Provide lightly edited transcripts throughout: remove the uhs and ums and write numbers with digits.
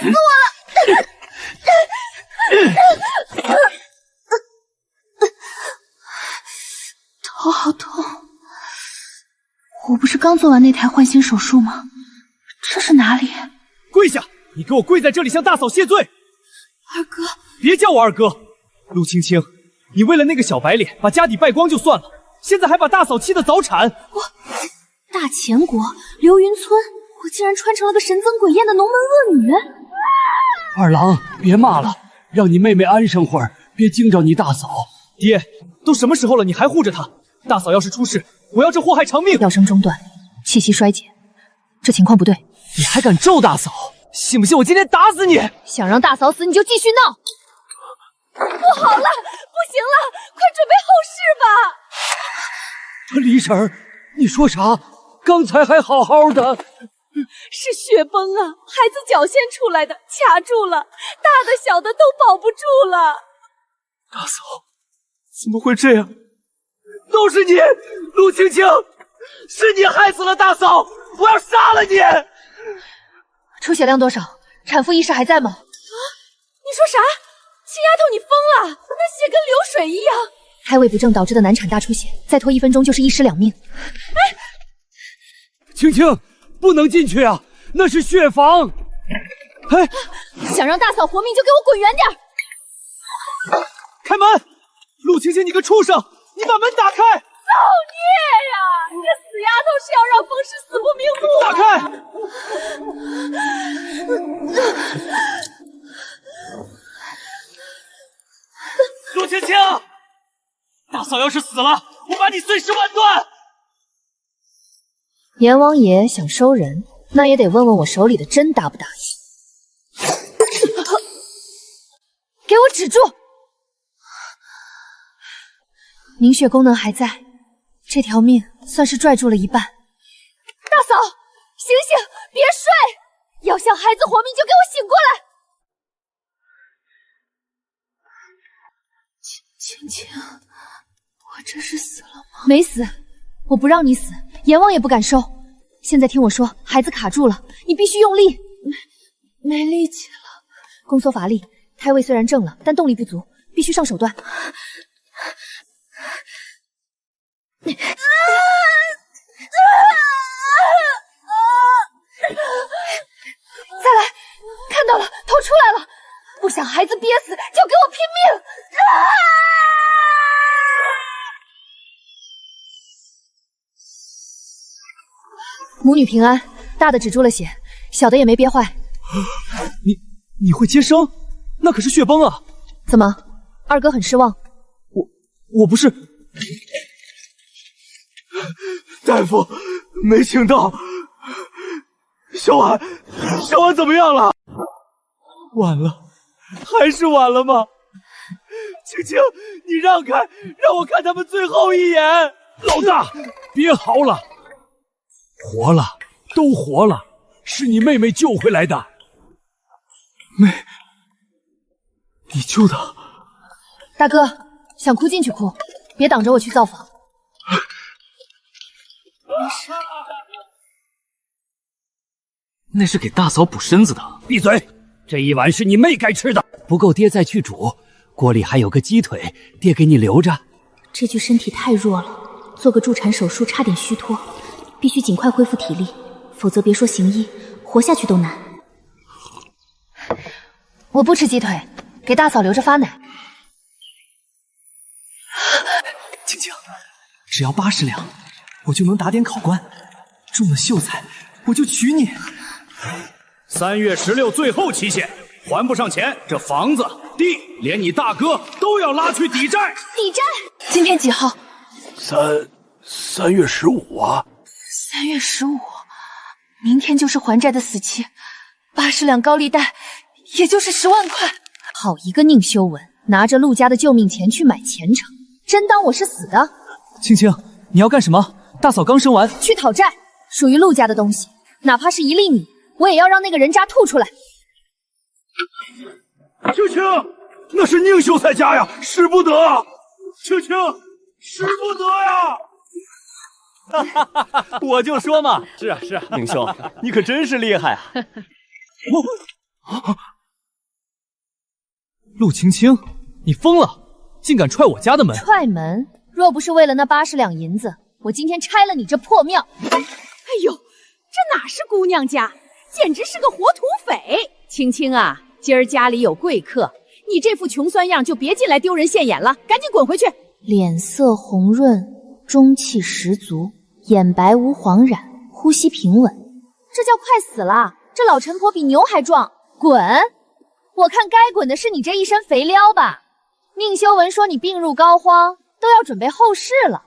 死我了！头好痛，我不是刚做完那台换心手术吗？这是哪里？跪下！你给我跪在这里向大嫂谢罪！二哥，别叫我二哥，陆青青，你为了那个小白脸把家底败光就算了，现在还把大嫂气得早产。大钱国流云村，我竟然穿成了个神憎鬼厌的龙门恶女。二郎，别骂了，让你妹妹安生会儿，别惊着你大嫂。爹，都什么时候了，你还护着她？大嫂要是出事，我要这祸害偿命。药声中断，气息衰竭，这情况不对。你还敢咒大嫂？信不信我今天打死你？想让大嫂死你就继续闹。不好了，不行了，快准备后事吧。李婶儿，你说啥？刚才还好好的。是血崩啊，孩子脚先出来的，卡住了，大的小的都保不住了。大嫂，怎么会这样？都是你，陆青青，是你害死了大嫂，我要杀了你！出血量多少？产妇意识还在吗？啊！你说啥？亲丫头，你疯了？那血跟流水一样。胎位不正导致的难产大出血，再拖1分钟就是1尸2命。青青，不能进去啊，那是血房。哎，想让大嫂活命就给我滚远点！开门！陆青青，你个畜生，你把门打开！造孽呀！你这死丫头是要让风氏死不瞑目！打开！陆青青，大嫂要是死了，我把你碎尸万段！阎王爷想收人，那也得问问我手里的针答不答应。给我止住！凝血功能还在，这条命算是拽住了一半。大嫂，醒醒，别睡！要想孩子活命，就给我醒过来！青青，我这是死了吗？没死，我不让你死，阎王也不敢收。现在听我说，孩子卡住了，你必须用力。没力气了。宫缩乏力，胎位虽然正了，但动力不足，必须上手段。再来，看到了，头出来了！不想孩子憋死，就给我拼命！母女平安，大的止住了血，小的也没憋坏。你会接生？那可是血崩啊！怎么，二哥很失望？我不是。大夫，没请到。小婉怎么样了？晚了，还是晚了吗？青青，你让开，让我看他们最后一眼。老大，别嚎了，活了，都活了，是你妹妹救回来的。你救的？大哥，想哭进去哭，别挡着我去造访。没事。那是给大嫂补身子的。闭嘴！这一碗是你妹该吃的，不够爹再去煮。锅里还有个鸡腿，爹给你留着。这具身体太弱了，做个助产手术差点虚脱，必须尽快恢复体力，否则别说行医，活下去都难。我不吃鸡腿，给大嫂留着发奶。青青，只要80两，我就能打点考官，中了秀才，我就娶你。3月16最后期限，还不上钱，这房子、地，连你大哥都要拉去抵债。抵债？今天几号3月15啊。3月15，明天就是还债的死期，80两高利贷，也就是10万块。好一个宁修文，拿着陆家的救命钱去买前程，真当我是死的？青青，你要干什么？大嫂刚生完，去讨债，属于陆家的东西，哪怕是1粒米，我也要让那个人渣吐出来。青青，那是宁秀才家呀，使不得！青青，使不得呀！我就说嘛，是啊，宁兄，你可真是厉害啊！陆青青，你疯了，竟敢踹我家的门！踹门？若不是为了那80两银子，我今天拆了你这破庙！哎呦，这哪是姑娘家，简直是个活土匪！青青啊，今儿家里有贵客，你这副穷酸样就别进来丢人现眼了，赶紧滚回去！脸色红润，中气十足，眼白无黄染，呼吸平稳，这叫快死了！这老陈婆比牛还壮，滚！我看该滚的是你这一身肥膘吧。宁修文说你病入膏肓，都要准备后事了。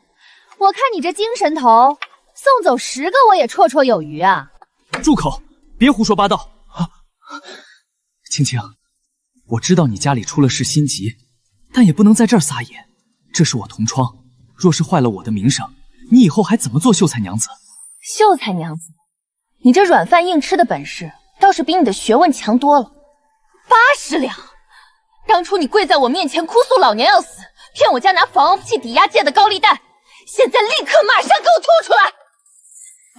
我看你这精神头，送走10个我也绰绰有余啊！住口，别胡说八道啊！青青，我知道你家里出了事心急，但也不能在这儿撒野。这是我同窗，若是坏了我的名声，你以后还怎么做秀才娘子？秀才娘子，你这软饭硬吃的本事，倒是比你的学问强多了。80两！当初你跪在我面前哭诉老娘要死，骗我家拿房契抵押借的高利贷，现在立刻马上给我吐出来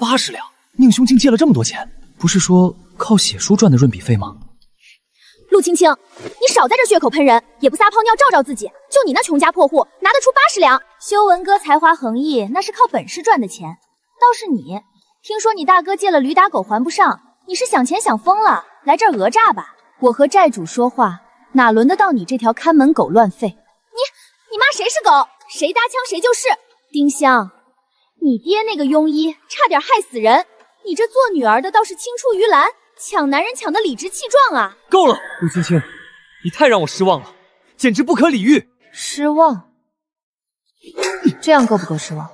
！80两，宁兄竟借了这么多钱，不是说靠写书赚的润笔费吗？陆青青，你少在这血口喷人，也不撒泡尿照照自己。就你那穷家破户，拿得出80两？修文哥才华横溢，那是靠本事赚的钱。倒是你，听说你大哥借了驴打狗还不上，你是想钱想疯了，来这儿讹诈吧？我和债主说话，哪轮得到你这条看门狗乱吠？你骂谁是狗？谁搭腔谁就是。丁香，你爹那个庸医差点害死人，你这做女儿的倒是青出于蓝，抢男人抢得理直气壮啊！够了，陆青青，你太让我失望了，简直不可理喻。失望？这样够不够失望？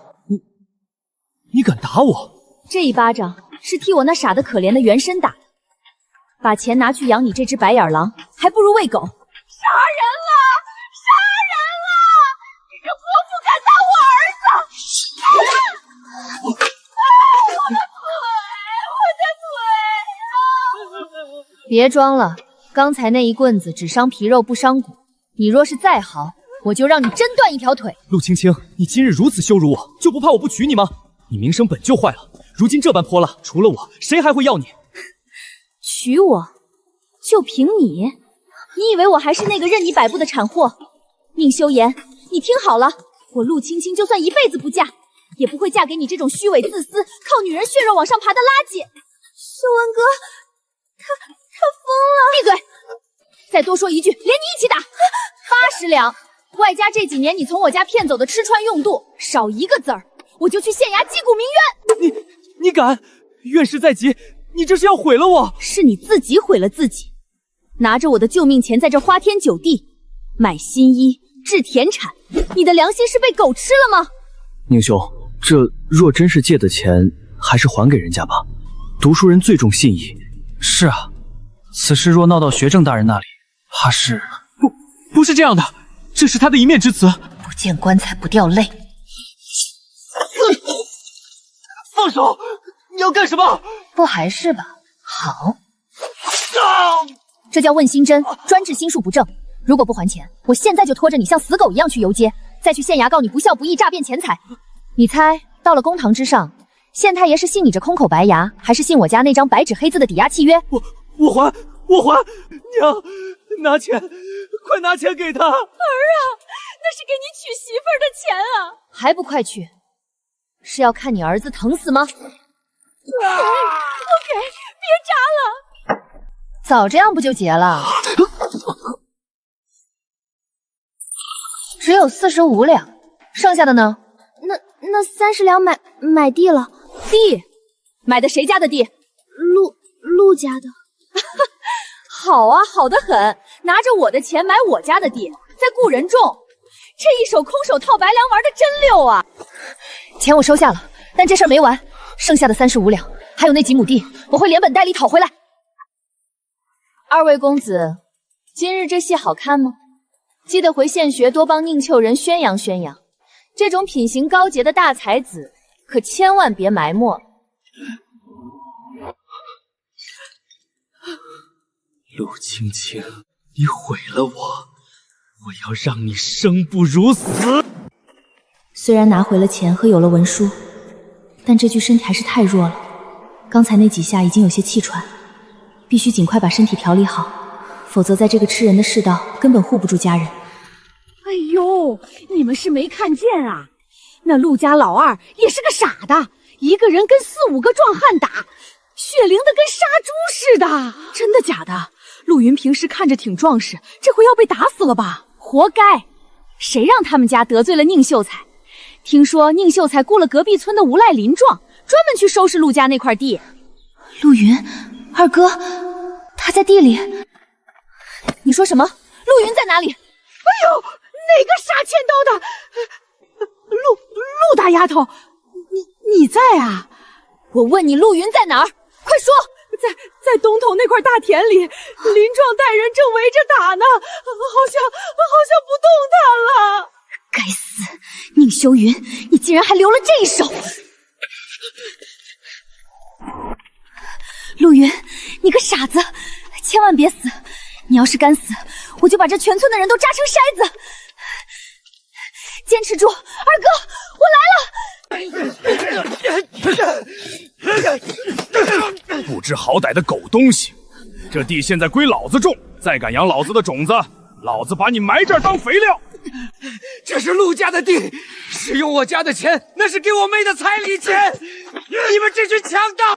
你敢打我？这一巴掌是替我那傻得可怜的原身打的，把钱拿去养你这只白眼狼，还不如喂狗。杀人了！杀人了！你这泼妇敢打我儿子！我的腿！别装了，刚才那一棍子只伤皮肉不伤骨，你若是再豪，我就让你真断一条腿。陆青青，你今日如此羞辱我，就不怕我不娶你吗？你名声本就坏了，如今这般泼辣，除了我，谁还会要你？娶我？就凭你？你以为我还是那个任你摆布的产货？宁修言，你听好了，我陆青青就算一辈子不嫁，也不会嫁给你这种虚伪自私、靠女人血肉往上爬的垃圾。修文哥，他疯了！闭嘴！再多说一句，连你一起打！80两，外加这几年你从我家骗走的吃穿用度，少一个字儿，我就去县衙击鼓鸣冤！你敢？怨事在即，你这是要毁了我！是你自己毁了自己，拿着我的救命钱在这花天酒地，买新衣、置田产，你的良心是被狗吃了吗？宁兄，这若真是借的钱，还是还给人家吧。读书人最重信义。是啊，此事若闹到学政大人那里，怕是……不是这样的，这是他的一面之词。不见棺材不掉泪。放手！你要干什么？不还是吧？好，这叫问心真，专治心术不正。如果不还钱，我现在就拖着你像死狗一样去游街，再去县衙告你不孝不义、诈骗钱财。你猜，到了公堂之上，县太爷是信你这空口白牙，还是信我家那张白纸黑字的抵押契约？我还！娘，拿钱，快拿钱给他！儿啊，那是给你娶媳妇儿的钱啊！还不快去！是要看你儿子疼死吗？不给，别扎了！早这样不就结了？只有45两，剩下的呢？那30两买地了。地？买的谁家的地？陆家的。好啊，好得很，拿着我的钱买我家的地，再雇人种，这一手空手套白粮玩的真溜啊！钱我收下了，但这事儿没完，剩下的35两，还有那几亩地，我会连本带利讨回来。二位公子，今日这戏好看吗？记得回县学多帮宁丘人宣扬宣扬，这种品行高洁的大才子，可千万别埋没。陆青青，你毁了我，我要让你生不如死！虽然拿回了钱和有了文书，但这具身体还是太弱了，刚才那几下已经有些气喘，必须尽快把身体调理好，否则在这个吃人的世道根本护不住家人。哎呦，你们是没看见啊？那陆家老二也是个傻的，一个人跟4、5个壮汉打，血淋的跟杀猪似的。真的假的？陆云平时看着挺壮实，这回要被打死了吧？活该！谁让他们家得罪了宁秀才？听说宁秀才雇了隔壁村的无赖林壮，专门去收拾陆家那块地。陆云，二哥，他在地里。你说什么？陆云在哪里？哎呦，哪个杀千刀的？陆大丫头，你在啊？我问你，陆云在哪儿？快说！在东头那块大田里，林壮带人正围着打呢，好像不动弹了。该死，宁修云，你竟然还留了这一手！陆云，你个傻子，千万别死！你要是敢死，我就把这全村的人都扎成筛子！坚持住，二哥，我来了！不知好歹的狗东西，这地现在归老子种，再敢养老子的种子，老子把你埋这儿当肥料！这是陆家的地，是用我家的钱，那是给我妹的彩礼钱！你们这群强盗！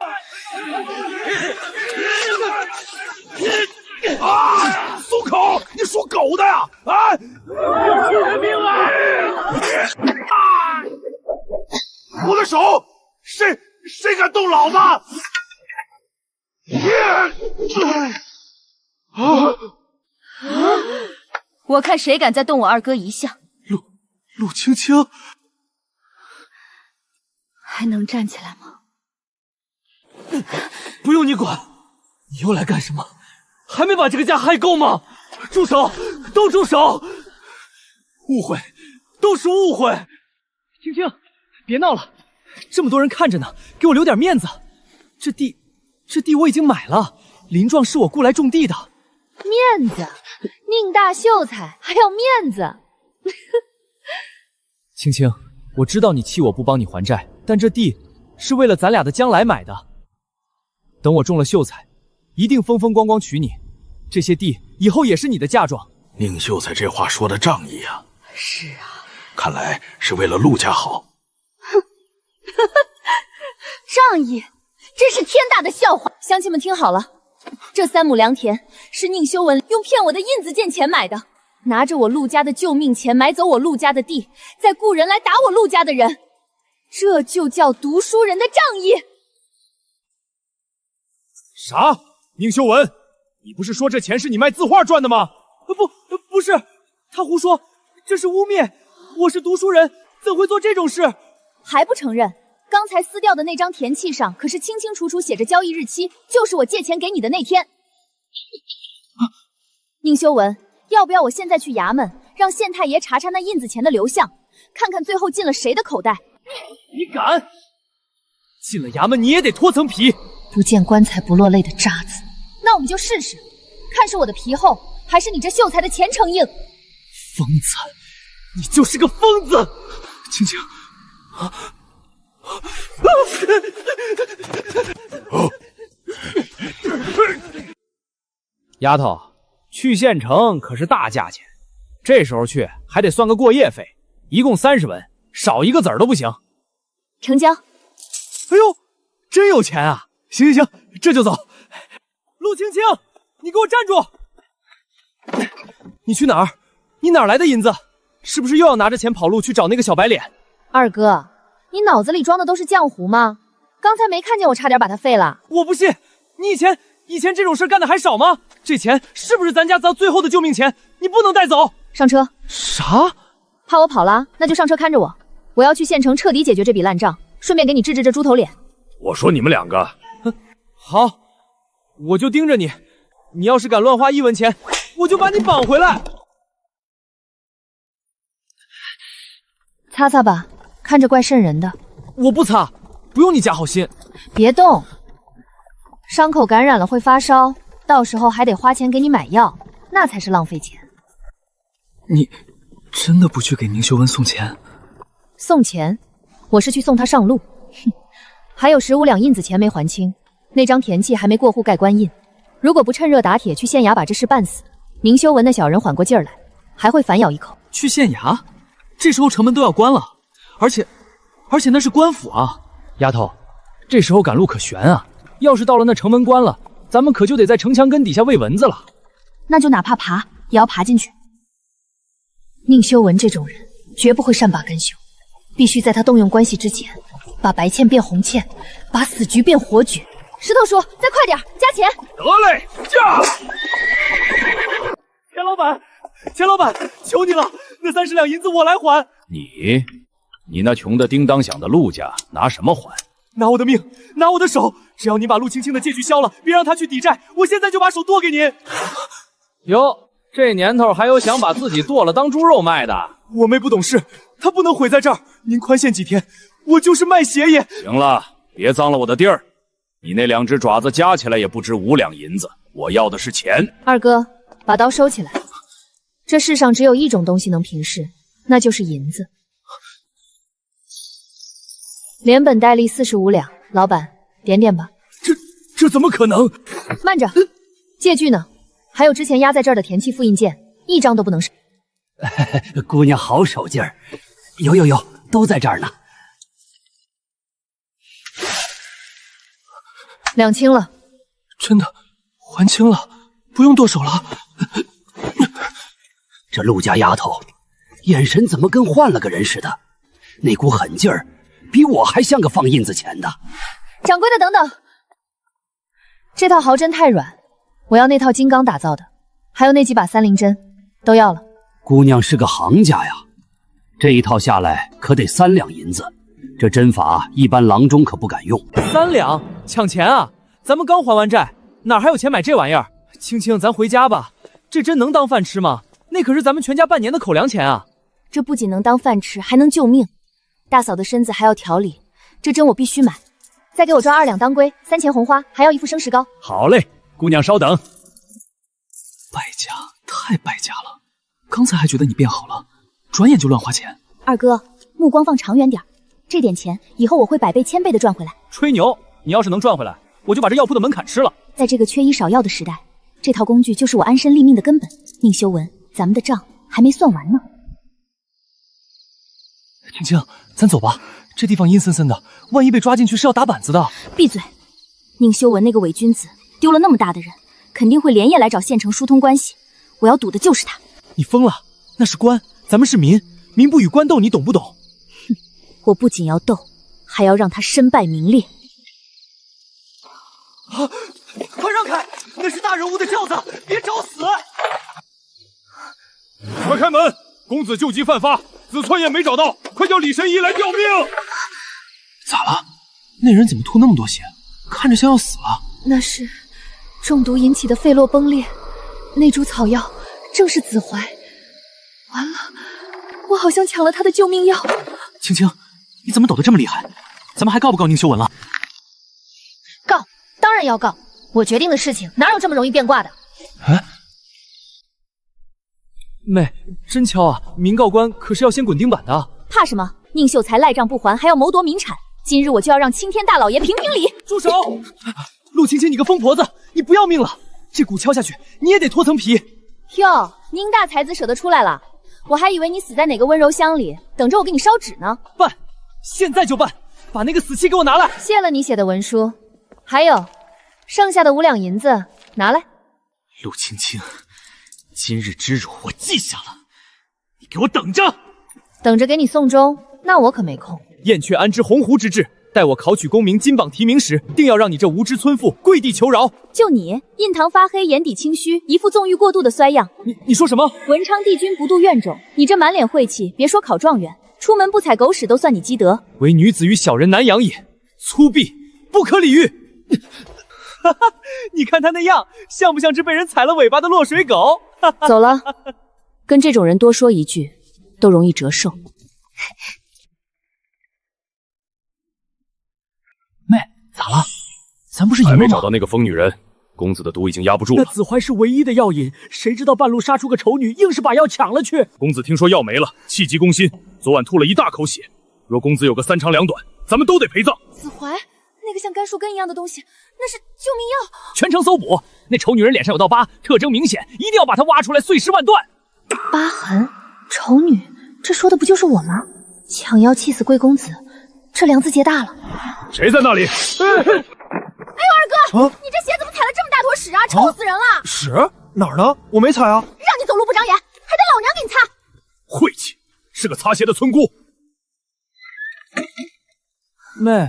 啊！松口！你属狗的呀！啊！我的命啊！啊！我的手！谁敢动老子？我看谁敢再动我二哥一下！陆青青，还能站起来吗？不用你管，你又来干什么？还没把这个家害够吗？住手！都住手！误会，都是误会。青青，别闹了，这么多人看着呢，给我留点面子。这地我已经买了，林壮是我雇来种地的。面子？宁大秀才还要面子？青青，我知道你气我不帮你还债，但这地是为了咱俩的将来买的。等我中了秀才，一定风风光光娶你，这些地以后也是你的嫁妆。宁秀才这话说的仗义啊！是啊，看来是为了陆家好。仗义，真是天大的笑话！乡亲们听好了，这3亩良田是宁修文用骗我的印子见钱买的，拿着我陆家的救命钱买走我陆家的地，再雇人来打我陆家的人，这就叫读书人的仗义。啥？宁修文，你不是说这钱是你卖字画赚的吗？不是，他胡说，这是污蔑。我是读书人，怎会做这种事？还不承认？刚才撕掉的那张田契上可是清清楚楚写着交易日期，就是我借钱给你的那天。宁修文，要不要我现在去衙门，让县太爷查查那印子钱的流向，看看最后进了谁的口袋？你敢？进了衙门你也得脱层皮！不见棺材不落泪的渣子。那我们就试试，看是我的皮厚，还是你这秀才的前程硬。疯子，你就是个疯子！青青，丫头，去县城可是大价钱，这时候去还得算个过夜费，一共30文，少一个子儿都不行。成交。哎呦，真有钱啊！行，这就走。陆青青，你给我站住！你去哪儿？你哪来的银子？是不是又要拿着钱跑路去找那个小白脸？二哥，你脑子里装的都是浆糊吗？刚才没看见我差点把它废了？我不信，你以前这种事干的还少吗？这钱是不是咱家咱最后的救命钱？你不能带走。上车。啥？怕我跑了？那就上车看着我。我要去县城彻底解决这笔烂账，顺便给你治治这猪头脸。我说你们两个，好，我就盯着你。你要是敢乱花1文钱，我就把你绑回来。擦擦吧，看着怪瘆人的。我不擦，不用你假好心。别动，伤口感染了会发烧，到时候还得花钱给你买药，那才是浪费钱。你真的不去给宁修文送钱？送钱？我是去送他上路。哼，还有15两印子钱没还清，那张田契还没过户盖官印，如果不趁热打铁去县衙把这事办死，宁修文那小人缓过劲儿来，还会反咬一口。去县衙？这时候城门都要关了，而且那是官府啊！丫头，这时候赶路可悬啊！要是到了那城门关了，咱们可就得在城墙根底下喂蚊子了。那就哪怕爬也要爬进去。宁修文这种人绝不会善罢甘休，必须在他动用关系之前，把白茜变红茜，把死局变活局。石头叔，再快点，加钱！得嘞，驾！钱老板，求你了，那30两银子我来还。你那穷的叮当响的陆家拿什么还？拿我的命，拿我的手，只要你把陆青青的借据消了，别让他去抵债，我现在就把手剁给您。哟，这年头还有想把自己剁了当猪肉卖的？我妹不懂事，她不能毁在这儿，您宽限几天，我就是卖血也。行了，别脏了我的地儿。你那2只爪子加起来也不值5两银子，我要的是钱。二哥，把刀收起来。这世上只有一种东西能平事，那就是银子。连本带利45两，老板点点吧。这怎么可能？慢着，借据呢？还有之前压在这儿的田契复印件，一张都不能少。姑娘好手劲儿，有，都在这儿呢。两清了，真的还清了，不用剁手了。这陆家丫头，眼神怎么跟换了个人似的？那股狠劲儿，比我还像个放印子钱的。掌柜的，等等，这套毫针太软，我要那套金刚打造的，还有那几把30针，都要了。姑娘是个行家呀，这一套下来可得3两银子，这针法一般郎中可不敢用。3两，抢钱啊！咱们刚还完债，哪还有钱买这玩意儿？青青，咱回家吧，这针能当饭吃吗？那可是咱们全家半年的口粮钱啊！这不仅能当饭吃，还能救命。大嫂的身子还要调理，这针我必须买。再给我装2两当归，3钱红花，还要1副生石膏。好嘞，姑娘稍等。败家，太败家了！刚才还觉得你变好了，转眼就乱花钱。二哥，目光放长远点，这点钱以后我会100倍、1000倍的赚回来。吹牛！你要是能赚回来，我就把这药铺的门槛吃了。在这个缺医少药的时代，这套工具就是我安身立命的根本。宁修文，咱们的账还没算完呢。青青，咱走吧，这地方阴森森的，万一被抓进去是要打板子的。闭嘴！宁修文那个伪君子，丢了那么大的人，肯定会连夜来找县城疏通关系。我要堵的就是他。你疯了？那是官，咱们是民，民不与官斗，你懂不懂？哼，我不仅要斗，还要让他身败名裂。啊！快让开，那是大人物的轿子，别找死！快开门！公子救急犯发，子川也没找到，快叫李神医来调命！咋了？那人怎么吐那么多血？看着像要死了。那是中毒引起的肺络崩裂，那株草药正是子怀。完了，我好像抢了他的救命药。青青，你怎么抖得这么厉害？咱们还告不告宁修文了？告，当然要告。我决定的事情哪有这么容易变卦的？哎，妹，真巧啊！民告官可是要先滚钉板的。怕什么？宁秀才赖账不还，还要谋夺民产。今日我就要让青天大老爷评评理！住手！陆青青，你个疯婆子，你不要命了！这鼓敲下去，你也得脱层皮。哟，宁大才子舍得出来了，我还以为你死在哪个温柔乡里，等着我给你烧纸呢。办，现在就办！把那个死契给我拿来！谢了你写的文书，还有剩下的5两银子拿来。陆青青，今日之辱我记下了，你给我等着！等着给你送终，那我可没空。燕雀安知鸿鹄之志？待我考取功名，金榜题名时，定要让你这无知村妇跪地求饶！就你，印堂发黑，眼底清虚，一副纵欲过度的衰样。你说什么？文昌帝君不度怨种，你这满脸晦气，别说考状元，出门不踩狗屎都算你积德。唯女子与小人难养也，粗鄙，不可理喻。哈哈，你看他那样，像不像只被人踩了尾巴的落水狗？走了，跟这种人多说一句，都容易折寿。妹，咋了？咱不是赢了吗？还没找到那个疯女人，公子的毒已经压不住了。那子怀是唯一的药引，谁知道半路杀出个丑女，硬是把药抢了去。公子听说药没了，气急攻心，昨晚吐了一大口血。若公子有个3长2短，咱们都得陪葬。子怀，那那个像干树根一样的东西，那是救命药。全城搜捕，那丑女人脸上有道疤，特征明显，一定要把她挖出来碎尸万段。疤痕，丑女，这说的不就是我吗？抢药气死贵公子，这梁子结大了。谁在那里？哎呦，二哥，你这鞋怎么踩了这么大坨屎啊？臭死人了！屎哪儿呢？我没踩啊！让你走路不长眼，还得老娘给你擦。晦气，是个擦鞋的村姑。妹，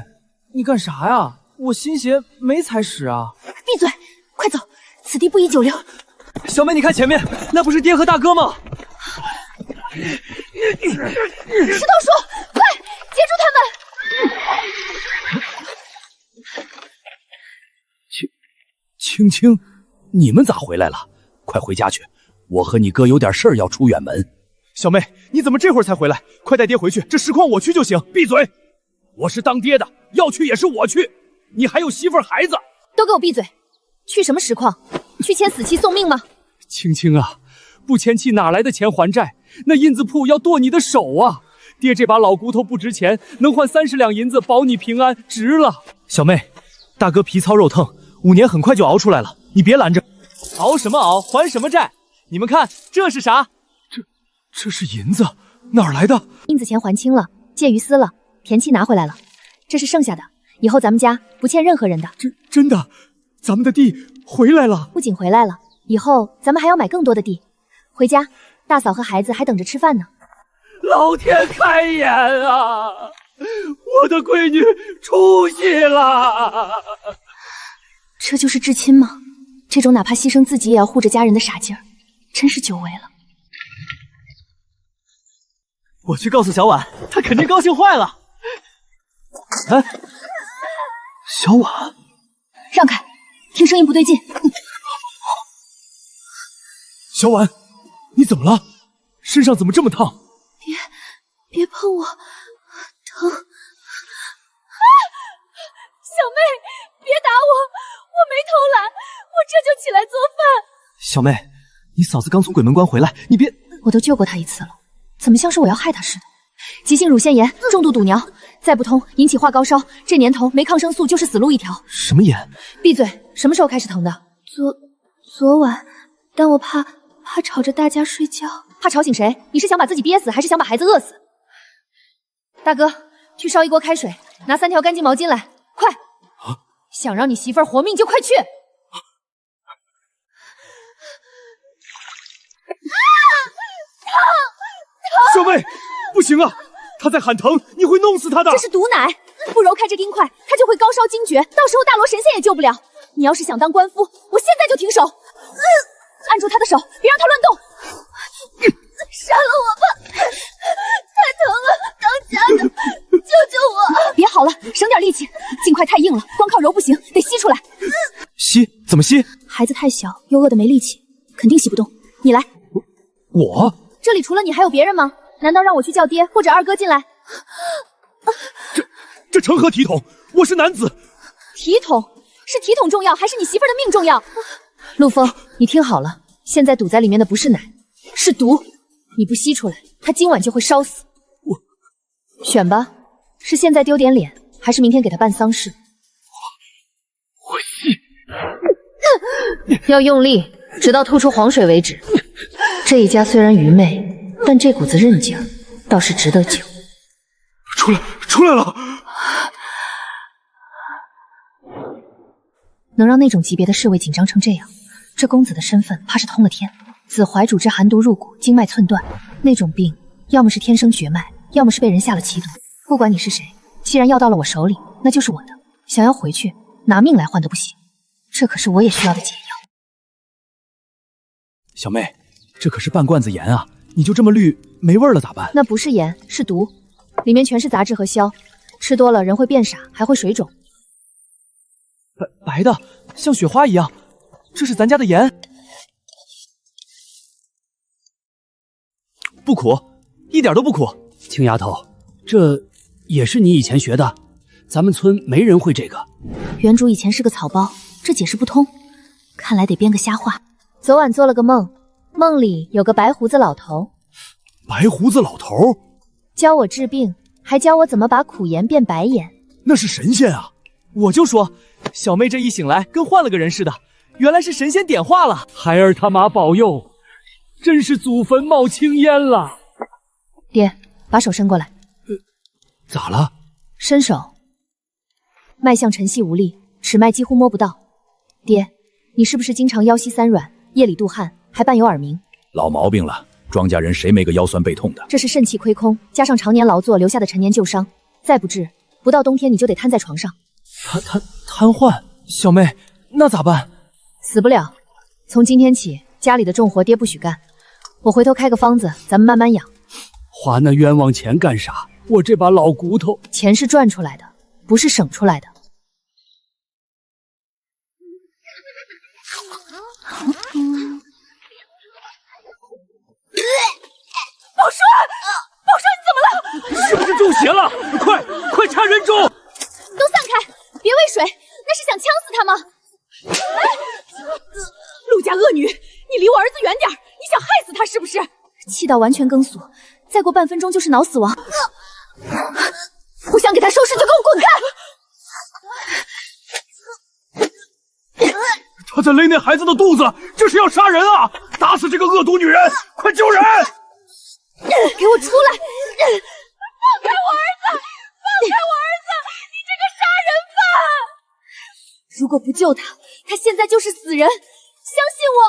你干啥呀？我新鞋没踩屎啊！闭嘴，快走，此地不宜久留。小妹，你看前面，那不是爹和大哥吗？石头叔，快接住他们！青青，你们咋回来了？快回家去，我和你哥有点事儿要出远门。小妹，你怎么这会儿才回来？快带爹回去，这实况我去就行。闭嘴！我是当爹的，要去也是我去，你还有媳妇儿孩子。都给我闭嘴！去什么实况？去签死期送命吗？青青啊，不签契哪来的钱还债？那印子铺要剁你的手啊！爹这把老骨头不值钱，能换30两银子保你平安，值了。小妹，大哥皮糙肉疼，5年很快就熬出来了，你别拦着。熬什么熬？还什么债？你们看这是啥？这是银子，哪儿来的？印子钱还清了，借于私了，田契拿回来了，这是剩下的，以后咱们家不欠任何人的。真的，咱们的地回来了。不仅回来了，以后咱们还要买更多的地。回家，大嫂和孩子还等着吃饭呢。老天开眼啊！我的闺女出息了。这就是至亲吗？这种哪怕牺牲自己也要护着家人的傻劲儿，真是久违了。我去告诉小婉，她肯定高兴坏了。哎，小婉，让开，听声音不对劲。小婉，你怎么了？身上怎么这么烫？别碰我，疼！小妹，别打我，我没偷懒，我这就起来做饭。小妹，你嫂子刚从鬼门关回来，你别……我都救过她一次了，怎么像是我要害她似的？急性乳腺炎，重度堵尿，再不通引起化高烧，这年头没抗生素就是死路一条。什么炎？闭嘴！什么时候开始疼的？昨晚，但我怕吵着大家睡觉。怕吵醒谁？你是想把自己憋死，还是想把孩子饿死？大哥，去烧一锅开水，拿3条干净毛巾来，快！想让你媳妇儿活命就快去！小妹，不行啊，她在喊疼，你会弄死她的。这是毒奶，不揉开这冰块，她就会高烧惊厥，到时候大罗神仙也救不了。你要是想当官夫，我现在就停手。按住她的手，别让她乱动。杀了我吧！太疼了，当家的，救救我！别好了，省点力气，尽快太硬了，光靠揉不行，得吸出来。吸？怎么吸？孩子太小，又饿得没力气，肯定吸不动。你来。我？这里除了你还有别人吗？难道让我去叫爹或者二哥进来？这成何体统？我是男子。体统是体统重要，还是你媳妇儿的命重要？陆枫，你听好了，现在堵在里面的不是奶，是毒。你不吸出来，他今晚就会烧死。选吧，是现在丢点脸，还是明天给他办丧事？我吸。要用力，直到吐出黄水为止。这一家虽然愚昧，但这股子韧劲儿倒是值得救。出来了！能让那种级别的侍卫紧张成这样，这公子的身份怕是通了天。子怀主之寒毒入骨，经脉寸断，那种病要么是天生绝脉，要么是被人下了奇毒。不管你是谁，既然药到了我手里，那就是我的。想要回去，拿命来换都不行。这可是我也需要的解药。小妹，这可是半罐子盐啊！你就这么滤，没味儿了咋办？那不是盐，是毒，里面全是杂质和硝，吃多了人会变傻，还会水肿。白的，像雪花一样。这是咱家的盐。不苦，一点都不苦。青丫头，这也是你以前学的？咱们村没人会这个。原主以前是个草包，这解释不通，看来得编个瞎话。昨晚做了个梦，梦里有个白胡子老头。白胡子老头教我治病，还教我怎么把苦盐变白盐。那是神仙啊！我就说，小妹这一醒来跟换了个人似的，原来是神仙点化了。孩儿他妈保佑，真是祖坟冒青烟了。爹，把手伸过来。咋了？伸手。脉象沉细无力，尺脉几乎摸不到。爹，你是不是经常腰膝三软，夜里妒汗，还伴有耳鸣？老毛病了，庄稼人谁没个腰酸背痛的？这是肾气亏空，加上常年劳作留下的陈年旧伤，再不治，不到冬天你就得瘫在床上。瘫痪？小妹，那咋办？死不了。从今天起，家里的重活爹不许干。我回头开个方子，咱们慢慢养。花那冤枉钱干啥？我这把老骨头，钱是赚出来的，不是省出来的。宝栓，宝栓，你怎么了？是不是中邪了？快掐人中！都散开，别喂水，那是想呛死他吗？陆家恶女，你离我儿子远点，你想害死他是不是？气到完全梗死，再过半分钟就是脑死亡。不想给他收拾就给我滚开！他在勒那孩子的肚子，这是要杀人啊！打死这个恶毒女人！快救人！给我出来！放开我儿子！放开我儿子！你这个杀人犯！如果不救他，他现在就是死人。相信我。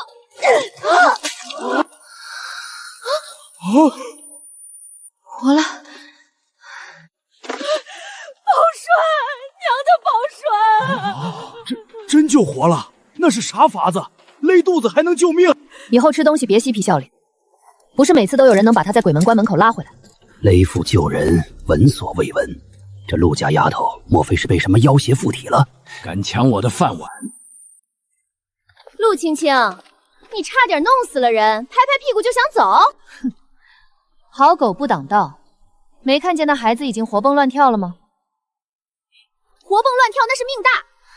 活了。宝栓，娘的宝栓！真救活了？那是啥法子？勒肚子还能救命？以后吃东西别嬉皮笑脸，不是每次都有人能把他在鬼门关门口拉回来。勒腹救人，闻所未闻。这陆家丫头，莫非是被什么妖邪附体了？敢抢我的饭碗！陆青青，你差点弄死了人，拍拍屁股就想走？哼，好狗不挡道，没看见那孩子已经活蹦乱跳了吗？活蹦乱跳那是命大，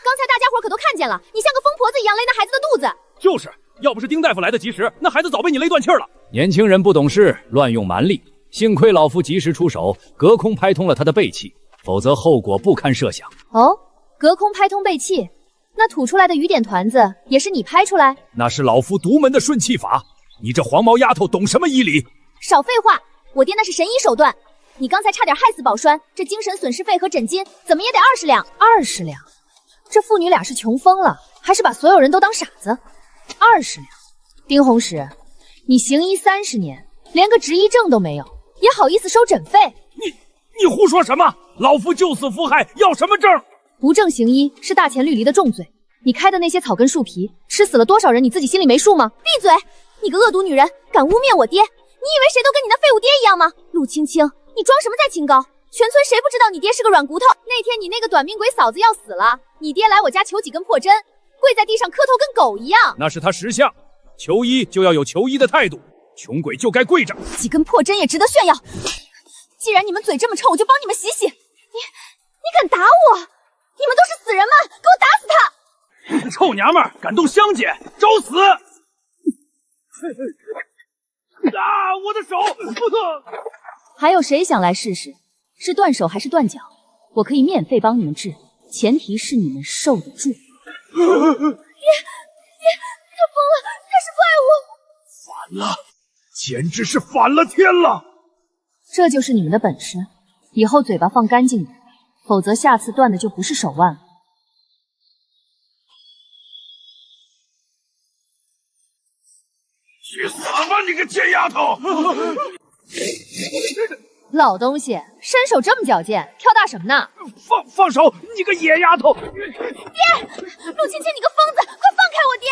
刚才大家伙可都看见了，你像个疯婆子一样勒那孩子的肚子。就是，要不是丁大夫来得及时，那孩子早被你勒断气了。年轻人不懂事，乱用蛮力，幸亏老夫及时出手，隔空拍通了他的背气，否则后果不堪设想。哦，隔空拍通背气，那吐出来的雨点团子也是你拍出来？那是老夫独门的顺气法，你这黄毛丫头懂什么医理？少废话，我爹那是神医手段。你刚才差点害死宝栓，这精神损失费和诊金怎么也得20两。20两？这父女俩是穷疯了，还是把所有人都当傻子？20两。丁红石，你行医30年，连个执医证都没有，也好意思收诊费？你胡说什么？老夫救死扶害，要什么证？无证行医是大钱绿篱的重罪。你开的那些草根树皮，吃死了多少人，你自己心里没数吗？闭嘴！你个恶毒女人，敢污蔑我爹！你以为谁都跟你那废物爹一样吗？陆青青，你装什么在清高？全村谁不知道你爹是个软骨头？那天你那个短命鬼嫂子要死了，你爹来我家求几根破针，跪在地上磕头跟狗一样。那是他识相，求医就要有求医的态度，穷鬼就该跪着。几根破针也值得炫耀。既然你们嘴这么臭，我就帮你们洗洗。你敢打我？你们都是死人吗？给我打死他！臭娘们儿，敢动香姐，找死！啊，我的手！还有谁想来试试？是断手还是断脚？我可以免费帮你们治，前提是你们受得住。爹，他疯了，他是怪物！反了，简直是反了天了！这就是你们的本事，以后嘴巴放干净点，否则下次断的就不是手腕了。去死吧，你个贱丫头！老东西，身手这么矫健，跳大什么呢？放手，你个野丫头！爹，陆青青，你个疯子，快放开我爹！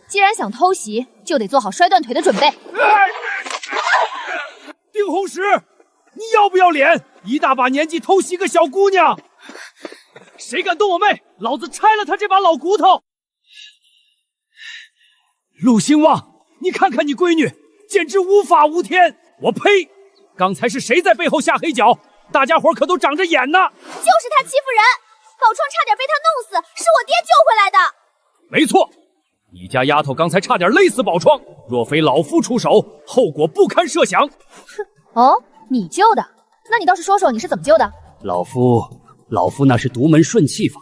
既然想偷袭，就得做好摔断腿的准备。丁红石，你要不要脸？一大把年纪偷袭个小姑娘，谁敢动我妹，老子拆了他这把老骨头！陆兴旺，你看看你闺女，简直无法无天！我呸！刚才是谁在背后下黑脚？大家伙可都长着眼呢！就是他欺负人，宝创差点被他弄死，是我爹救回来的。没错，你家丫头刚才差点勒死宝创，若非老夫出手，后果不堪设想。哼，哦，你救的？那你倒是说说你是怎么救的？老夫那是独门顺气法，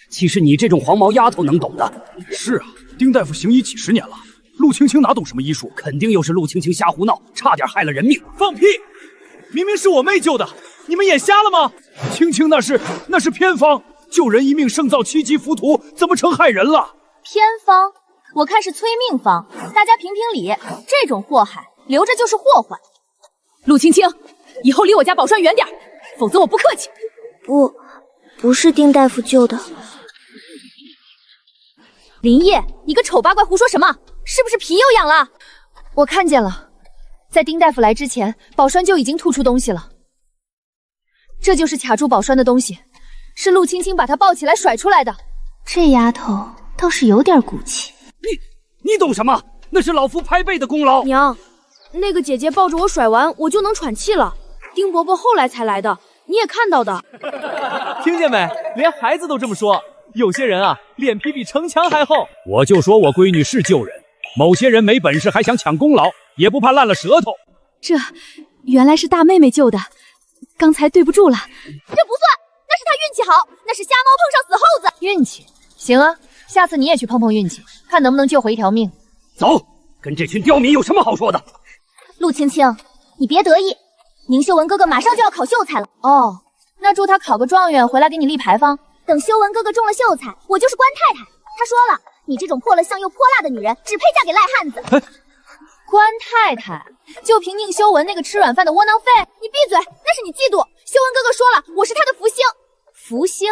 岂是你这种黄毛丫头能懂的？是啊，丁大夫行医几十年了，陆青青哪懂什么医术？肯定又是陆青青瞎胡闹，差点害了人命。放屁！明明是我妹救的，你们眼瞎了吗？青青那是偏方，救人一命胜造7级浮屠，怎么成害人了？偏方，我看是催命方。大家评评理，这种祸害留着就是祸患。陆青青，以后离我家宝栓远点，否则我不客气。不是丁大夫救的。林烨，你个丑八怪，胡说什么？是不是皮又痒了？我看见了，在丁大夫来之前，宝栓就已经吐出东西了。这就是卡住宝栓的东西，是陆青青把她抱起来甩出来的。这丫头倒是有点骨气。你懂什么？那是老夫拍背的功劳。娘，那个姐姐抱着我甩完，我就能喘气了。丁伯伯后来才来的，你也看到的。听见没？连孩子都这么说。有些人啊，脸皮比城墙还厚。我就说我闺女是救人，某些人没本事还想抢功劳，也不怕烂了舌头。这原来是大妹妹救的，刚才对不住了。这不算，那是她运气好，那是瞎猫碰上死猴子。运气？行啊，下次你也去碰碰运气，看能不能救回一条命。走，跟这群刁民有什么好说的？陆青青，你别得意，宁秀文哥哥马上就要考秀才了。哦，那祝他考个状元回来给你立牌坊。等修文哥哥中了秀才，我就是官太太。他说了，你这种破了相又泼辣的女人，只配嫁给赖汉子。官太太，就凭宁修文那个吃软饭的窝囊废，你闭嘴，那是你嫉妒。修文哥哥说了，我是他的福星。福星？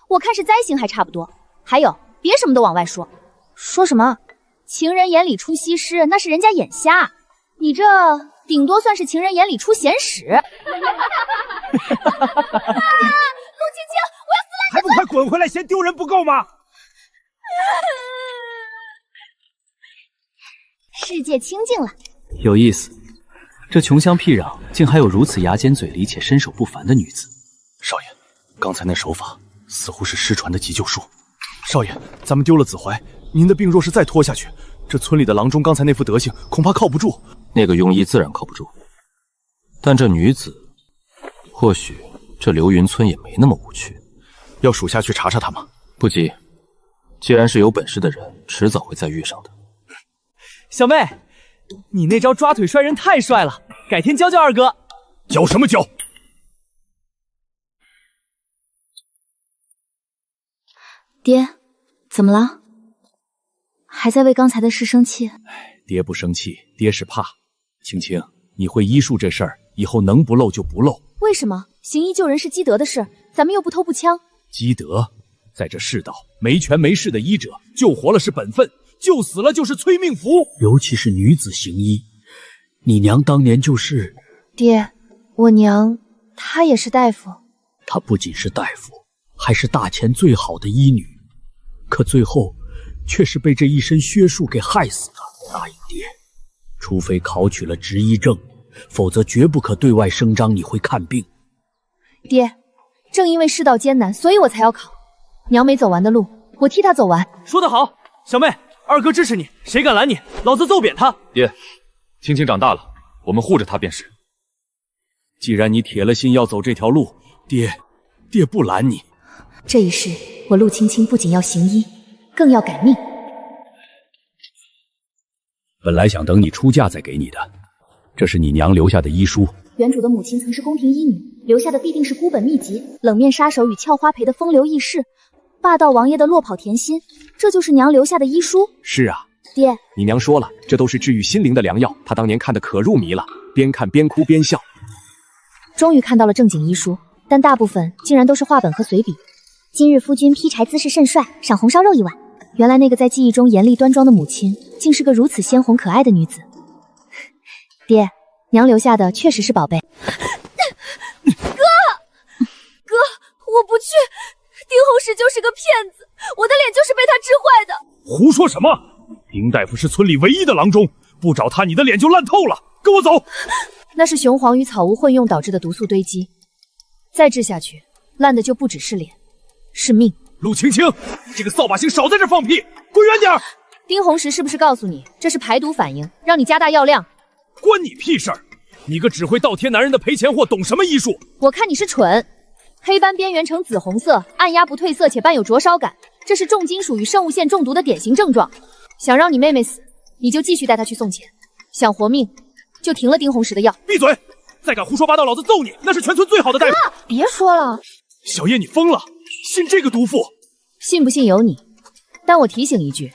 我看是灾星还差不多。还有，别什么都往外说。说什么？情人眼里出西施，那是人家眼瞎。你这顶多算是情人眼里出咸屎。陆青青，我要死了！还不快滚回来，嫌丢人不够吗？世界清静了。有意思，这穷乡僻壤竟还有如此牙尖嘴利且身手不凡的女子。少爷，刚才那手法似乎是失传的急救术。少爷，咱们丢了子怀，您的病若是再拖下去，这村里的郎中刚才那副德行，恐怕靠不住。那个庸医自然靠不住，但这女子，或许这流云村也没那么无趣。要属下去查查她吗？不急，既然是有本事的人，迟早会再遇上的。小妹，你那招抓腿摔人太帅了，改天教教二哥。教什么教？爹，怎么了？还在为刚才的事生气？爹不生气，爹是怕。青青，你会医术这事儿，以后能不漏就不漏。为什么？行医救人是积德的事，咱们又不偷不抢。积德，在这世道，没权没势的医者，救活了是本分，救死了就是催命符。尤其是女子行医，你娘当年就是。爹，我娘她也是大夫。她不仅是大夫，还是大前最好的医女，可最后却是被这一身血术给害死的。答应爹，除非考取了执医证，否则绝不可对外声张你会看病。爹，正因为世道艰难，所以我才要考。娘没走完的路，我替她走完。说得好，小妹，二哥支持你，谁敢拦你，老子揍扁他。爹，青青长大了，我们护着她便是。既然你铁了心要走这条路，爹不拦你。这一世，我陆青青不仅要行医，更要改命。本来想等你出嫁再给你的，这是你娘留下的医书。原主的母亲曾是宫廷医女，留下的必定是孤本秘籍。冷面杀手与俏花陪的风流轶事，霸道王爷的落跑甜心，这就是娘留下的医书。是啊，爹，你娘说了，这都是治愈心灵的良药，她当年看得可入迷了，边看边哭边笑。终于看到了正经医书，但大部分竟然都是画本和随笔。今日夫君劈柴姿势甚帅，赏红烧肉1碗。原来那个在记忆中严厉端庄的母亲，竟是个如此鲜红可爱的女子。爹，娘留下的确实是宝贝。哥，我不去。丁红石就是个骗子，我的脸就是被他治坏的。胡说什么？丁大夫是村里唯一的郎中，不找他，你的脸就烂透了。跟我走。那是雄黄与草污混用导致的毒素堆积，再治下去，烂的就不只是脸，是命。陆青青，这个扫把星少在这放屁，滚远点！丁红石是不是告诉你这是排毒反应，让你加大药量？关你屁事儿！你个只会倒贴男人的赔钱货，懂什么医术？我看你是蠢。黑斑边缘呈紫红色，按压不褪色且伴有灼烧感，这是重金属与生物线中毒的典型症状。想让你妹妹死，你就继续带她去送钱；想活命，就停了丁红石的药。闭嘴！再敢胡说八道，老子揍你！那是全村最好的大夫。别说了，小叶，你疯了！信这个毒妇？信不信由你。但我提醒一句，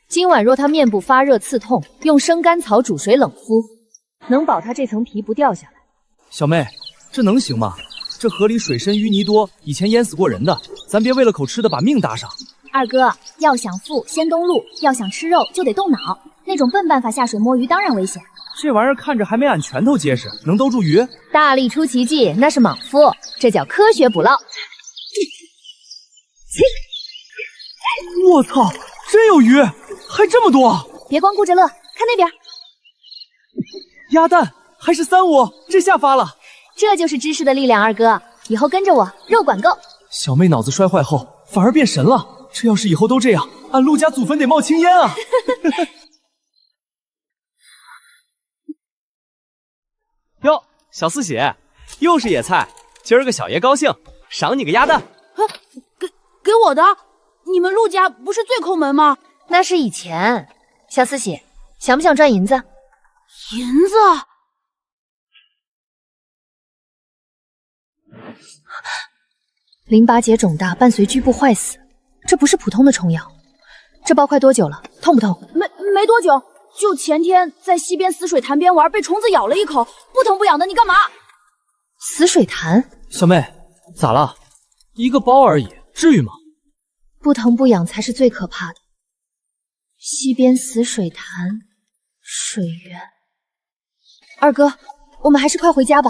今晚若她面部发热刺痛，用生甘草煮水冷敷，能保她这层皮不掉下来。小妹，这能行吗？这河里水深淤泥多，以前淹死过人的，咱别为了口吃的把命搭上。二哥，要想富先动路，要想吃肉就得动脑。那种笨办法下水摸鱼当然危险。这玩意儿看着还没俺拳头结实，能兜住鱼？大力出奇迹，那是莽夫，这叫科学捕捞。我操，真有鱼，还这么多！别光顾着乐，看那边。鸭蛋还是35，这下发了。这就是知识的力量，二哥，以后跟着我，肉管够。小妹脑子摔坏后反而变神了，这要是以后都这样，俺陆家祖坟得冒青烟啊！哟，小四喜，又是野菜，今儿个小爷高兴，赏你个鸭蛋。给我的？你们陆家不是最抠门吗？那是以前。小四喜，想不想赚银子？银子？淋巴结肿大，伴随局部坏死，这不是普通的虫咬。这包快多久了？痛不痛？没多久，就前天在西边死水潭边玩，被虫子咬了一口，不疼不痒的。你干嘛？死水潭？小妹，咋了？一个包而已，至于吗？不疼不痒才是最可怕的。西边死水潭，水源。二哥，我们还是快回家吧。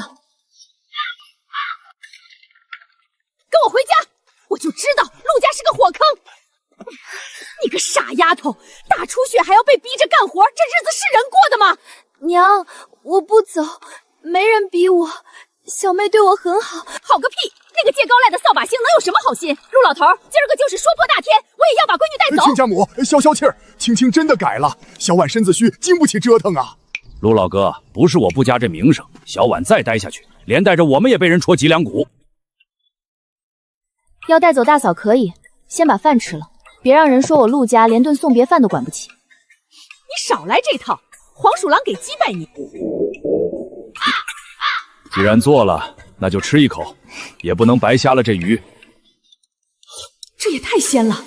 跟我回家！我就知道陆家是个火坑。你个傻丫头，大出血还要被逼着干活，这日子是人过的吗？娘，我不走，没人逼我，小妹对我很好。好个屁！那个借高赖的扫把星能有什么好心？陆老头，今儿个就是说破大天，我也要把闺女带走。亲家母，消气儿，青青真的改了，小婉身子虚，经不起折腾啊。陆老哥，不是我不加这名声，小婉再待下去，连带着我们也被人戳脊梁骨。要带走大嫂可以，先把饭吃了，别让人说我陆家连顿送别饭都管不起。你少来这套，黄鼠狼给击败你。既然做了，那就吃一口，也不能白瞎了这鱼。这也太鲜了，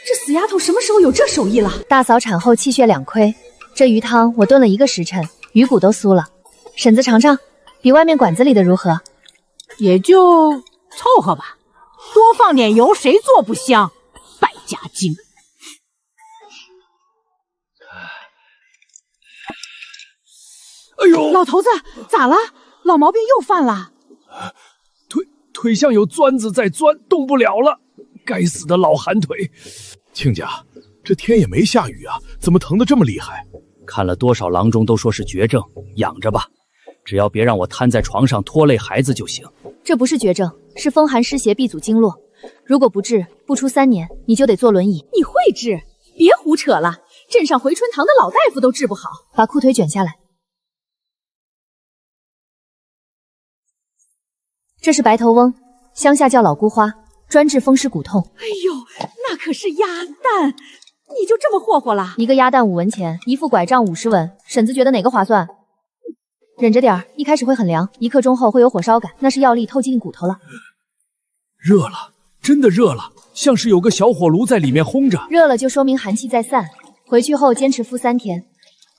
这死丫头什么时候有这手艺了？大嫂产后气血两亏，这鱼汤我炖了1个时辰，鱼骨都酥了。婶子尝尝，比外面馆子里的如何？也就凑合吧。多放点油，谁做不香？败家精！哎呦，老头子咋了？老毛病又犯了？腿像有钻子在钻，动不了了。该死的老寒腿！亲家，这天也没下雨啊，怎么疼得这么厉害？看了多少郎中都说是绝症，养着吧，只要别让我瘫在床上拖累孩子就行。这不是绝症，是风寒湿邪闭阻经络，如果不治，不出3年你就得坐轮椅。你会治？别胡扯了，镇上回春堂的老大夫都治不好。把裤腿卷下来。这是白头翁，乡下叫老姑花，专治风湿骨痛。哎呦，那可是鸭蛋，你就这么霍霍了？一个鸭蛋5文钱，一副拐杖50文，婶子觉得哪个划算？忍着点儿，一开始会很凉，1刻钟后会有火烧感，那是药力透进骨头了。热了，真的热了，像是有个小火炉在里面烘着。热了就说明寒气在散，回去后坚持敷3天，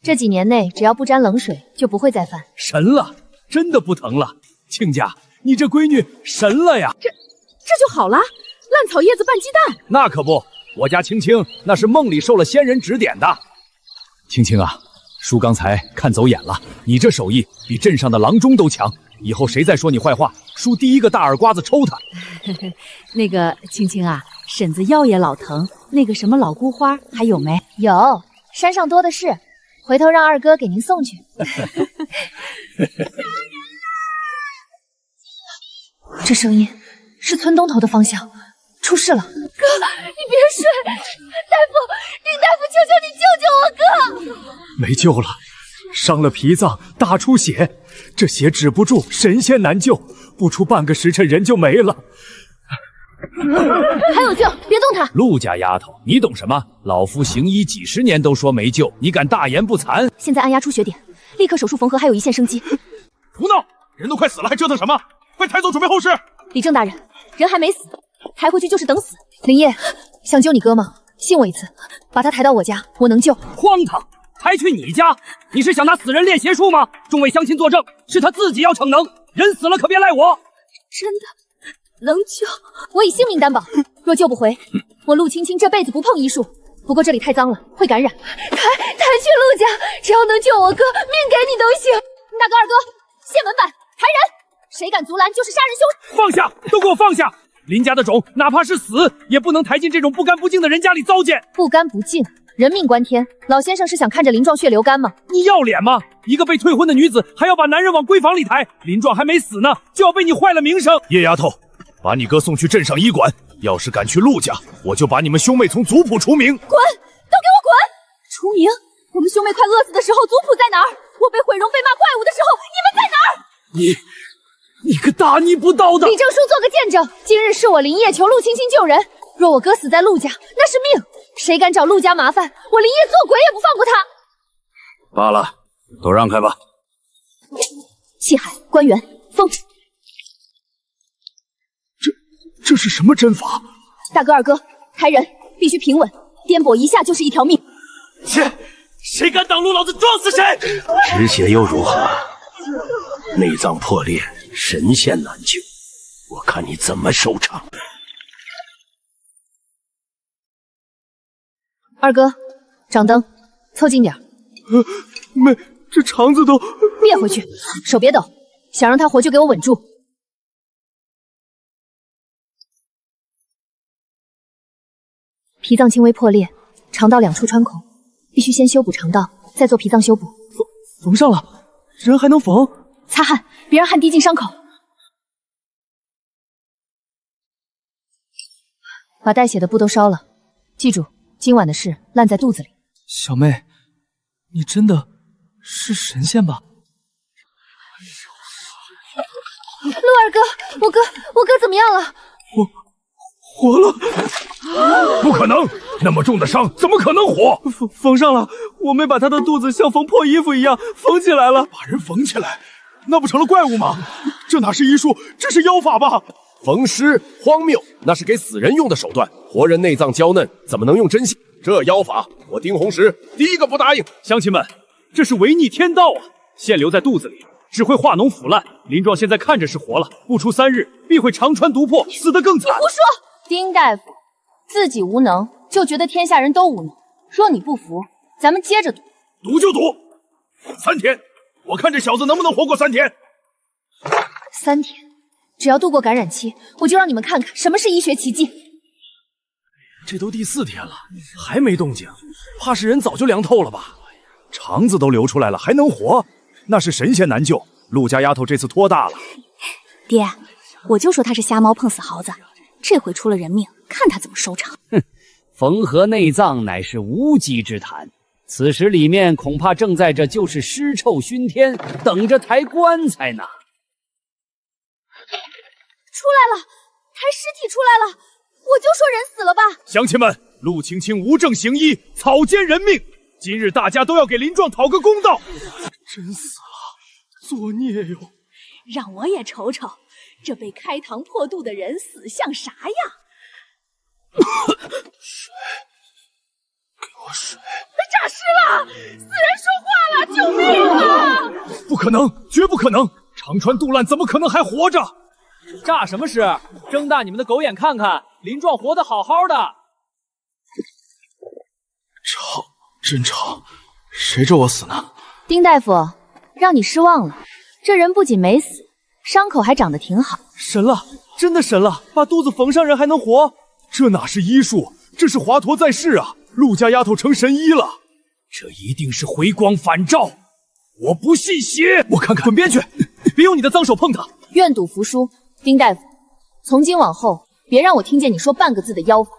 这几年内只要不沾冷水，就不会再犯。神了，真的不疼了。亲家，你这闺女神了呀！这就好了，烂草叶子拌鸡蛋。那可不，我家青青那是梦里受了仙人指点的。青青啊，叔刚才看走眼了，你这手艺比镇上的郎中都强。以后谁再说你坏话，叔第一个大耳刮子抽他。那个青青啊，婶子腰也老疼，那个什么老姑花还有没？有，山上多的是，回头让二哥给您送去。这声音是村东头的方向，出事了。哥，你别睡，大夫，丁大夫，求求你救救我哥！没救了，伤了脾脏，大出血，这血止不住，神仙难救，不出半个时辰人就没了。还有救，别动他！陆家丫头，你懂什么？老夫行医几十年都说没救，你敢大言不惭？现在按压出血点，立刻手术缝合，还有一线生机。胡闹！人都快死了，还折腾什么？快抬走，准备后事。李正大人，人还没死，抬回去就是等死。林烨，想救你哥吗？信我一次，把他抬到我家，我能救。荒唐！抬去你家？你是想拿死人练邪术吗？众位乡亲作证，是他自己要逞能，人死了可别赖我。真的能救？我以性命担保，若救不回，我陆青青这辈子不碰医术。不过这里太脏了，会感染。抬去陆家，只要能救我哥，命给你都行。大哥二哥，谢门板，抬人！谁敢阻拦，就是杀人凶手！放下，都给我放下！林家的种，哪怕是死，也不能抬进这种不干不净的人家里糟践。不干不净，人命关天。老先生是想看着林壮血流干吗？你要脸吗？一个被退婚的女子，还要把男人往闺房里抬。林壮还没死呢，就要被你坏了名声。叶丫头，把你哥送去镇上医馆。要是敢去陆家，我就把你们兄妹从族谱除名。滚！都给我滚！除名？我们兄妹快饿死的时候，族谱在哪儿？我被毁容、被骂怪物的时候，你们在哪儿？你个大逆不道的！李正叔做个见证，今日是我林烨求陆青青救人。若我哥死在陆家，那是命。谁敢找陆家麻烦，我林烨做鬼也不放过他。罢了，都让开吧。气海、关元、风。这是什么针法？大哥二哥，抬人必须平稳，颠簸一下就是一条命。切！谁敢挡路，老子撞死谁！止血又如何？内脏破裂，神仙难救，我看你怎么收场。二哥，掌灯，凑近点。没，这肠子都别回去，手别抖，想让他活就给我稳住。脾脏轻微破裂，肠道2处穿孔，必须先修补肠道，再做脾脏修补。缝上了，人还能缝？擦汗，别让汗滴进伤口。把带血的布都烧了，记住，今晚的事烂在肚子里。小妹，你真的是神仙吧？陆二哥，我哥怎么样了？活了！不可能，那么重的伤怎么可能活？缝上了，我妹把他的肚子像缝破衣服一样缝起来了。把人缝起来，那不成了怪物吗？这哪是医术，这是妖法吧？缝尸荒谬，那是给死人用的手段，活人内脏娇嫩，怎么能用针线？这妖法，我丁红石第一个不答应。乡亲们，这是违逆天道啊！线留在肚子里，只会化脓腐烂。林壮现在看着是活了，不出3日，必会肠穿毒破，死得更惨。你胡说！丁大夫，自己无能，就觉得天下人都无能。若你不服，咱们接着赌。赌就赌，3天，我看这小子能不能活过3天。3天，只要度过感染期，我就让你们看看什么是医学奇迹。这都第4天了，还没动静，怕是人早就凉透了吧？肠子都流出来了，还能活？那是神仙难救。陆家丫头这次托大了。爹，我就说他是瞎猫碰死耗子，这回出了人命，看他怎么收场。哼，缝合内脏乃是无稽之谈，此时里面恐怕正在这就是尸臭熏天，等着抬棺材呢。出来了，抬尸体出来了，我就说人死了吧。乡亲们，陆青青无证行医，草菅人命，今日大家都要给林壮讨个公道。真死了，作孽哟！让我也瞅瞅，这被开膛破肚的人死像啥样？水，给我水！诈尸了！死人说话了，救命啊！不可能，绝不可能！肠穿肚烂，怎么可能还活着？诈什么尸？睁大你们的狗眼看看，林壮活得好好的。吵，真吵！谁咒我死呢？丁大夫，让你失望了，这人不仅没死，伤口还长得挺好。神了，真的神了！把肚子缝上人还能活？这哪是医术，这是华佗在世啊！陆家丫头成神医了，这一定是回光返照。我不信邪，我看看。滚边去！别用你的脏手碰他。愿赌服输，丁大夫，从今往后别让我听见你说半个字的妖法，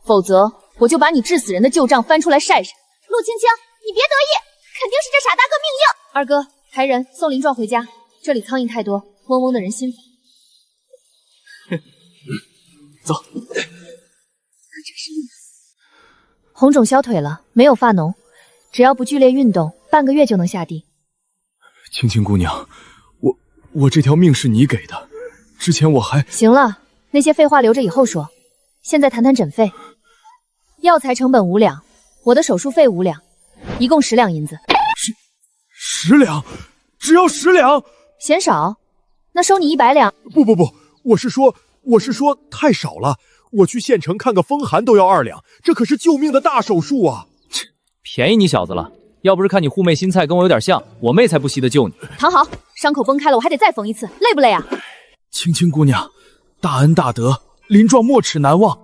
否则我就把你治死人的旧账翻出来晒晒。陆青青，你别得意，肯定是这傻大个命硬。二哥，抬人送林壮回家，这里苍蝇太多，嗡嗡的人心烦。走。红肿消退了，没有发脓，只要不剧烈运动，半个月就能下地。青青姑娘，我这条命是你给的，之前我还……行了，那些废话留着以后说，现在谈谈诊费。药材成本5两，我的手术费5两，一共10两银子。10两，只要10两，嫌少？那收你100两。不，我是说太少了。我去县城看个风寒都要2两，这可是救命的大手术啊！切，便宜你小子了。要不是看你护妹心菜跟我有点像，我妹才不惜得救你。躺好，伤口崩开了，我还得再缝一次，累不累啊？青青姑娘，大恩大德，林壮没齿难忘。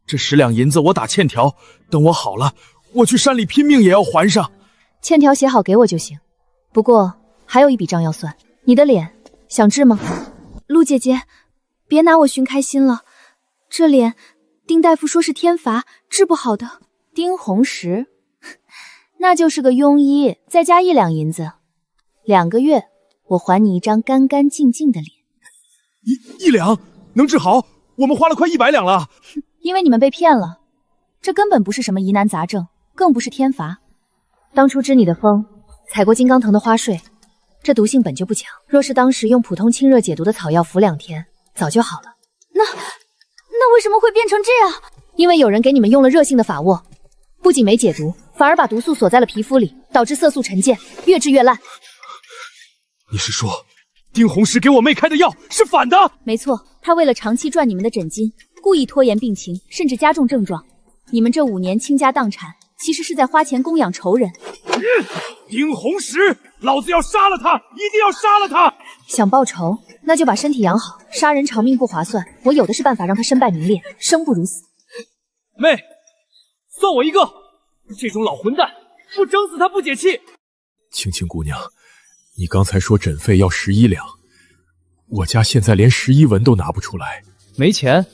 这10两银子我打欠条，等我好了，我去山里拼命也要还上。欠条写好给我就行，不过还有一笔账要算。你的脸想治吗？陆姐姐，别拿我寻开心了，这脸丁大夫说是天罚，治不好的。丁红石，那就是个庸医，再加1两银子，2个月我还你一张干干净净的脸。一两能治好？我们花了快100两了。因为你们被骗了，这根本不是什么疑难杂症，更不是天罚。当初支你的风，采过金刚藤的花睡，这毒性本就不强，若是当时用普通清热解毒的草药服2天，早就好了。那为什么会变成这样？因为有人给你们用了热性的法卧，不仅没解毒，反而把毒素锁在了皮肤里，导致色素沉淀，越治越烂。你是说丁红石给我妹开的药是反的？没错，他为了长期赚你们的诊金，故意拖延病情，甚至加重症状。你们这5年倾家荡产，其实是在花钱供养仇人。丁红石，老子要杀了他，一定要杀了他！想报仇，那就把身体养好，杀人偿命不划算。我有的是办法让他身败名裂，生不如死。妹，算我一个！这种老混蛋，不整死他不解气。青青姑娘，你刚才说诊费要11两，我家现在连11文都拿不出来。没钱？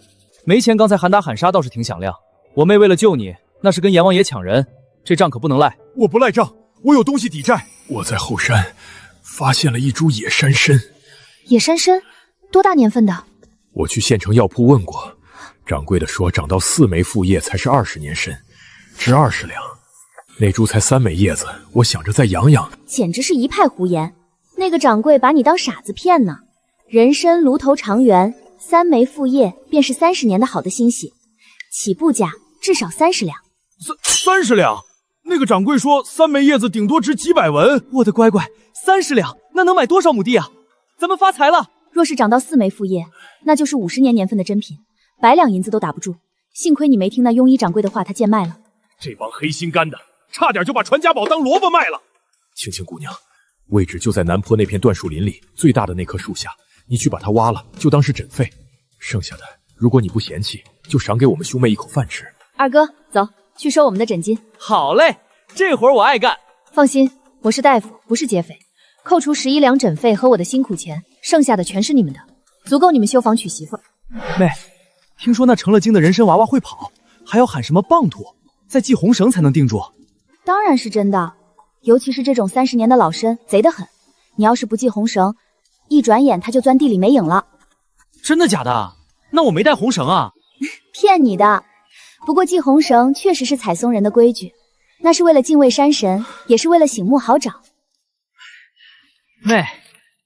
刚才喊打喊杀倒是挺响亮。我妹为了救你，那是跟阎王爷抢人，这账可不能赖。我不赖账，我有东西抵债。我在后山发现了一株野山参。野山参多大年份的？我去县城药铺问过，掌柜的说长到4枚副叶才是20年参，值20两。那株才3枚叶子，我想着再养养。简直是一派胡言！那个掌柜把你当傻子骗呢。人参炉头长圆，3枚副叶便是30年的好的欣喜，起步价至少30两。30两？那个掌柜说3枚叶子顶多值几百文。我的乖乖，30两那能买多少亩地啊？咱们发财了！若是长到4枚副叶，那就是50年年份的珍品，100两银子都打不住。幸亏你没听那庸医掌柜的话，他贱卖了。这帮黑心肝的，差点就把传家宝当萝卜卖了。青青姑娘，位置就在南坡那片椴树林里最大的那棵树下，你去把它挖了，就当是诊费。剩下的，如果你不嫌弃，就赏给我们兄妹一口饭吃。二哥，走，去收我们的诊金。好嘞，这活我爱干。放心，我是大夫，不是劫匪。扣除11两诊费和我的辛苦钱，剩下的全是你们的，足够你们修房娶媳妇。妹，听说那成了精的人参娃娃会跑，还要喊什么棒土，再系红绳才能定住。当然是真的，尤其是这种30年的老参，贼得很。你要是不系红绳，一转眼他就钻地里没影了。真的假的？那我没带红绳啊。骗你的。不过系红绳确实是采松人的规矩，那是为了敬畏山神，也是为了醒目好找。妹，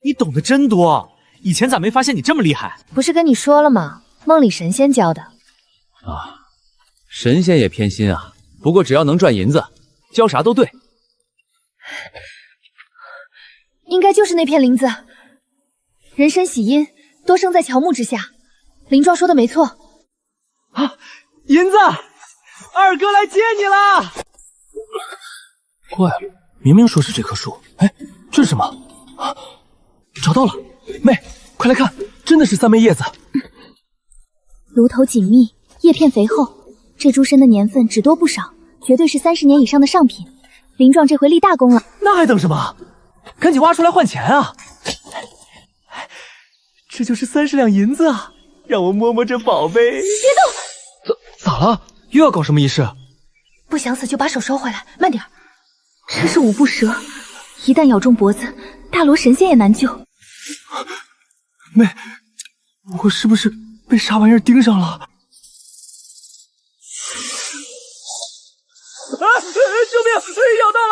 你懂得真多，以前咋没发现你这么厉害？不是跟你说了吗？梦里神仙教的。啊，神仙也偏心啊。不过只要能赚银子，教啥都对。应该就是那片林子。人参喜阴，多生在乔木之下。林庄说的没错。啊，银子，二哥来接你啦！怪了，明明说是这棵树，哎，这是什么？啊，找到了！妹，快来看，真的是3枚叶子。炉头紧密，叶片肥厚，这株参的年份只多不少，绝对是30年以上的上品。林壮这回立大功了。那还等什么？赶紧挖出来换钱啊！这就是30两银子啊！让我摸摸这宝贝。别动！咋了？又要搞什么仪式？不想死就把手收回来，慢点。这是5步蛇，一旦咬中脖子，大罗神仙也难救。妹，我是不是被啥玩意儿盯上了？救命！咬到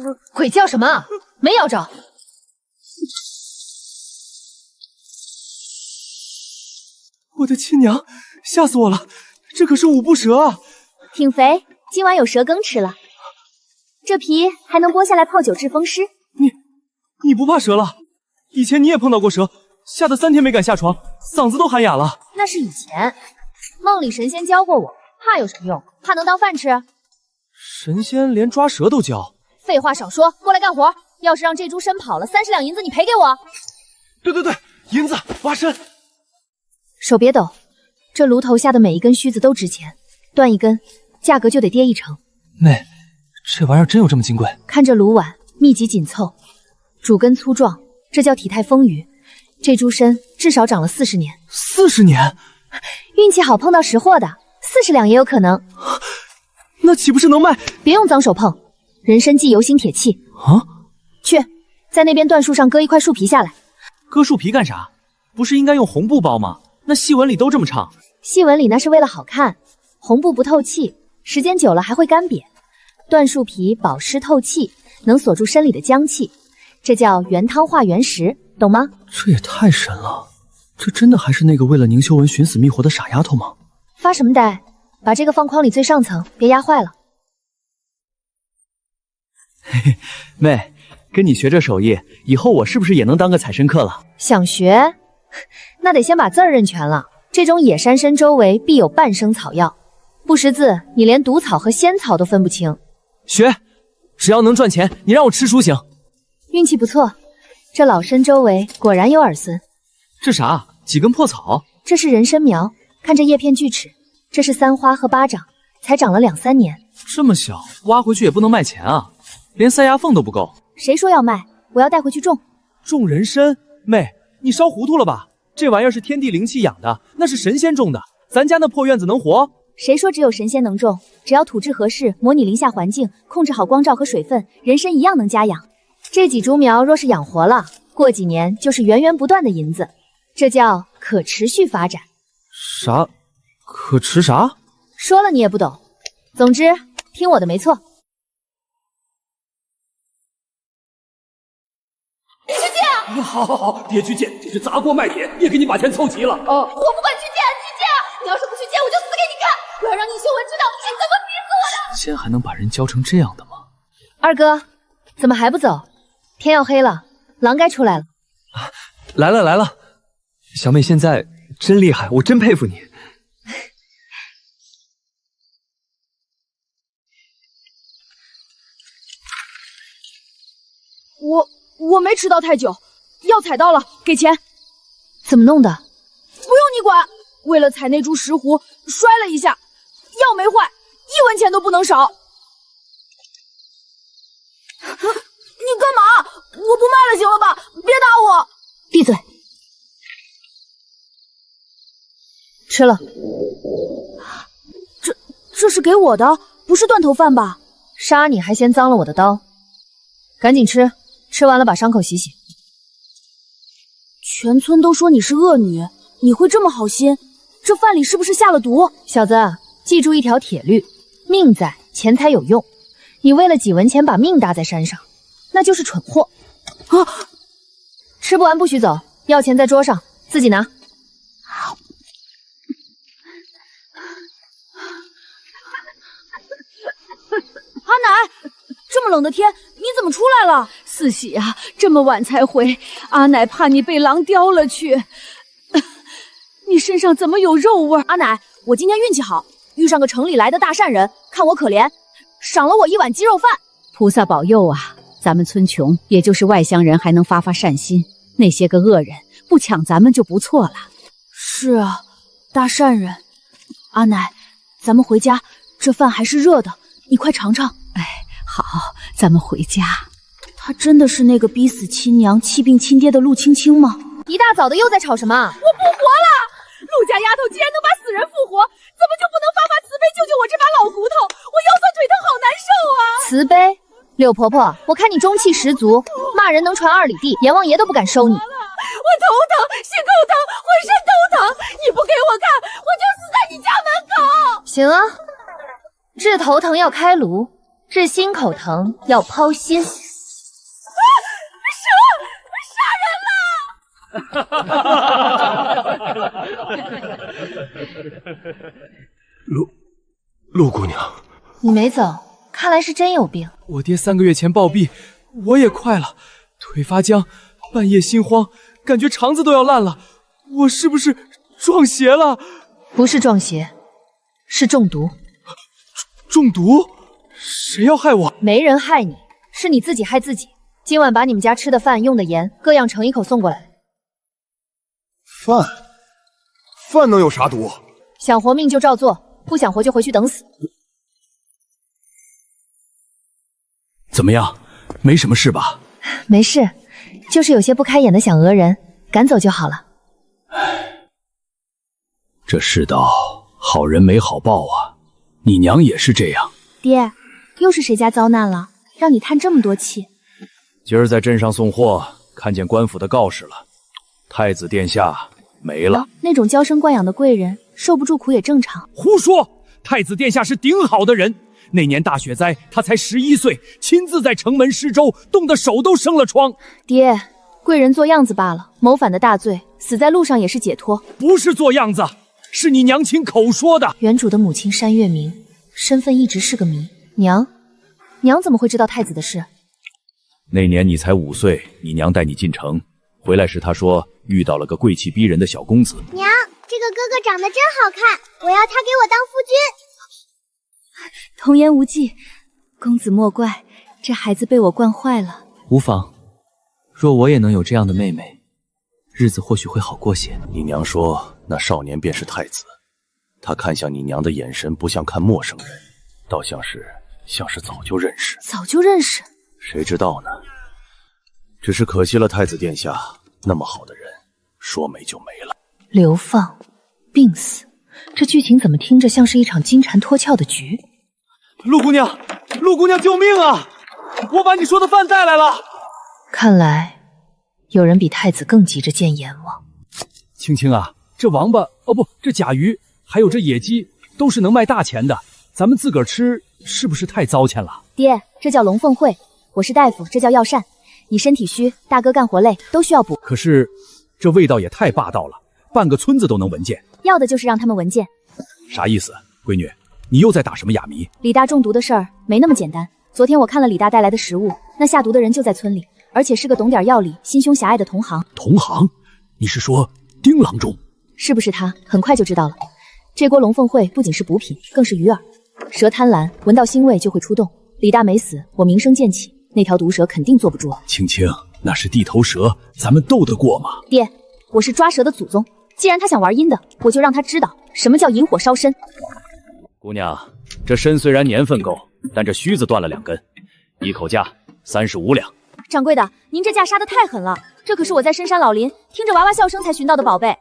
了！鬼叫什么？没咬着。我的亲娘，吓死我了！这可是五步蛇啊！挺肥，今晚有蛇羹吃了。这皮还能剥下来泡酒治风湿。你不怕蛇了？以前你也碰到过蛇，吓得3天没敢下床，嗓子都喊哑了。那是以前，梦里神仙教过我，怕有什么用？怕能当饭吃？神仙连抓蛇都教？废话少说，过来干活。要是让这株参跑了，30两银子你赔给我。对，银子挖参。手别抖，这炉头下的每一根须子都值钱，断一根，价格就得跌1成。妹，这玩意儿真有这么金贵？看这炉碗密集紧凑，主根粗壮，这叫体态丰腴。这株参至少长了40年。40年？运气好碰到识货的，40两也有可能。那岂不是能卖？别用脏手碰，人参忌油腥铁气啊！去，在那边椴树上割一块树皮下来。割树皮干啥？不是应该用红布包吗？那细纹理都这么长。细纹理那是为了好看，红布不透气，时间久了还会干瘪。椴树皮保湿透气，能锁住参里的浆气，这叫原汤化原食，懂吗？这也太神了！这真的还是那个为了宁修文寻死觅活的傻丫头吗？发什么呆？把这个放筐里最上层，别压坏了。嘿嘿，妹，跟你学这手艺，以后我是不是也能当个采参客了？想学，那得先把字儿认全了。这种野山参周围必有半生草药，不识字，你连毒草和仙草都分不清。学，只要能赚钱，你让我吃书行。运气不错，这老参周围果然有儿孙。这啥？几根破草？这是人参苗，看这叶片锯齿，这是3花和巴掌，才长了2、3年。这么小，挖回去也不能卖钱啊，连塞牙缝都不够。谁说要卖？我要带回去种。种人参？妹，你烧糊涂了吧？这玩意儿是天地灵气养的，那是神仙种的，咱家那破院子能活？谁说只有神仙能种？只要土质合适，模拟林下环境，控制好光照和水分，人参一样能家养。这几株苗若是养活了，过几年就是源源不断的银子，这叫可持续发展。啥？可持啥？说了你也不懂。总之，听我的没错。去借！好，别去借，这是砸锅卖铁也给你把钱凑齐了。我不管去借，你要是不去借，我就死给你看！我要让宁修文知道你是怎么逼死我的！仙还能把人教成这样的吗？二哥，怎么还不走？天要黑了，狼该出来了。来了，小妹现在真厉害，我真佩服你。我没迟到太久，药采到了，给钱。怎么弄的？不用你管。为了采那株石斛，摔了一下，药没坏，1文钱都不能少。你干嘛？我不卖了，行了吧？别打我！闭嘴！吃了。这是给我的，不是断头饭吧？杀你还嫌脏了我的刀，赶紧吃，吃完了把伤口洗洗。全村都说你是恶女，你会这么好心？这饭里是不是下了毒？小子，记住一条铁律：命在，钱才有用。你为了几文钱把命搭在山上，那就是蠢货。啊！吃不完不许走，药钱在桌上，自己拿。阿奶，这么冷的天，你怎么出来了？四喜啊，这么晚才回，阿奶怕你被狼叼了去。你身上怎么有肉味？阿奶，我今天运气好，遇上个城里来的大善人，看我可怜，赏了我1碗鸡肉饭。菩萨保佑啊！咱们村穷，也就是外乡人还能发善心，那些个恶人不抢咱们就不错了。是啊，大善人。阿奶，咱们回家，这饭还是热的，你快尝尝。哎，好，咱们回家。她真的是那个逼死亲娘、气病亲爹的陆青青吗？一大早的又在吵什么？我不活了！陆家丫头既然能把死人复活，怎么就不能发慈悲救救我这把老骨头？我腰酸腿疼，好难受啊！慈悲？柳婆婆，我看你中气十足，骂人能传2里地，阎王爷都不敢收你。我头疼，心口疼，浑身都疼，你不给我看，我就死在你家门口。行啊，治头疼要开颅，治心口疼要抛心。杀人了！陆姑娘，你没走，看来是真有病。我爹3个月前暴毙，我也快了，腿发僵，半夜心慌，感觉肠子都要烂了。我是不是撞邪了？不是撞邪，是中毒。中毒？谁要害我？没人害你，是你自己害自己。今晚把你们家吃的饭、用的盐各样盛1口送过来。饭能有啥毒？想活命就照做，不想活就回去等死。怎么样？没什么事吧？没事，就是有些不开眼的想讹人，赶走就好了。这世道好人没好报啊！你娘也是这样。爹，又是谁家遭难了，让你叹这么多气？今儿在镇上送货，看见官府的告示了，太子殿下没了。那种娇生惯养的贵人，受不住苦也正常。胡说！太子殿下是顶好的人。那年大雪灾，他才11岁，亲自在城门施粥，冻得手都生了疮。爹，贵人做样子罢了，谋反的大罪，死在路上也是解脱。不是做样子，是你娘亲口说的。原主的母亲山月明，身份一直是个谜。娘怎么会知道太子的事？那年你才5岁，你娘带你进城，回来时她说遇到了个贵气逼人的小公子。娘，这个哥哥长得真好看，我要他给我当夫君。童言无忌，公子莫怪，这孩子被我惯坏了。无妨，若我也能有这样的妹妹，日子或许会好过些。你娘说那少年便是太子，他看向你娘的眼神不像看陌生人，倒像是早就认识。早就认识？谁知道呢？只是可惜了太子殿下，那么好的人，说没就没了。流放，病死，这剧情怎么听着像是一场金蝉脱壳的局？陆姑娘，救命啊！我把你说的饭带来了。看来有人比太子更急着见阎王。青青啊，这王八这甲鱼还有这野鸡都是能卖大钱的，咱们自个儿吃是不是太糟践了？爹，这叫龙凤会，我是大夫，这叫药膳。你身体虚，大哥干活累，都需要补。可是这味道也太霸道了，半个村子都能闻见。要的就是让他们闻见。啥意思？闺女，你又在打什么哑谜？李大中毒的事儿没那么简单。昨天我看了李大带来的食物，那下毒的人就在村里，而且是个懂点药理、心胸狭隘的同行。同行？你是说丁郎中？是不是他？很快就知道了。这锅龙凤会不仅是补品，更是鱼饵。蛇贪婪，闻到腥味就会出动。李大没死，我名声渐起，那条毒蛇肯定坐不住。青青，那是地头蛇，咱们斗得过吗？爹，我是抓蛇的祖宗，既然他想玩阴的，我就让他知道什么叫引火烧身。姑娘，这参虽然年份够，但这须子断了2根，一口价35两。掌柜的，您这价杀得太狠了，这可是我在深山老林听着娃娃笑声才寻到的宝贝。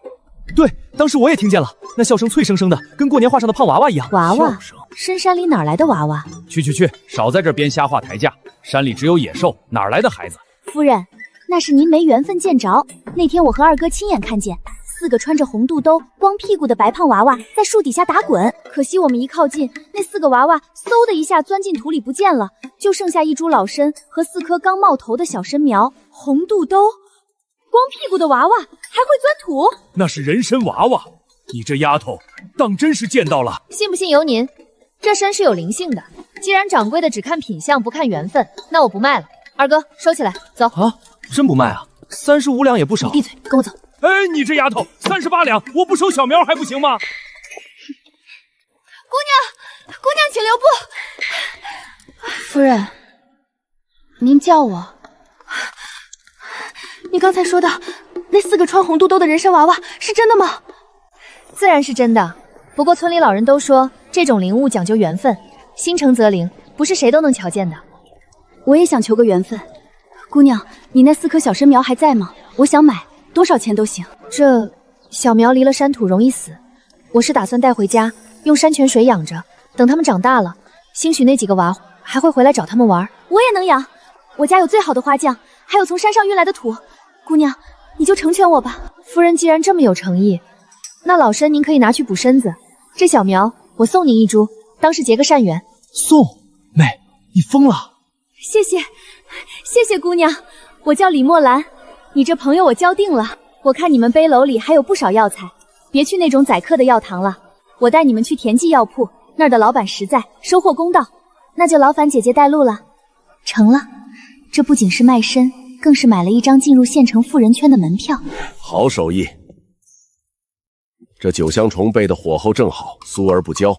对，当时我也听见了，那笑声脆生生的，跟过年画上的胖娃娃一样。娃娃？深山里哪来的娃娃？去，少在这编瞎话抬价，山里只有野兽，哪来的孩子？夫人，那是您没缘分见着。那天我和二哥亲眼看见4个穿着红肚兜、光屁股的白胖娃娃在树底下打滚，可惜我们一靠近，那4个娃娃嗖的一下钻进土里不见了，就剩下一株老参和4棵刚冒头的小参苗。红肚兜、光屁股的娃娃还会钻土？那是人参娃娃，你这丫头当真是见到了。信不信由您，这参是有灵性的。既然掌柜的只看品相不看缘分，那我不卖了。二哥收起来，走。啊，真不卖啊？35两也不少。你闭嘴，跟我走。哎，你这丫头，38两，我不收小苗还不行吗？姑娘，请留步。夫人，您叫我。你刚才说的那4个穿红肚兜的人参娃娃是真的吗？自然是真的，不过村里老人都说这种灵物讲究缘分，心诚则灵，不是谁都能瞧见的。我也想求个缘分。姑娘，你那4棵小参苗还在吗？我想买，多少钱都行。这小苗离了山土容易死，我是打算带回家，用山泉水养着，等它们长大了，兴许那几个娃还会回来找他们玩。我也能养，我家有最好的花匠，还有从山上运来的土。姑娘，你就成全我吧。夫人既然这么有诚意，那老参您可以拿去补身子。这小苗我送您一株，当是结个善缘。送？妹，你疯了！谢谢，谢谢姑娘。我叫李墨兰，你这朋友我交定了。我看你们背篓里还有不少药材，别去那种宰客的药堂了，我带你们去田记药铺，那儿的老板实在，收货公道。那就劳烦姐姐带路了。成了，这不仅是卖身，更是买了一张进入县城富人圈的门票。好手艺，这酒香虫备的火候正好，酥而不焦，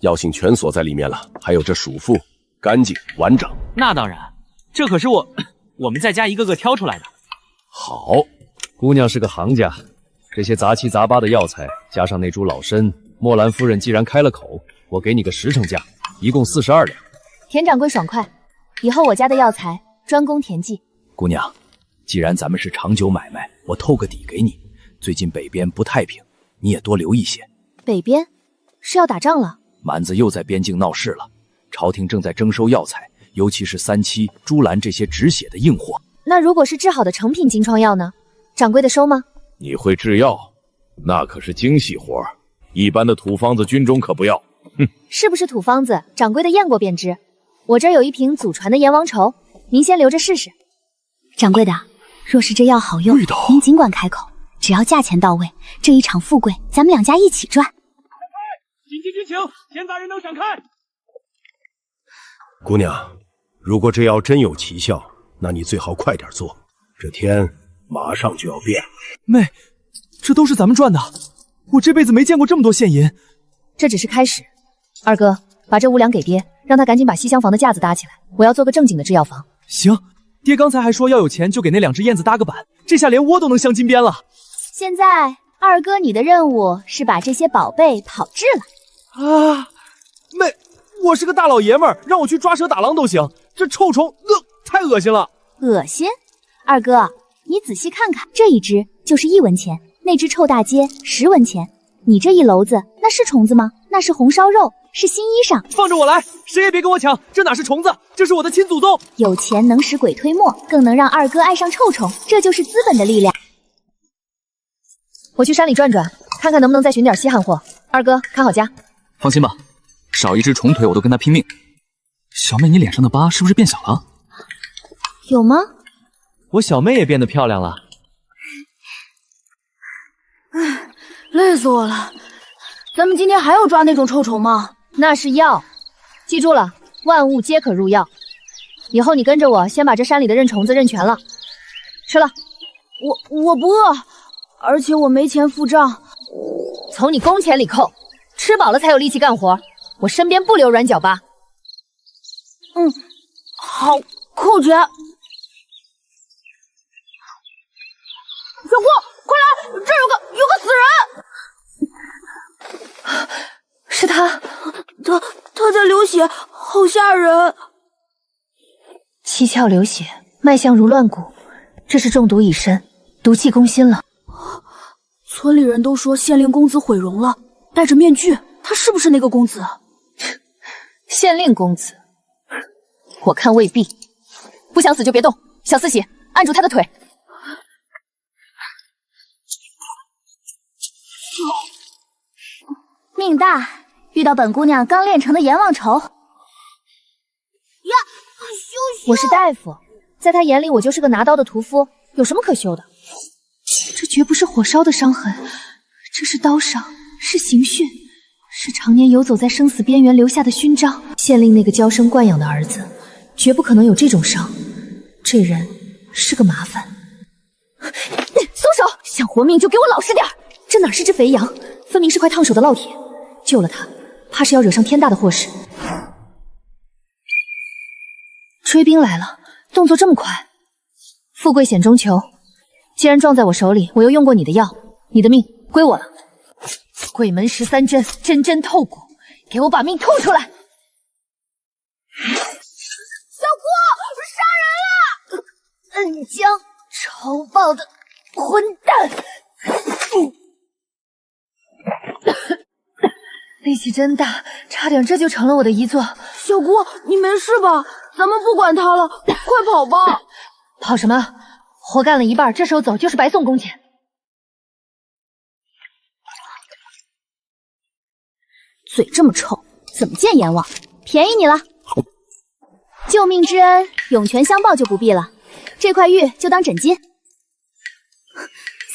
药性全锁在里面了。还有这鼠腹，干净完整。那当然，这可是我们在家一个个挑出来的。好，姑娘是个行家，这些杂七杂八的药材加上那株老参，墨兰夫人既然开了口，我给你个10成价，一共42两。田掌柜爽快，以后我家的药材专供田记。姑娘，既然咱们是长久买卖，我透个底给你。最近北边不太平，你也多留意些。北边是要打仗了？蛮子又在边境闹事了，朝廷正在征收药材，尤其是三七、朱兰这些止血的硬货。那如果是治好的成品金疮药呢？掌柜的收吗？你会制药，那可是精细活，一般的土方子军中可不要。哼，是不是土方子？掌柜的验过便知。我这儿有一瓶祖传的阎王稠，您先留着试试。掌柜的，若是这药好用，您尽管开口，只要价钱到位，这一场富贵咱们两家一起赚。紧急军情，闲杂人等闪开！姑娘，如果这药真有奇效，那你最好快点做，这天马上就要变了。妹，这都是咱们赚的，我这辈子没见过这么多现银。这只是开始。二哥，把这5两给爹，让他赶紧把西厢房的架子搭起来，我要做个正经的制药房。行，爹刚才还说要有钱就给那2只燕子搭个板，这下连窝都能镶金边了。现在二哥你的任务是把这些宝贝炮制了。啊，妹，我是个大老爷们儿，让我去抓蛇打狼都行，这臭虫太恶心了。恶心？二哥，你仔细看看，这一只就是1文钱，那只臭大街10文钱。你这一篓子，那是虫子吗？那是红烧肉，是新衣裳。放着我来，谁也别跟我抢，这哪是虫子，这是我的亲祖宗。有钱能使鬼推磨，更能让二哥爱上臭虫，这就是资本的力量。我去山里转转，看看能不能再寻点稀罕货。二哥，看好家。放心吧，少一只虫腿我都跟他拼命。小妹，你脸上的疤是不是变小了？有吗？我小妹也变得漂亮了。累死我了！咱们今天还要抓那种臭虫吗？那是药，记住了，万物皆可入药。以后你跟着我，先把这山里的认虫子认全了。吃了。我不饿，而且我没钱付账。从你工钱里扣，吃饱了才有力气干活。我身边不留软脚疤。好，扣钱。小郭，快来，这儿有个死人！是他在流血，好吓人。七窍流血，脉象如乱鼓，这是中毒已深，毒气攻心了。村里人都说县令公子毁容了，戴着面具，他是不是那个公子？县令公子，我看未必。不想死就别动，小四喜，按住他的腿。命大，遇到本姑娘刚炼成的阎王愁。呀，我是大夫，在他眼里我就是个拿刀的屠夫，有什么可羞的？这绝不是火烧的伤痕，这是刀伤，是刑讯，是常年游走在生死边缘留下的勋章。县令那个娇生惯养的儿子，绝不可能有这种伤。这人是个麻烦。松手！想活命就给我老实点！这哪是只肥羊，分明是块烫手的烙铁。救了他，怕是要惹上天大的祸事。追兵来了，动作这么快。富贵险中求，既然撞在我手里，我又用过你的药，你的命归我了。鬼门13针，针针透骨，给我把命吐出来！小郭，杀人了！恩将仇报的混蛋！力气真大，差点这就成了我的遗作。小姑，你没事吧？咱们不管他了，快跑吧！跑什么？活干了一半，这时候走就是白送工钱。嘴这么臭，怎么见阎王？便宜你了！救命之恩，涌泉相报就不必了。这块玉就当枕巾。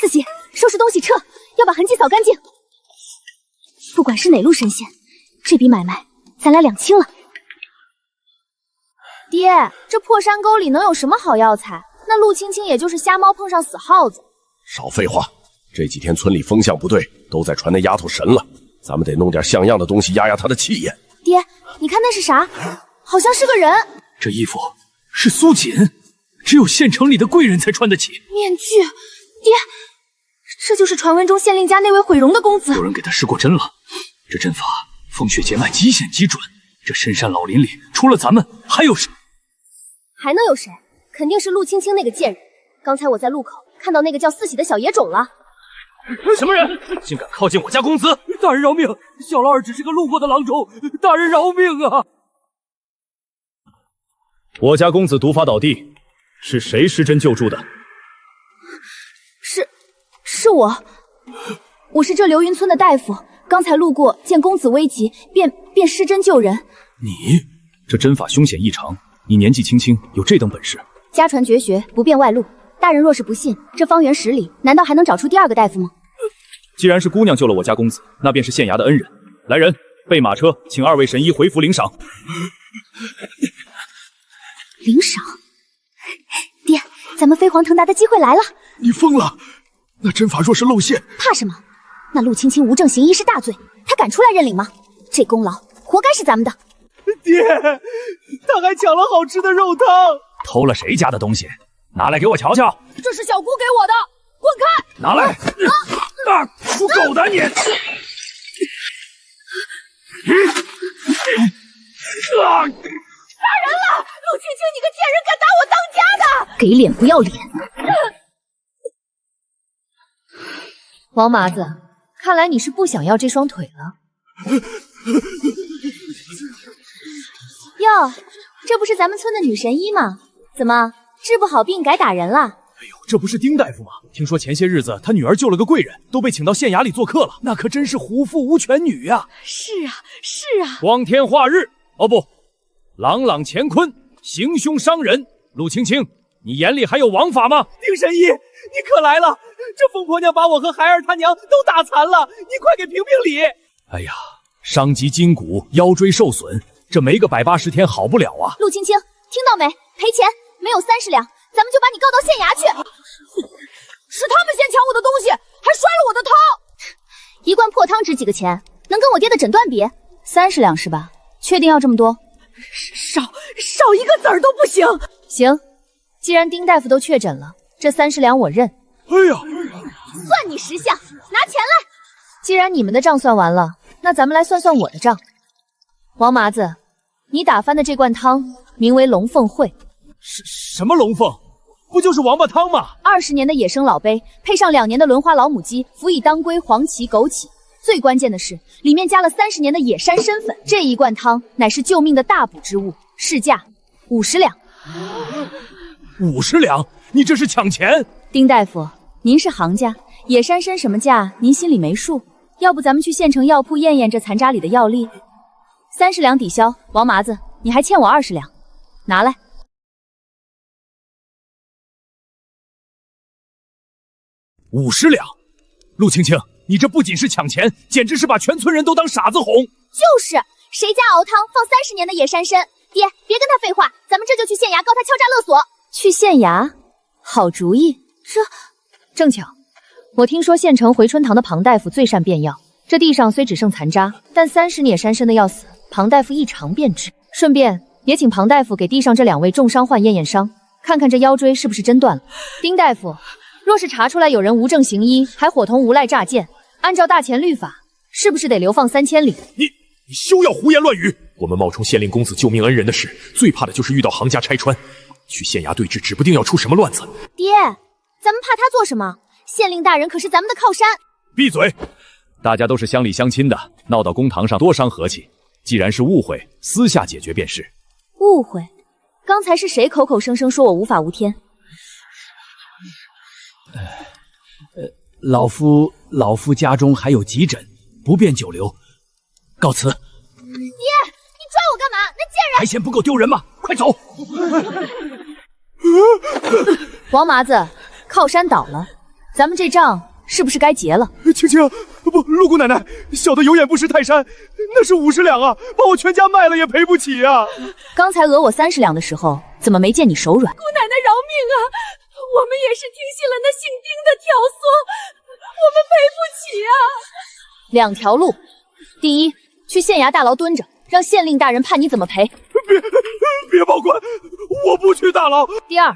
四喜，收拾东西撤，要把痕迹扫干净。不管是哪路神仙，这笔买卖咱俩两清了。爹，这破山沟里能有什么好药材？那陆青青也就是瞎猫碰上死耗子。少废话，这几天村里风向不对，都在传那丫头神了，咱们得弄点像样的东西压压她的气焰。爹，你看那是啥？好像是个人。这衣服是苏锦，只有县城里的贵人才穿得起。面具，爹，这就是传闻中县令家那位毁容的公子。有人给他施过针了，这阵法风雪劫脉极险极准。这深山老林里，除了咱们，还有谁？还能有谁？肯定是陆青青那个贱人。刚才我在路口看到那个叫四喜的小野种了。什么人竟敢靠近我家公子？大人饶命！小老儿只是个路过的郎中，大人饶命啊！我家公子毒发倒地，是谁施针救助的？是我，我是这流云村的大夫，刚才路过见公子危急，便施针救人。你这针法凶险异常，你年纪轻轻有这等本事？家传绝学，不便外露。大人若是不信，这方圆10里难道还能找出第二个大夫吗？既然是姑娘救了我家公子，那便是县衙的恩人。来人，备马车，请2位神医回府领赏。领赏？爹，咱们飞黄腾达的机会来了！你疯了！那针法若是露馅，怕什么？那陆青青无证行医是大罪，他敢出来认领吗？这功劳活该是咱们的。爹，他还抢了好吃的肉汤。偷了谁家的东西？拿来给我瞧瞧。这是小姑给我的，滚开！拿来！属狗的你！杀人了！陆青青，你个贱人，敢打我当家的！给脸不要脸！王麻子，看来你是不想要这双腿了。哟，这不是咱们村的女神医吗？怎么治不好病改打人了？哎呦，这不是丁大夫吗？听说前些日子他女儿救了个贵人，都被请到县衙里做客了，那可真是虎父无犬女呀！是啊，是啊。光天化日，哦不，朗朗乾坤，行凶伤人。陆青青，你眼里还有王法吗？丁神医，你可来了！这疯婆娘把我和孩儿他娘都打残了，你快给评评理！哎呀，伤及筋骨，腰椎受损，这没个180天好不了啊！陆青青，听到没？赔钱，没有30两，咱们就把你告到县衙去。是他们先抢我的东西，还摔了我的汤。一罐破汤值几个钱？能跟我爹的诊断比？30两是吧？确定要这么多？少一个子儿都不行。行，既然丁大夫都确诊了，这30两我认。哎呀，算你识相，拿钱来。既然你们的账算完了，那咱们来算算我的账。王麻子，你打翻的这罐汤名为龙凤会。什么龙凤？不就是王八汤吗？20年的野生老杯，配上2年的轮花老母鸡，辅以当归、黄芪、枸杞。最关键的是，里面加了30年的野山参粉。这一罐汤乃是救命的大补之物，市价50两。50两？你这是抢钱！丁大夫，您是行家，野山参什么价，您心里没数？要不咱们去县城药铺验验这残渣里的药力？30两抵消。王麻子，你还欠我20两，拿来。50两！陆青青，你这不仅是抢钱，简直是把全村人都当傻子哄。就是，谁家熬汤放30年的野山参？爹，别跟他废话，咱们这就去县衙告他敲诈勒索。去县衙，好主意。正巧，我听说县城回春堂的庞大夫最善变药，这地上虽只剩残渣，但30野山参的药死，庞大夫一尝便知。顺便也请庞大夫给地上这2位重伤患验验伤，看看这腰椎是不是真断了。丁大夫，若是查出来有人无证行医，还伙同无赖诈骗，按照大钱律法，是不是得流放3000里？你休要胡言乱语！我们冒充县令公子救命恩人的事，最怕的就是遇到行家拆穿。去县衙对峙，指不定要出什么乱子。爹，咱们怕他做什么？县令大人可是咱们的靠山。闭嘴！大家都是乡里乡亲的，闹到公堂上多伤和气。既然是误会，私下解决便是。误会？刚才是谁口口声声说我无法无天？老夫家中还有急诊，不便久留，告辞。爹，你抓我干嘛？那贱人还嫌不够丢人吗？快走！王麻子，靠山倒了，咱们这账是不是该结了？青青，不，陆姑奶奶，小的有眼不识泰山，那是50两啊，把我全家卖了也赔不起啊。刚才讹我30两的时候，怎么没见你手软？姑奶奶饶命啊！我们也是听信了那姓丁的挑唆，我们赔不起啊。2条路，第一，去县衙大牢蹲着，让县令大人判你怎么赔。别报官，我不去大牢。第二，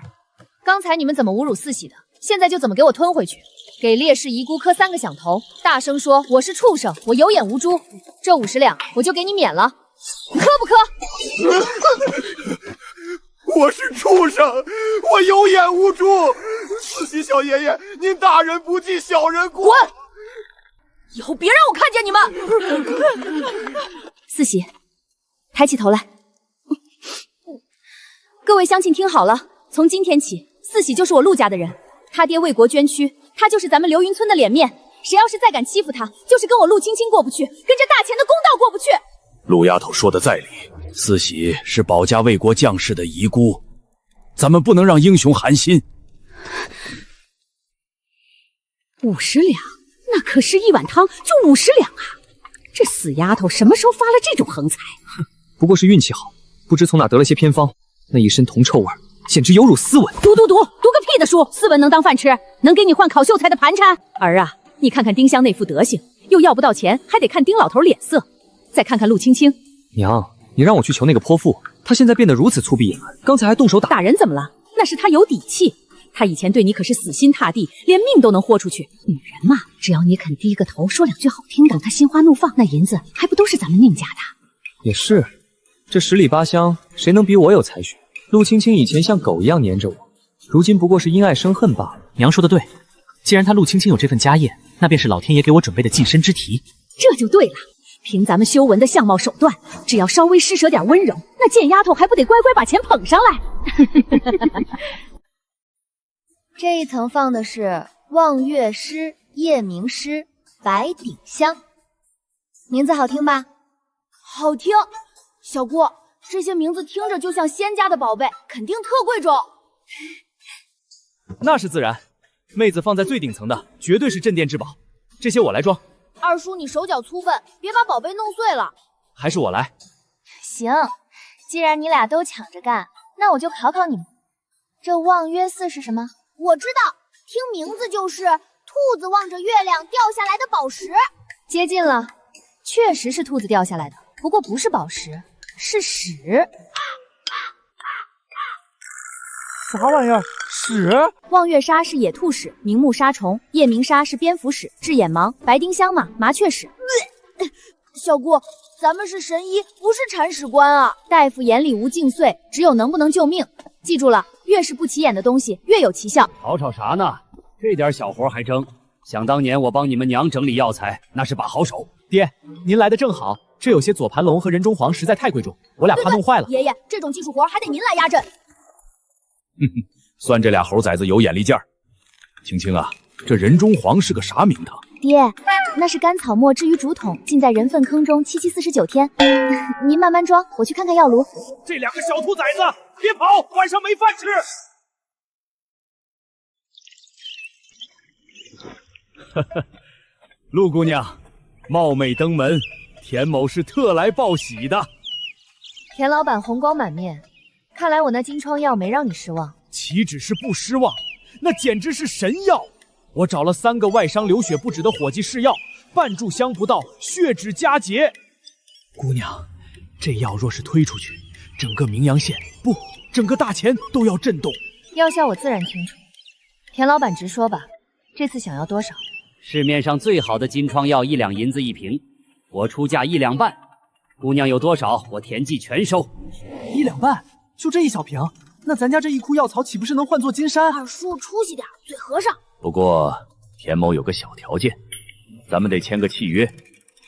刚才你们怎么侮辱四喜的，现在就怎么给我吞回去。给烈士遗孤磕3个响头，大声说我是畜生，我有眼无珠。这50两我就给你免了，磕不磕？我是畜生，我有眼无珠。四喜小爷爷，您大人不计小人过。滚！以后别让我看见你们。四喜，抬起头来。各位乡亲听好了，从今天起，四喜就是我陆家的人，他爹为国捐躯，他就是咱们流云村的脸面。谁要是再敢欺负他，就是跟我陆青青过不去，跟这大钱的公道过不去。陆丫头说的在理，四喜是保家卫国将士的遗孤，咱们不能让英雄寒心。50两，那可是1碗汤就50两啊！这死丫头什么时候发了这种横财？不过是运气好，不知从哪得了些偏方，那一身铜臭味，简直有辱斯文。读个屁的书！斯文能当饭吃？能给你换烤秀才的盘缠？儿啊，你看看丁香那副德行，又要不到钱，还得看丁老头脸色。再看看陆青青，娘，你让我去求那个泼妇，她现在变得如此粗鄙野蛮，刚才还动手打。大人怎么了？那是他有底气。他以前对你可是死心塌地，连命都能豁出去。女人嘛，只要你肯低个头，说2句好听的，等他心花怒放，那银子还不都是咱们宁家的？也是，这10里8乡，谁能比我有才学？陆青青以前像狗一样黏着我，如今不过是因爱生恨罢了。娘说的对，既然他陆青青有这份家业，那便是老天爷给我准备的晋升之题。这就对了。凭咱们修文的相貌手段，只要稍微施舍点温柔，那贱丫头还不得乖乖把钱捧上来？这一层放的是望月诗、夜明诗、白鼎香，名字好听吧？好听。小姑，这些名字听着就像仙家的宝贝，肯定特贵重。那是自然，妹子放在最顶层的，绝对是镇店之宝。这些我来装。二叔，你手脚粗笨，别把宝贝弄碎了。还是我来。行，既然你俩都抢着干，那我就考考你们。这望约寺是什么？我知道，听名字就是兔子望着月亮掉下来的宝石。接近了，确实是兔子掉下来的，不过不是宝石，是屎。啥玩意儿？屎？望月沙是野兔屎，明目沙虫；夜明沙是蝙蝠屎，治眼盲；白丁香嘛，麻雀屎。小姑，咱们是神医，不是铲屎官啊！大夫眼里无尽碎，只有能不能救命。记住了，越是不起眼的东西，越有奇效。吵啥呢？这点小活还争？想当年我帮你们娘整理药材，那是把好手。爹，您来的正好，这有些左盘龙和人中黄实在太贵重，我俩怕弄坏了。爷爷，这种技术活还得您来压阵。算这俩猴崽子有眼力劲儿。青青啊，这人中黄是个啥名堂？爹，那是甘草末置于竹筒，浸在人粪坑中7期49天。您慢慢装，我去看看药炉。这2个小兔崽子，别跑，晚上没饭吃。陆姑娘，冒昧登门，田某是特来报喜的。田老板红光满面，看来我那金疮药没让你失望。岂止是不失望，那简直是神药！我找了3个外伤流血不止的伙计试药，半炷香不到，血脂佳节。姑娘，这药若是推出去，整个明阳县不，整个大钱都要震动。药效我自然清楚，田老板直说吧，这次想要多少？市面上最好的金疮药1两银子1瓶，我出价1两半。姑娘有多少，我田记全收。1两半？就这一小瓶？那咱家这一库药草岂不是能换作金山？二叔出息点，嘴和尚。不过田某有个小条件，咱们得签个契约。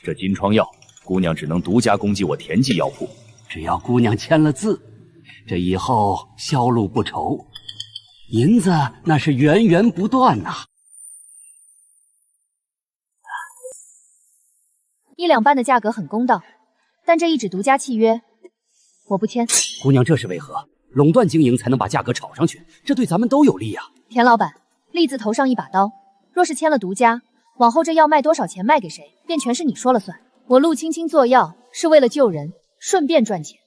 这金疮药，姑娘只能独家供给我田记药铺。只要姑娘签了字，这以后销路不愁，银子那是源源不断呐。1两半的价格很公道，但这一纸独家契约，我不签。姑娘这是为何？垄断经营才能把价格炒上去，这对咱们都有利啊。田老板，利字头上一把刀，若是签了独家，往后这药卖多少钱卖给谁，便全是你说了算。我陆青青做药是为了救人，顺便赚钱。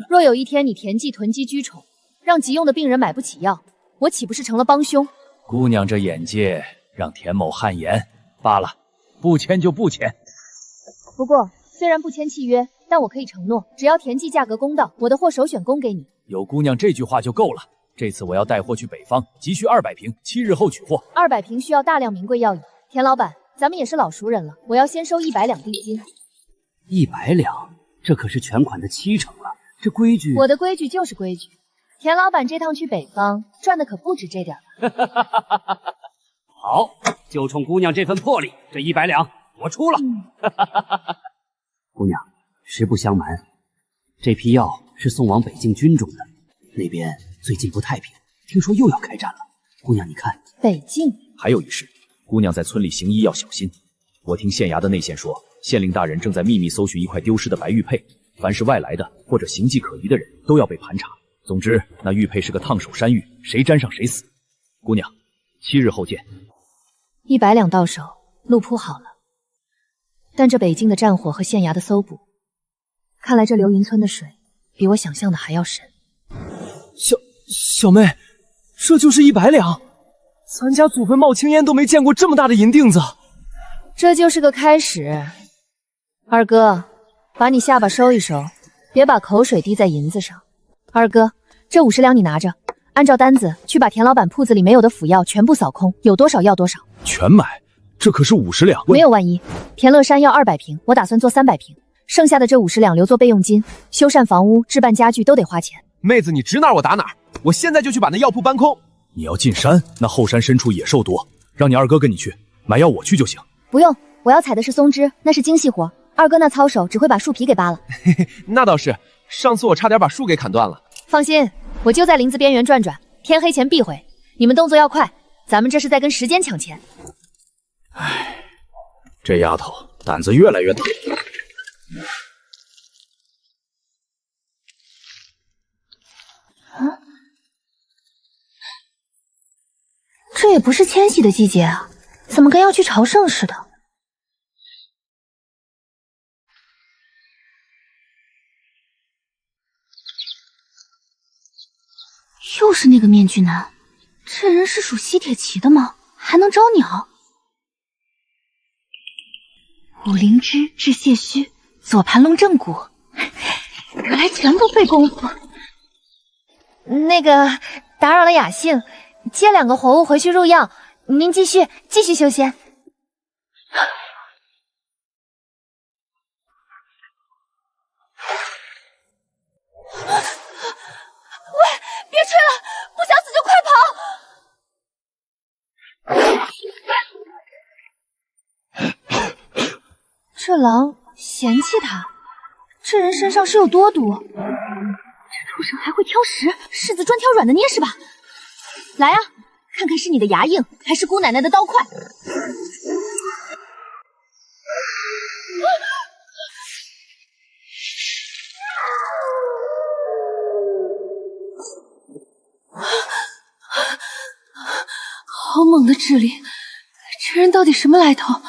若有一天你田记囤积居宠，让急用的病人买不起药，我岂不是成了帮凶？姑娘这眼界让田某汗颜。罢了，不签就不签。不过虽然不签契约，但我可以承诺，只要田记价格公道，我的货首选供给你。有姑娘这句话就够了。这次我要带货去北方，急需200瓶，7日后取货。200瓶需要大量名贵药引。田老板，咱们也是老熟人了，我要先收100两定金。100两，这可是全款的70%了。这规矩，我的规矩就是规矩。田老板这趟去北方赚的可不止这点了。好，就冲姑娘这份魄力，这100两我出了。姑娘，实不相瞒，这批药是送往北境军中的，那边最近不太平，听说又要开战了。姑娘，你看，北境还有一事，姑娘在村里行医要小心。我听县衙的内线说，县令大人正在秘密搜寻一块丢失的白玉佩，凡是外来的或者形迹可疑的人都要被盘查。总之，那玉佩是个烫手山芋，谁沾上谁死。姑娘，7日后见。100两到手，路铺好了。但这北境的战火和县衙的搜捕，看来这流云村的水比我想象的还要深。小妹，这就是100两，咱家祖坟冒青烟都没见过这么大的银锭子。这就是个开始。二哥，把你下巴收一收，别把口水滴在银子上。二哥，这50两你拿着，按照单子去把田老板铺子里没有的辅药全部扫空，有多少要多少。全买？这可是50两。没有万一。田乐山要200瓶，我打算做300瓶，剩下的这50两留作备用金，修缮房屋、置办家具都得花钱。妹子，你指哪儿我打哪儿，我现在就去把那药铺搬空。你要进山，那后山深处野兽多，让你二哥跟你去，买药我去就行。不用，我要采的是松枝，那是精细活，二哥那操手只会把树皮给扒了。嘿嘿，那倒是，上次我差点把树给砍断了。放心，我就在林子边缘转转，天黑前必回。你们动作要快，咱们这是在跟时间抢钱。唉，这丫头胆子越来越大。这也不是迁徙的季节啊，怎么跟要去朝圣似的？又是那个面具男，这人是属吸铁旗的吗？还能招鸟？武灵芝治血虚，左盘龙正骨，原来全部费功夫。那个，打扰了雅兴，接2个活物回去入药，您继续修仙。喂，别吹了，不想死就快跑！这狼嫌弃他，这人身上是有多毒？这畜生还会挑食，柿子专挑软的捏是吧？来啊，看看是你的牙硬，还是姑奶奶的刀快。好猛的智力，这人到底什么来头啊？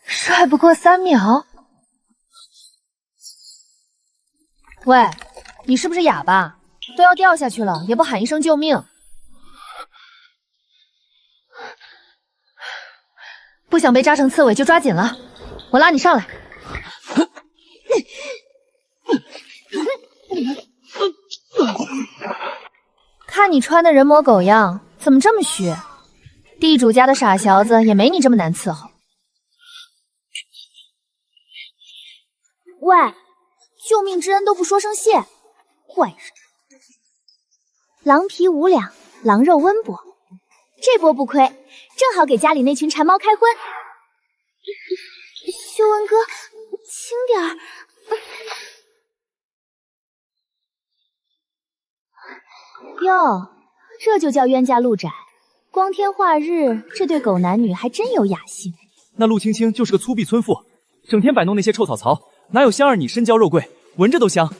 帅不过3秒。喂，你是不是哑巴？都要掉下去了，也不喊一声救命！不想被扎成刺猬就抓紧了，我拉你上来。看你穿的人模狗样，怎么这么虚？地主家的傻小子也没你这么难伺候。喂，救命之恩都不说声谢，坏人。狼皮5两，狼肉温补，这波不亏，正好给家里那群馋猫开荤。修文哥，轻点儿。哟，这就叫冤家路窄。光天化日，这对狗男女还真有雅兴。那陆青青就是个粗鄙村妇，整天摆弄那些臭草草，哪有香儿你身娇肉贵，闻着都香。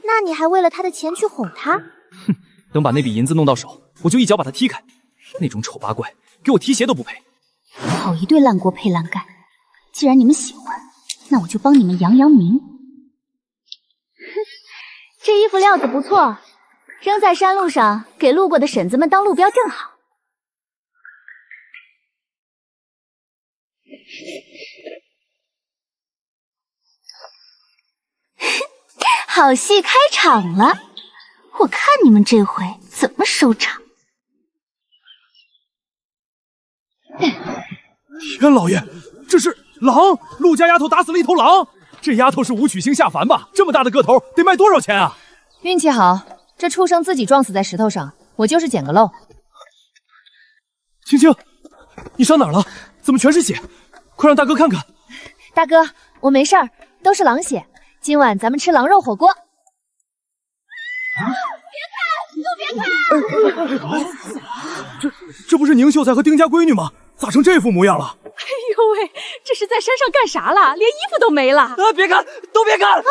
那你还为了他的钱去哄他？哼，等把那笔银子弄到手，我就一脚把他踢开。那种丑八怪，给我提鞋都不配。好一对烂锅配烂盖！既然你们喜欢，那我就帮你们扬扬名。哼，这衣服料子不错，扔在山路上，给路过的婶子们当路标正好。好戏开场了，我看你们这回怎么收场。天老爷，这是狼！陆家丫头打死了一头狼，这丫头是武曲星下凡吧？这么大的个头，得卖多少钱啊？运气好，这畜生自己撞死在石头上，我就是捡个漏。青青，你伤哪儿了？怎么全是血？快让大哥看看。大哥，我没事儿，都是狼血。今晚咱们吃狼肉火锅。别看，都别看！这不是宁秀才和丁家闺女吗？咋成这副模样了？哎呦喂，这是在山上干啥了？连衣服都没了！啊！别看，都别看！啊！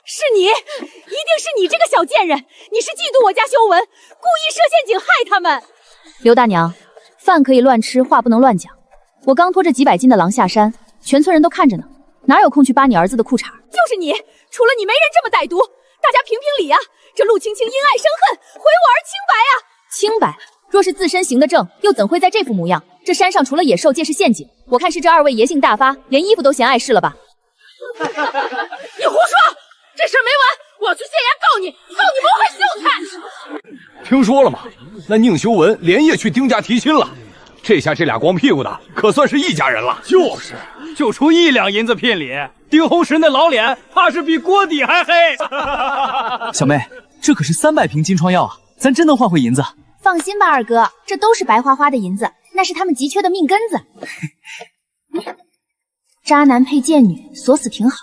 是你，一定是你这个小贱人！你是嫉妒我家修文，故意设陷阱害他们。刘大娘，饭可以乱吃，话不能乱讲。我刚拖着几百斤的狼下山，全村人都看着呢，哪有空去扒你儿子的裤衩？就是你，除了你没人这么歹毒。大家评评理啊！这陆青青因爱生恨，毁我儿清白啊！清白？若是自身行得正，又怎会在这副模样？这山上除了野兽，皆是陷阱。我看是这二位爷性大发，连衣服都嫌碍事了吧？你胡说！这事没完，我要去县衙告你，告你谋害秀才！听说了吗？那宁修文连夜去丁家提亲了。这下这俩光屁股的可算是一家人了。就是，就出1两银子聘礼，丁红石那老脸怕是比锅底还黑。小妹，这可是300瓶金疮药啊，咱真能换回银子？放心吧，二哥，这都是白花花的银子，那是他们急缺的命根子。渣男配贱女，锁死挺好。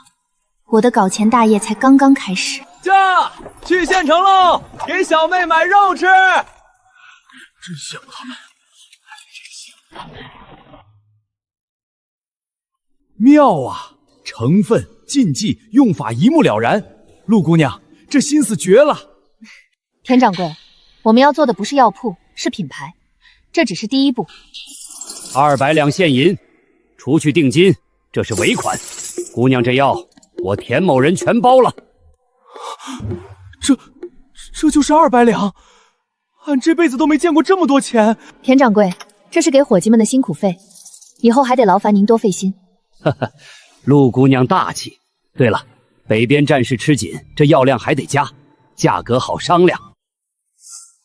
我的搞钱大业才刚刚开始。驾，去县城喽，给小妹买肉吃。真像他们。妙啊！成分、禁忌、用法一目了然。陆姑娘，这心思绝了。田掌柜，我们要做的不是药铺，是品牌，这只是第一步。200两现银，除去定金，这是尾款。姑娘这药，我田某人全包了。这就是200两，俺这辈子都没见过这么多钱。田掌柜，这是给伙计们的辛苦费，以后还得劳烦您多费心。哈哈，陆姑娘大气。对了，北边战事吃紧，这药量还得加，价格好商量。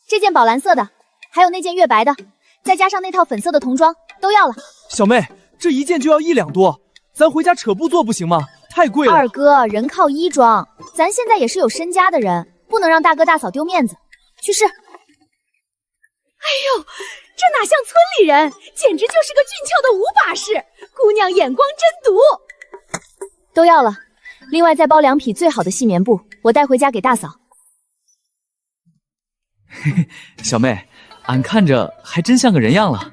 这件宝蓝色的，还有那件月白的，再加上那套粉色的童装，都要了。小妹，这一件就要1两多，咱回家扯布做不行吗？太贵了。二哥，人靠衣装，咱现在也是有身家的人，不能让大哥大嫂丢面子。去试。哎呦，这哪像村里人，简直就是个俊俏的武把式。姑娘眼光真毒。都要了，另外再包2匹最好的细棉布，我带回家给大嫂。嘿嘿，小妹，俺看着还真像个人样了。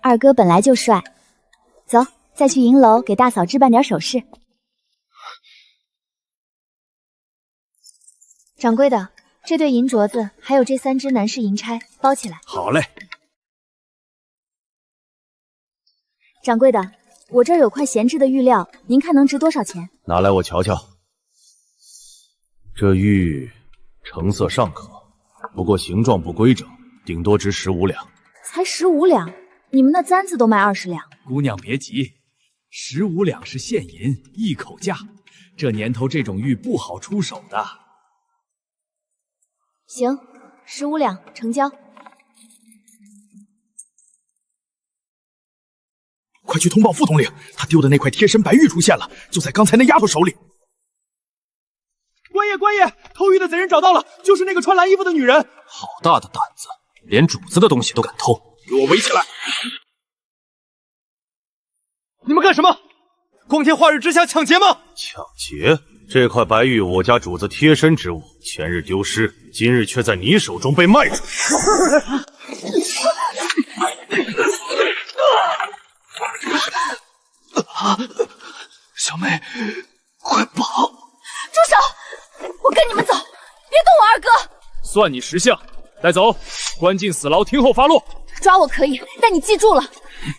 二哥本来就帅，走，再去银楼给大嫂置办点首饰。掌柜的，这对银镯子还有这3只男士银钗包起来。好嘞。掌柜的，我这儿有块闲置的玉料，您看能值多少钱？拿来我瞧瞧。这玉成色尚可，不过形状不规整，顶多值15两。才15两？你们那簪子都卖20两。姑娘别急，15两是现银，一口价。这年头这种玉不好出手的。行，15两成交。快去通报副统领，他丢的那块贴身白玉出现了，就在刚才那丫头手里。官爷，偷玉的贼人找到了，就是那个穿蓝衣服的女人。好大的胆子，连主子的东西都敢偷！给我围起来！你们干什么？光天化日之下抢劫吗？抢劫？这块白玉我家主子贴身之物，前日丢失，今日却在你手中被卖出去。小妹，快跑！住手！我跟你们走，别动我二哥！算你识相，带走，关进死牢，听候发落。抓我可以，但你记住了，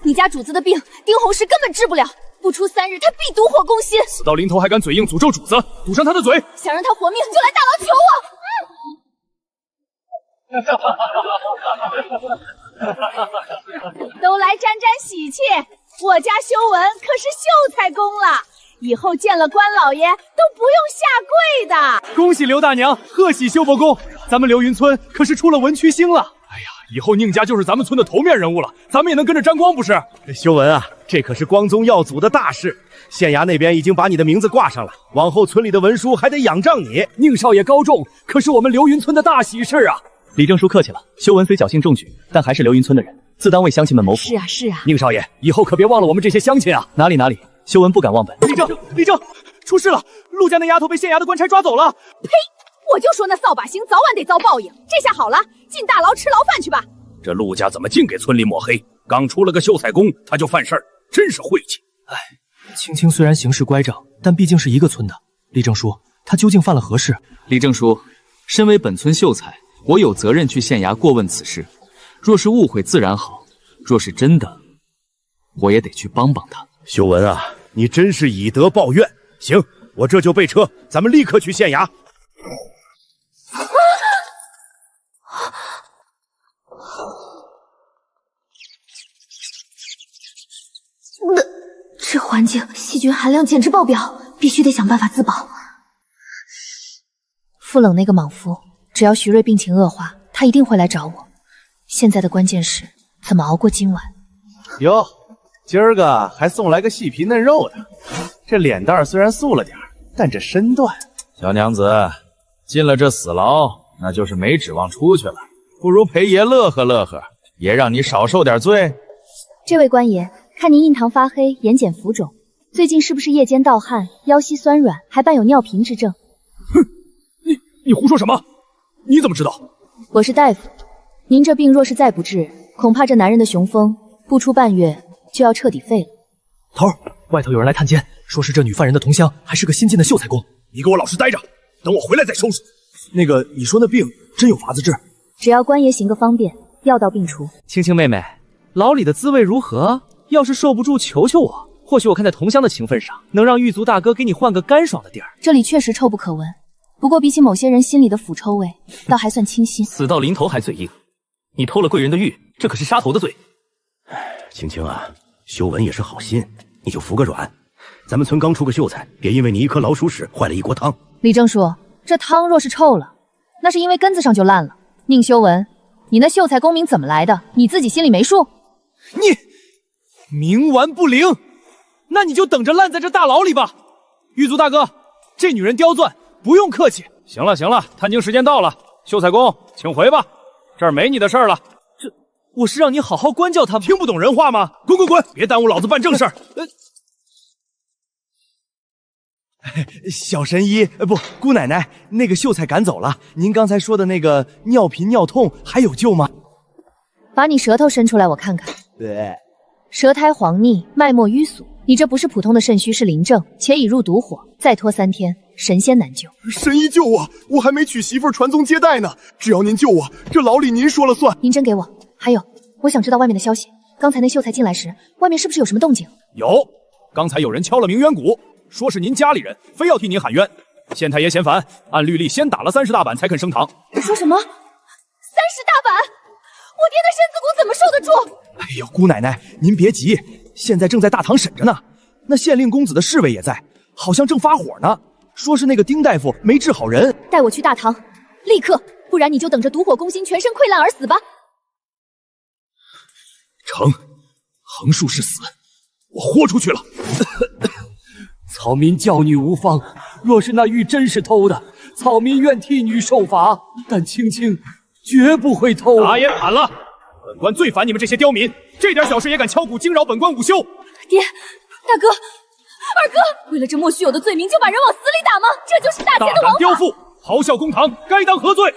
你家主子的病，丁红石根本治不了。不出3日，他必毒火攻心。死到临头还敢嘴硬诅咒主子，堵上他的嘴！想让他活命，就来大牢求我！都来沾沾喜气，我家修文可是秀才公了，以后见了关老爷都不用下跪的。恭喜刘大娘，贺喜修伯公，咱们流云村可是出了文曲星了。哎呀，以后宁家就是咱们村的头面人物了，咱们也能跟着沾光不是？修文啊，这可是光宗耀祖的大事，县衙那边已经把你的名字挂上了，往后村里的文书还得仰仗你。宁少爷高中，可是我们流云村的大喜事啊！李正叔客气了，修文虽侥幸中举，但还是流云村的人，自当为乡亲们谋福。是啊是啊，宁少爷，以后可别忘了我们这些乡亲啊！哪里，修文不敢忘本。李正，出事了！陆家那丫头被县衙的官差抓走了。呸！我就说那扫把星早晚得遭报应，这下好了，进大牢吃牢饭去吧。这陆家怎么净给村里抹黑？刚出了个秀才公，他就犯事儿，真是晦气！哎，青青虽然行事乖张，但毕竟是一个村的。李正叔，他究竟犯了何事？李正叔，身为本村秀才，我有责任去县衙过问此事。若是误会自然好，若是真的，我也得去帮帮他。修文啊，你真是以德报怨。行，我这就备车，咱们立刻去县衙。这环境细菌含量简直爆表，必须得想办法自保。傅冷那个莽夫，只要徐瑞病情恶化，他一定会来找我。现在的关键是怎么熬过今晚。哟，今儿个还送来个细皮嫩肉的，这脸蛋虽然素了点，但这身段……小娘子进了这死牢，那就是没指望出去了，不如陪爷乐呵乐呵，爷让你少受点罪。这位官爷，看您印堂发黑，眼睑浮肿，最近是不是夜间盗汗，腰膝酸软，还伴有尿频之症？哼，你胡说什么？你怎么知道？我是大夫，您这病若是再不治，恐怕这男人的雄风不出半月就要彻底废了。头儿，外头有人来探监，说是这女犯人的同乡，还是个新进的秀才公。你给我老实待着，等我回来再收拾。那个，你说那病真有法子治？只要官爷行个方便，药到病除。青青妹妹，牢里的滋味如何？要是受不住，求求我，或许我看在同乡的情分上，能让狱卒大哥给你换个干爽的地儿。这里确实臭不可闻，不过比起某些人心里的腐臭味，倒还算清新。死到临头还嘴硬，你偷了贵人的玉，这可是杀头的罪。青青啊，修文也是好心，你就服个软。咱们村刚出个秀才，别因为你一颗老鼠屎坏了一锅汤。李正叔，这汤若是臭了，那是因为根子上就烂了。宁修文，你那秀才功名怎么来的？你自己心里没数？你冥顽不灵，那你就等着烂在这大牢里吧。狱卒大哥，这女人刁钻，不用客气。行了，探经时间到了，秀才公，请回吧，这儿没你的事儿了。我是让你好好关教他们，听不懂人话吗？滚！别耽误老子办正事儿。小神医，不，姑奶奶，那个秀才赶走了。您刚才说的那个尿频尿痛还有救吗？把你舌头伸出来，我看看。对，舌苔黄腻，脉脉淤阻，你这不是普通的肾虚，是临症，且已入毒火，再拖3天，神仙难救。神医救我！我还没娶媳妇传宗接代呢，只要您救我，这牢里您说了算。银针给我。还有，我想知道外面的消息。刚才那秀才进来时，外面是不是有什么动静？有，刚才有人敲了鸣冤鼓，说是您家里人，非要替您喊冤。县太爷嫌烦，按律例先打了30大板才肯升堂。你说什么？30大板？我爹的身子骨怎么受得住？哎呦，姑奶奶，您别急，现在正在大堂审着呢。那县令公子的侍卫也在，好像正发火呢，说是那个丁大夫没治好人。带我去大堂，立刻，不然你就等着毒火攻心，全身溃烂而死吧。成，横竖是死，我豁出去了。草民教女无方，若是那玉真是偷的，草民愿替女受罚，但青青绝不会偷。大爷喊了，本官最烦你们这些刁民，这点小事也敢敲鼓惊扰本官午休。爹，大哥，二哥，为了这莫须有的罪名就把人往死里打吗？这就是大奸的王法！刁妇，咆哮公堂，该当何罪？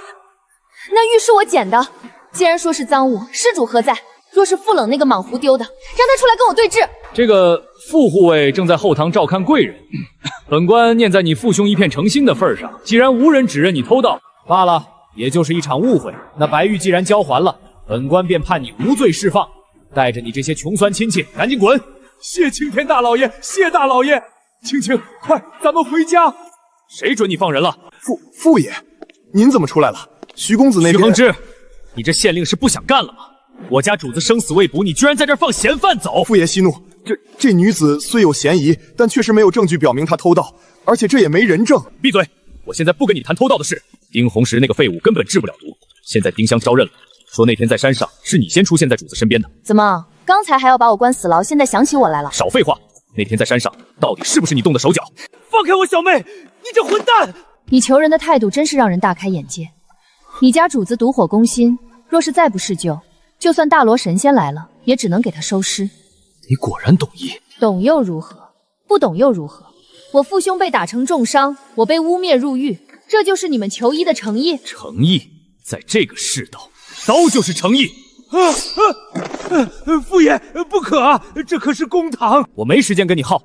那玉是我捡的，既然说是赃物，失主何在？若是傅冷那个莽胡丢的，让他出来跟我对质。这个傅护卫正在后堂照看贵人，本官念在你父兄一片诚心的份上，既然无人指认你偷盗，罢了，也就是一场误会。那白玉既然交还了，本官便判你无罪释放，带着你这些穷酸亲戚赶紧滚！谢青天大老爷，谢大老爷！青青，快，咱们回家。谁准你放人了？傅爷，您怎么出来了？徐公子那边……徐恒之，你这县令是不想干了吗？我家主子生死未卜，你居然在这儿放嫌犯走！傅爷息怒，这女子虽有嫌疑，但确实没有证据表明她偷盗，而且这也没人证。闭嘴！我现在不跟你谈偷盗的事。丁红石那个废物根本治不了毒，现在丁香招认了，说那天在山上是你先出现在主子身边的。怎么，刚才还要把我关死牢，现在想起我来了？少废话！那天在山上到底是不是你动的手脚？放开我小妹！你这混蛋！你求人的态度真是让人大开眼界。你家主子独火攻心，若是再不施救，就算大罗神仙来了，也只能给他收尸。你果然懂医，懂又如何？不懂又如何？我父兄被打成重伤，我被污蔑入狱，这就是你们求医的诚意？诚意，在这个世道，刀就是诚意。傅爷，不可啊，这可是公堂。我没时间跟你耗。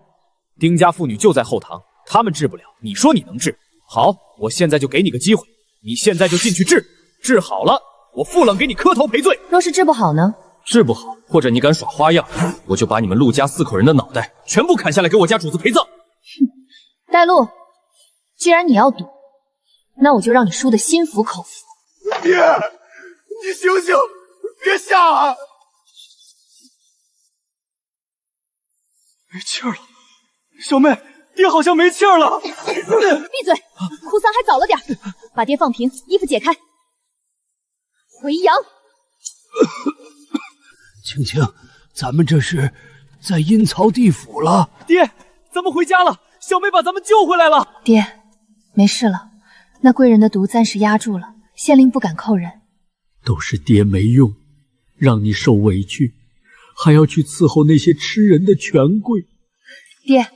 丁家妇女就在后堂，他们治不了，你说你能治？好，我现在就给你个机会，你现在就进去治，治好了，我傅冷给你磕头赔罪。若是治不好呢？治不好，或者你敢耍花样，我就把你们陆家4口人的脑袋全部砍下来给我家主子陪葬。带路，既然你要赌，那我就让你输得心服口服。爹，你醒醒，别下啊！没气儿了，小妹，爹好像没气儿了。闭嘴，哭丧还早了点，把爹放平，衣服解开。回阳。青青，咱们这是在阴曹地府了。爹，咱们回家了，小妹把咱们救回来了。爹，没事了，那贵人的毒暂时压住了，县令不敢扣人。都是爹没用，让你受委屈，还要去伺候那些吃人的权贵。爹，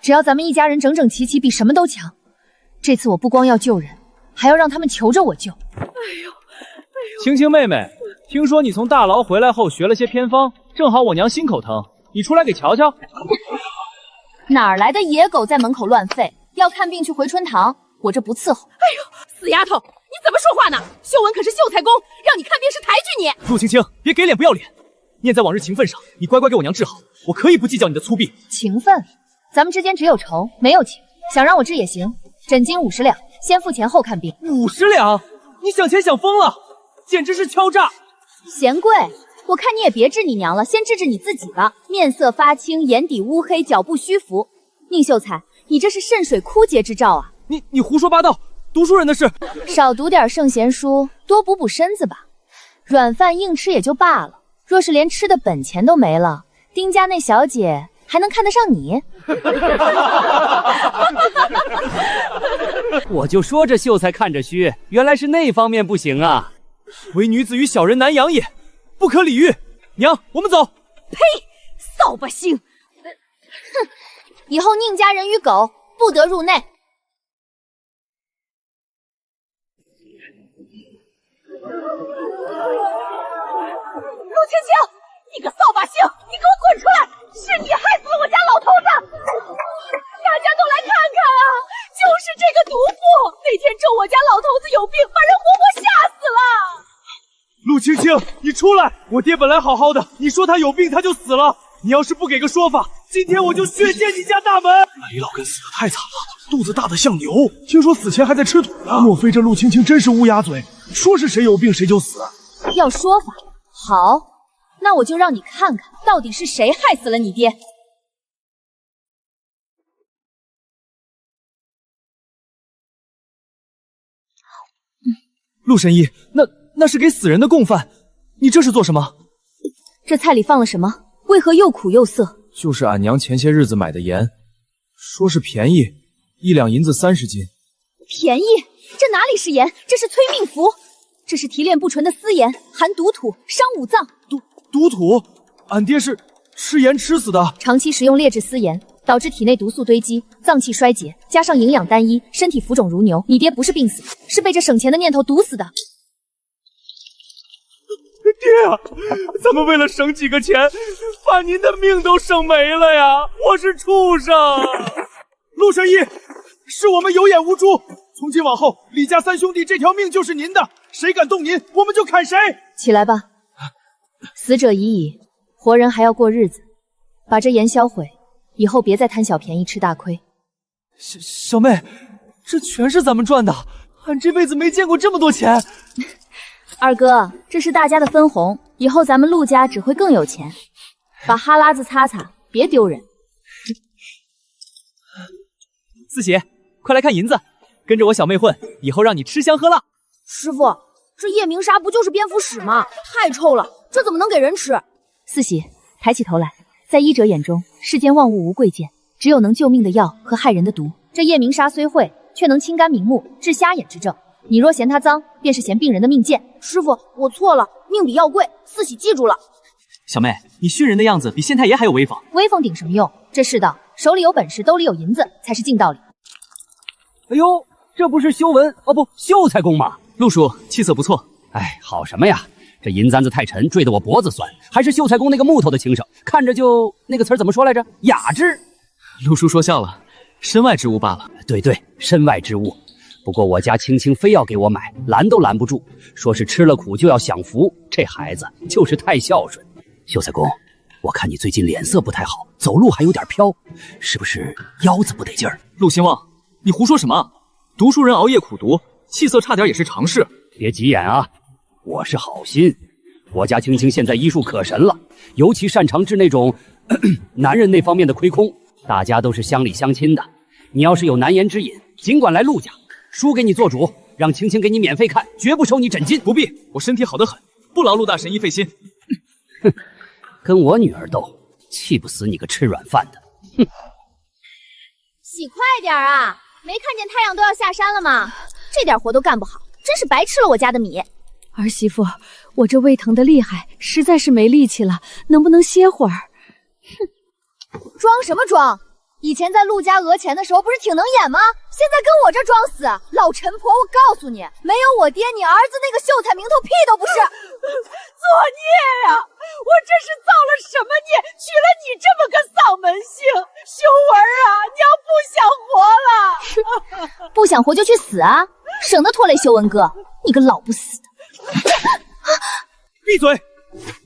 只要咱们一家人整整齐齐，比什么都强。这次我不光要救人，还要让他们求着我救。青青妹妹，听说你从大牢回来后学了些偏方，正好我娘心口疼，你出来给瞧瞧。哪儿来的野狗在门口乱吠？要看病去回春堂，我这不伺候。哎呦，死丫头，你怎么说话呢？秀文可是秀才公，让你看病是抬举你。陆青青，别给脸不要脸，念在往日情分上，你乖乖给我娘治好，我可以不计较你的粗鄙。情分？咱们之间只有仇，没有情。想让我治也行，诊金50两，先付钱后看病。50两？你想钱想疯了，简直是敲诈！贤贵，我看你也别治你娘了，先治治你自己吧。面色发青，眼底乌黑，脚不虚浮。宁秀才，你这是肾水枯竭之兆啊！你胡说八道，读书人的事。少读点圣贤书，多补补身子吧。软饭硬吃也就罢了，若是连吃的本钱都没了，丁家那小姐还能看得上你？我就说这秀才看着虚，原来是那方面不行啊！唯女子与小人难养也，不可理喻。娘，我们走。呸！扫把星！哼！以后宁家人与狗不得入内。陆青青，你个扫把星，你给我滚出来！是你害死了我家老头子！大家都来看看啊！就是这个毒妇，那天咒我家老头子有病，把人活活吓死了。陆青青，你出来！我爹本来好好的，你说他有病他就死了，你要是不给个说法，今天我就血溅你家大门！李老根死得太惨了，肚子大得像牛，听说死前还在吃土呢。莫非这陆青青真是乌鸦嘴，说是谁有病谁就死？要说法，好，那我就让你看看到底是谁害死了你爹。陆神医，那是给死人的供饭，你这是做什么？这菜里放了什么？为何又苦又涩？就是俺娘前些日子买的盐，说是便宜，1两银子30斤。便宜？这哪里是盐，这是催命符。这是提炼不纯的私盐，含毒土，伤五脏。毒土？俺爹是吃盐吃死的。长期食用劣质私盐，导致体内毒素堆积，脏器衰竭，加上营养单一，身体浮肿如牛。你爹不是病死，是被这省钱的念头毒死的。爹啊，咱们为了省几个钱，把您的命都省没了呀！我是畜生。陆神医，是我们有眼无珠。从今往后，李家3兄弟这条命就是您的，谁敢动您，我们就砍谁。起来吧，死者已矣，活人还要过日子，把这盐销毁，以后别再贪小便宜吃大亏。小妹，这全是咱们赚的，俺这辈子没见过这么多钱。二哥，这是大家的分红，以后咱们陆家只会更有钱。把哈喇子擦擦，别丢人。四喜，快来看银子，跟着我小妹混，以后让你吃香喝辣。师傅，这夜明砂不就是蝙蝠屎吗？太臭了，这怎么能给人吃？四喜，抬起头来，在医者眼中，世间万物无贵贱，只有能救命的药和害人的毒。这夜明砂虽晦，却能清肝明目，治瞎眼之症。你若嫌它脏，便是嫌病人的命贱。师傅，我错了，命比药贵，四喜记住了。小妹，你训人的样子比县太爷还有威风。威风顶什么用？这世道，手里有本事，兜里有银子才是净道理。哎呦，这不是修文不秀才公吗？陆叔气色不错。哎，好什么呀？这银簪子太沉，坠得我脖子酸。还是秀才公那个木头的轻省，看着就那个词儿怎么说来着？雅致。陆叔说笑了，身外之物罢了。对，身外之物。不过我家青青非要给我买，拦都拦不住，说是吃了苦就要享福。这孩子就是太孝顺。秀才公，我看你最近脸色不太好，走路还有点飘，是不是腰子不得劲儿？陆兴旺，你胡说什么？读书人熬夜苦读，气色差点也是常事。别急眼啊，我是好心。我家青青现在医术可神了，尤其擅长治那种男人那方面的亏空。大家都是乡里乡亲的，你要是有难言之隐，尽管来陆家，书给你做主，让青青给你免费看，绝不收你诊金。不必，我身体好得很，不劳陆大神医费心。哼，跟我女儿斗，气不死你个吃软饭的。哼，洗快点啊！没看见太阳都要下山了吗？这点活都干不好，真是白吃了我家的米。儿媳妇，我这胃疼的厉害，实在是没力气了，能不能歇会儿？哼，装什么装？以前在陆家讹钱的时候不是挺能演吗？现在跟我这装死，老陈婆，我告诉你，没有我爹，你儿子那个秀才名头屁都不是。作孽呀！我这是造了什么孽，娶了你这么个丧门星？修文啊，娘不想活了。不想活就去死啊，省得拖累修文哥，你个老不死的。闭嘴！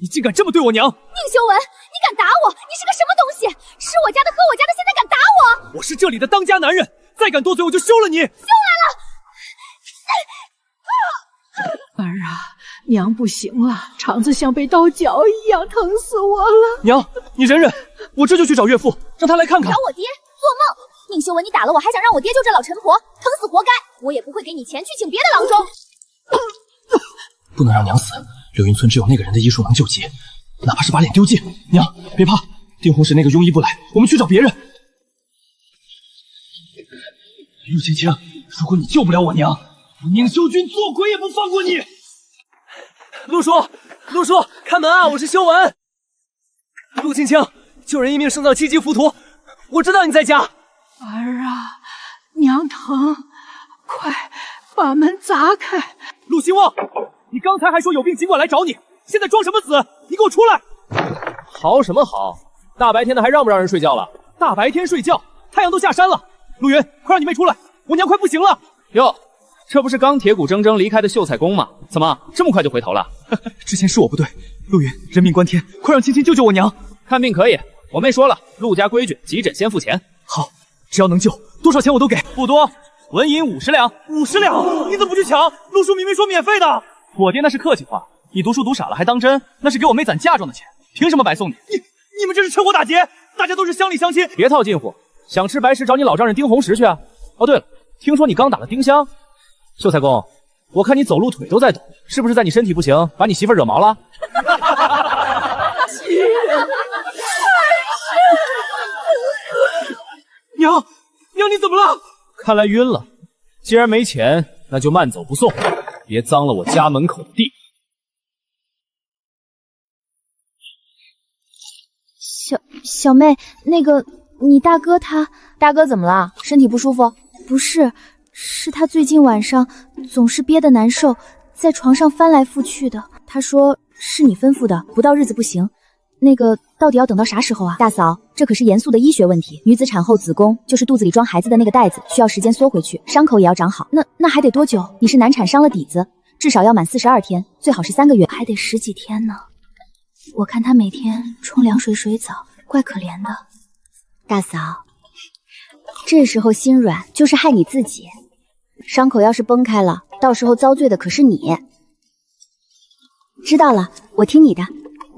你竟敢这么对我娘！宁修文，你敢打我？你是个什么东西？吃我家的喝我家的，现在敢打我？我是这里的当家男人，再敢多嘴我就休了你！休来了！儿啊，娘不行了，肠子像被刀绞一样，疼死我了。娘，你忍忍，我这就去找岳父，让他来看看。找我爹？做梦！宁修文，你打了我，还想让我爹救这老陈婆？疼死活该！我也不会给你钱去请别的郎中。不能让娘死。柳云村只有那个人的医术能救急，哪怕是把脸丢尽。娘，别怕，丁红使那个庸医不来，我们去找别人。陆青青，如果你救不了我娘，我宁修君做鬼也不放过你。陆叔，开门啊！我是修文。陆青青，救人一命胜造7级浮屠，我知道你在家。儿啊，娘疼，快把门砸开。陆兴旺，你刚才还说有病尽管来找你，现在装什么死？你给我出来！好什么好？大白天的还让不让人睡觉了？大白天睡觉，太阳都下山了。陆云，快让你妹出来，我娘快不行了。哟，这不是刚铁骨铮铮离开的秀才公吗？怎么这么快就回头了？之前是我不对，陆云，人命关天，快让青青救救我娘。看病可以，我妹说了，陆家规矩，急诊先付钱。好，只要能救，多少钱我都给。不多，纹银50两。50两？你怎么不去抢？陆叔明明说免费的。我爹那是客气话，你读书读傻了还当真？那是给我妹攒嫁妆的钱，凭什么白送你？你们这是趁火打劫！大家都是乡里乡亲，别套近乎。想吃白食找你老丈人丁红石去啊！哦对了，听说你刚打了丁香，秀才公，我看你走路腿都在抖，是不是在你身体不行，把你媳妇惹毛了？欺人太甚！娘，你怎么了？看来晕了。既然没钱，那就慢走不送，别脏了我家门口的地。小妹，那个你大哥他……大哥怎么了？身体不舒服？不是，是他最近晚上总是憋得难受，在床上翻来覆去的。他说是你吩咐的，不到日子不行。那个到底要等到啥时候啊？大嫂，这可是严肃的医学问题。女子产后子宫就是肚子里装孩子的那个袋子，需要时间缩回去，伤口也要长好。那还得多久？你是难产伤了底子，至少要满42天，最好是3个月，还得10几天呢。我看他每天冲凉水澡，怪可怜的。大嫂，这时候心软就是害你自己，伤口要是崩开了，到时候遭罪的可是你。知道了，我听你的。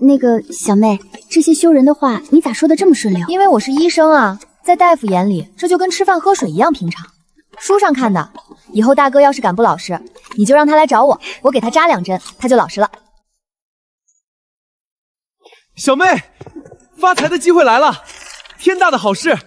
那个小妹，这些羞人的话你咋说的这么顺溜？因为我是医生啊，在大夫眼里，这就跟吃饭喝水一样平常。书上看的，以后大哥要是敢不老实，你就让他来找我，我给他扎2针，他就老实了。小妹，发财的机会来了，天大的好事！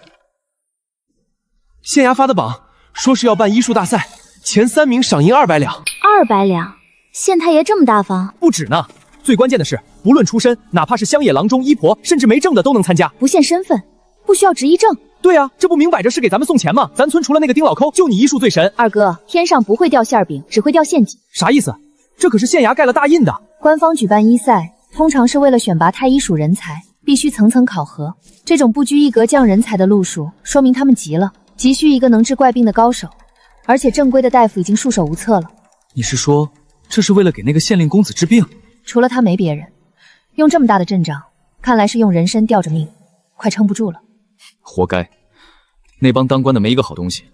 县衙发的榜说是要办医术大赛，前3名赏银200两。200两？县太爷这么大方？不止呢。最关键的是，不论出身，哪怕是乡野郎中、医婆，甚至没证的都能参加。不限身份，不需要执医证。对啊，这不明摆着是给咱们送钱吗？咱村除了那个丁老抠，就你医术最神。二哥，天上不会掉馅饼，只会掉陷阱。啥意思？这可是县衙盖了大印的。官方举办医赛，通常是为了选拔太医属人才，必须层层考核。这种不拘一格降人才的路数，说明他们急了，急需一个能治怪病的高手。而且正规的大夫已经束手无策了。你是说，这是为了给那个县令公子治病？除了他没别人。用这么大的阵仗，看来是用人参吊着命，快撑不住了。活该，那帮当官的没一个好东西。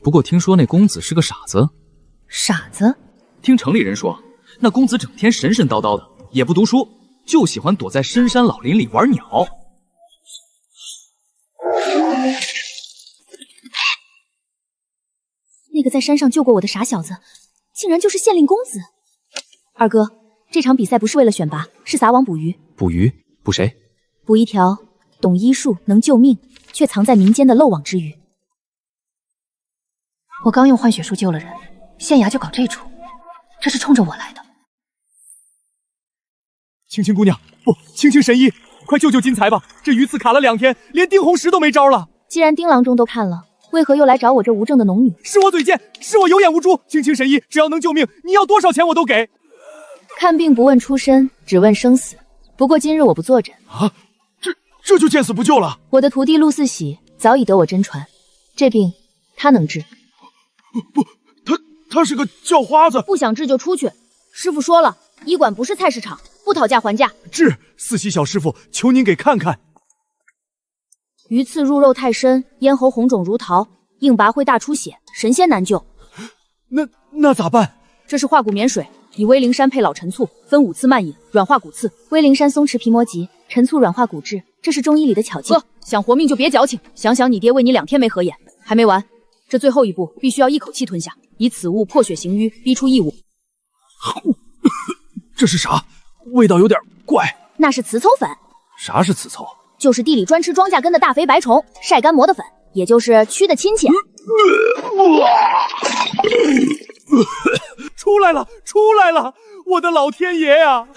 不过听说那公子是个傻子。傻子？听城里人说，那公子整天神神叨叨的，也不读书，就喜欢躲在深山老林里玩鸟。那个在山上救过我的傻小子，竟然就是县令公子。二哥，这场比赛不是为了选拔，是撒网捕鱼。捕鱼？捕谁？捕一条懂医术、能救命，却藏在民间的漏网之鱼。我刚用换血术救了人，县衙就搞这出，这是冲着我来的。青青姑娘，不，青青神医，快救救金财吧！这鱼刺卡了2天，连丁红石都没招了。既然丁郎中都看了，为何又来找我这无证的农女？是我嘴贱，是我有眼无珠。青青神医，只要能救命，你要多少钱我都给。看病不问出身，只问生死。不过今日我不坐诊啊，这就见死不救了。我的徒弟陆四喜早已得我真传，这病他能治。不，他是个叫花子。不想治就出去。师傅说了，医馆不是菜市场，不讨价还价。治，四喜小师傅，求您给看看。鱼刺入肉太深，咽喉红肿如桃，硬拔会大出血，神仙难救。那咋办？这是化骨绵水。以威灵山配老陈醋，分5次慢饮，软化骨刺。威灵山松弛皮膜急，陈醋软化骨质，这是中医里的巧劲。想活命就别矫情，想想你爹为你2天没合眼，还没完。这最后一步必须要一口气吞下，以此物破血行瘀，逼出异物。这是啥？味道有点怪。那是雌凑粉。啥是雌凑？就是地里专吃庄稼根的大肥白虫，晒干磨的粉，也就是蛆的亲戚。出来了，出来了！我的老天爷呀！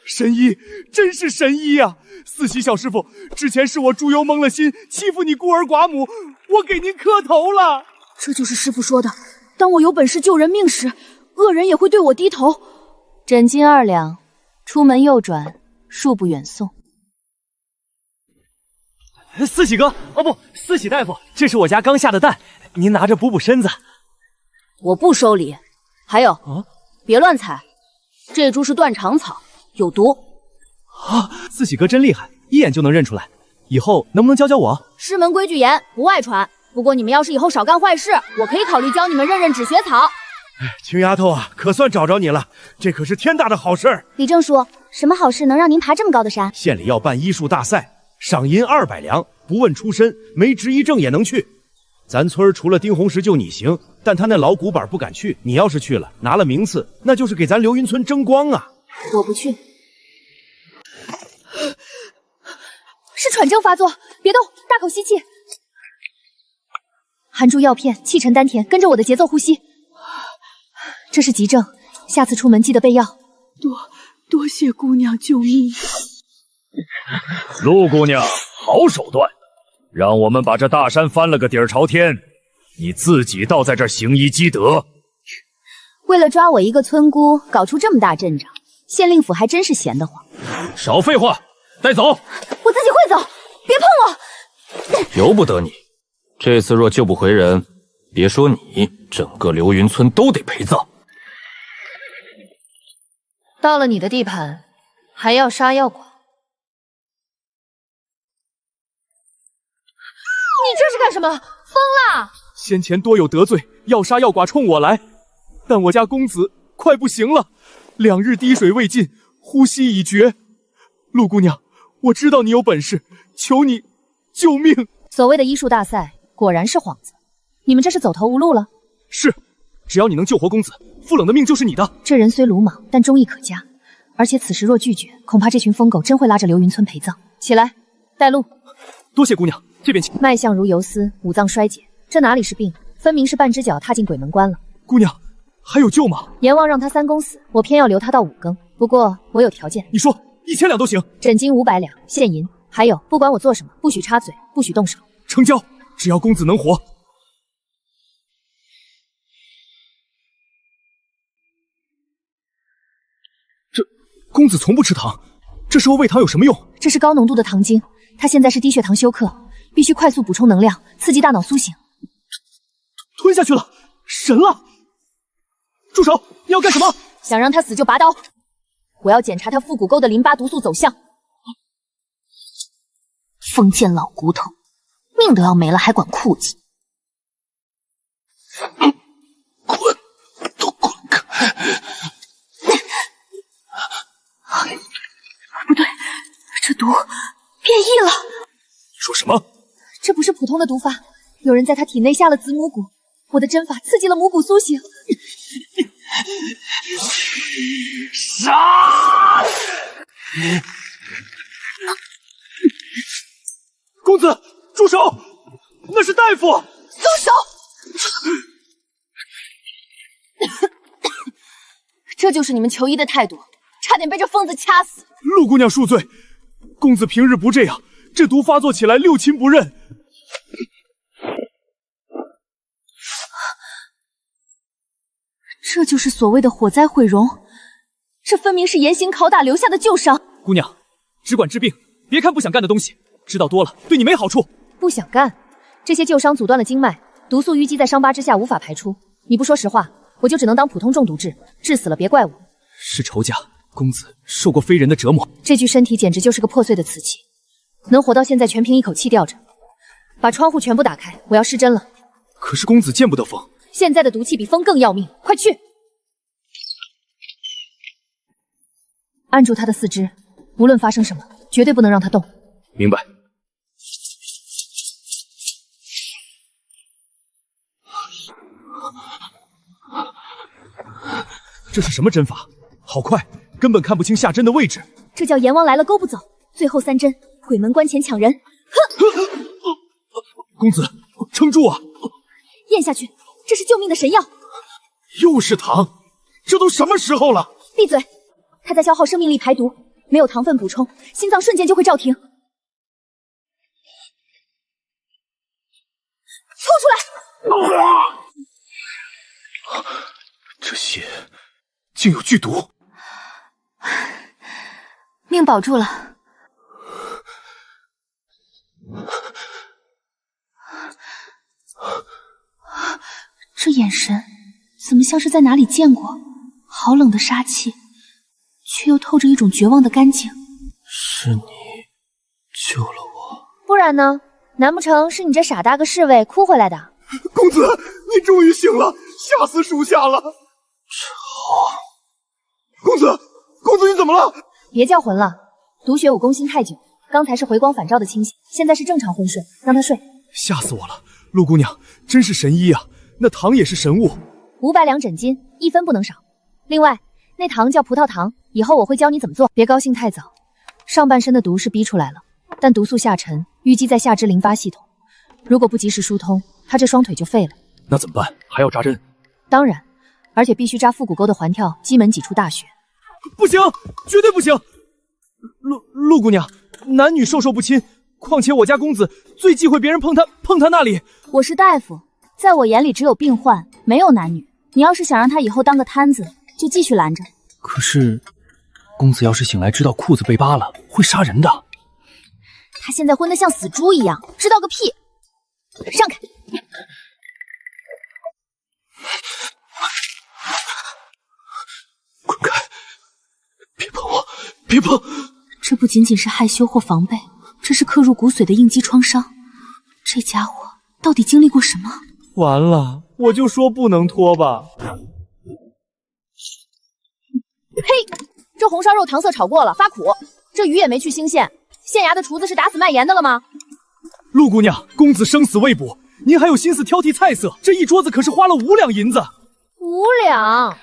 神医，真是神医啊！四喜小师傅，之前是我猪油蒙了心，欺负你孤儿寡母，我给您磕头了。这就是师傅说的，当我有本事救人命时，恶人也会对我低头。诊金2两，出门右转，恕不远送。四喜哥，哦不，四喜大夫，这是我家刚下的蛋，您拿着补补身子。我不收礼。还有，别乱采，这株是断肠草，有毒。啊，四喜哥真厉害，一眼就能认出来。以后能不能教教我？师门规矩严，不外传。不过你们要是以后少干坏事，我可以考虑教你们认止血草。青丫头啊，可算找着你了，这可是天大的好事儿。李正叔，什么好事能让您爬这么高的山？县里要办医术大赛。赏银200两，不问出身，没执医证也能去。咱村除了丁红石就你行，但他那老古板不敢去。你要是去了，拿了名次，那就是给咱流云村争光啊！我不去。喘症发作，别动，大口吸气，含住药片，气沉丹田，跟着我的节奏呼吸。这是急症，下次出门记得备药。多谢姑娘救命。陆姑娘，好手段，让我们把这大山翻了个底儿朝天，你自己倒在这儿行医积德。为了抓我一个村姑，搞出这么大阵仗，县令府还真是闲得慌。少废话，带走。我自己会走，别碰我。由不得你，这次若救不回人，别说你，整个流云村都得陪葬。到了你的地盘，还要杀药寡？你这是干什么？疯了！先前多有得罪，要杀要剐冲我来，但我家公子快不行了，2日滴水未进，呼吸已绝。陆姑娘，我知道你有本事，求你救命！所谓的医术大赛，果然是幌子。你们这是走投无路了？是，只要你能救活公子，傅冷的命就是你的。这人虽鲁莽，但忠义可嘉。而且此时若拒绝，恐怕这群疯狗真会拉着流云村陪葬。起来，带路。多谢姑娘，这边请。脉象如游丝，五脏衰竭，这哪里是病，分明是半只脚踏进鬼门关了。姑娘，还有救吗？阎王让他3更死，我偏要留他到5更。不过我有条件。你说，1000两都行。诊金500两，现银。还有，不管我做什么，不许插嘴，不许动手。成交，只要公子能活。公子从不吃糖，这时候喂糖有什么用？这是高浓度的糖精，他现在是低血糖休克，必须快速补充能量，刺激大脑苏醒。吞下去了，神了！住手！你要干什么？想让他死就拔刀。我要检查他腹股沟的淋巴毒素走向。封建老骨头，命都要没了还管酷气。滚，都滚开！不对，这毒变异了。你说什么？这不是普通的毒发，有人在他体内下了子母蛊，我的针法刺激了母骨苏醒。杀！公子，住手！那是大夫！松手！这就是你们求医的态度，差点被这疯子掐死。陆姑娘恕罪，公子平日不这样，这毒发作起来六亲不认。这就是所谓的火灾毁容，这分明是严刑拷打留下的旧伤。姑娘，只管治病，别看不想干的东西，知道多了对你没好处。不想干，这些旧伤阻断了经脉，毒素淤积在伤疤之下无法排出。你不说实话，我就只能当普通中毒治，治死了别怪我。是仇家，公子受过非人的折磨，这具身体简直就是个破碎的瓷器，能活到现在全凭一口气吊着。把窗户全部打开，我要施针了。可是公子见不得风。现在的毒气比风更要命，快去！按住他的四肢，无论发生什么，绝对不能让他动。明白。这是什么针法？好快，根本看不清下针的位置。这叫阎王来了勾不走。最后3针，鬼门关前抢人。哼！公子，撑住啊！咽下去，这是救命的神药。又是糖，这都什么时候了？闭嘴！他在消耗生命力排毒，没有糖分补充，心脏瞬间就会骤停。吐出来！这血竟有剧毒，命保住了。这眼神怎么像是在哪里见过？好冷的杀气，却又透着一种绝望的干净。是你救了我，不然呢？难不成是你这傻大个侍卫哭回来的？公子，你终于醒了，吓死属下了。好，公子你怎么了？别叫魂了，毒血武功心太久，刚才是回光返照的清醒，现在是正常昏睡，让他睡。吓死我了，陆姑娘真是神医啊！那糖也是神物，500两诊金，1分不能少。另外，那糖叫葡萄糖，以后我会教你怎么做。别高兴太早，上半身的毒是逼出来了，但毒素下沉淤积在下肢淋巴系统，如果不及时疏通，他这双腿就废了。那怎么办？还要扎针？当然，而且必须扎腹股沟的环跳肌门几处大穴。不行，绝对不行！陆姑娘，男女授受不亲，况且我家公子最忌讳别人碰他那里。我是大夫，在我眼里只有病患，没有男女。你要是想让他以后当个摊子，就继续拦着。可是，公子要是醒来知道裤子被扒了，会杀人的。他现在昏得像死猪一样，知道个屁！让开！滚开！别碰我！别碰！这不仅仅是害羞或防备，这是刻入骨髓的应激创伤。这家伙到底经历过什么？完了，我就说不能拖吧。呸！这红烧肉糖色炒过了，发苦。这鱼也没去兴县，县衙的厨子是打死卖盐的了吗？陆姑娘，公子生死未卜，您还有心思挑剔菜色？这一桌子可是花了5两银子。5两？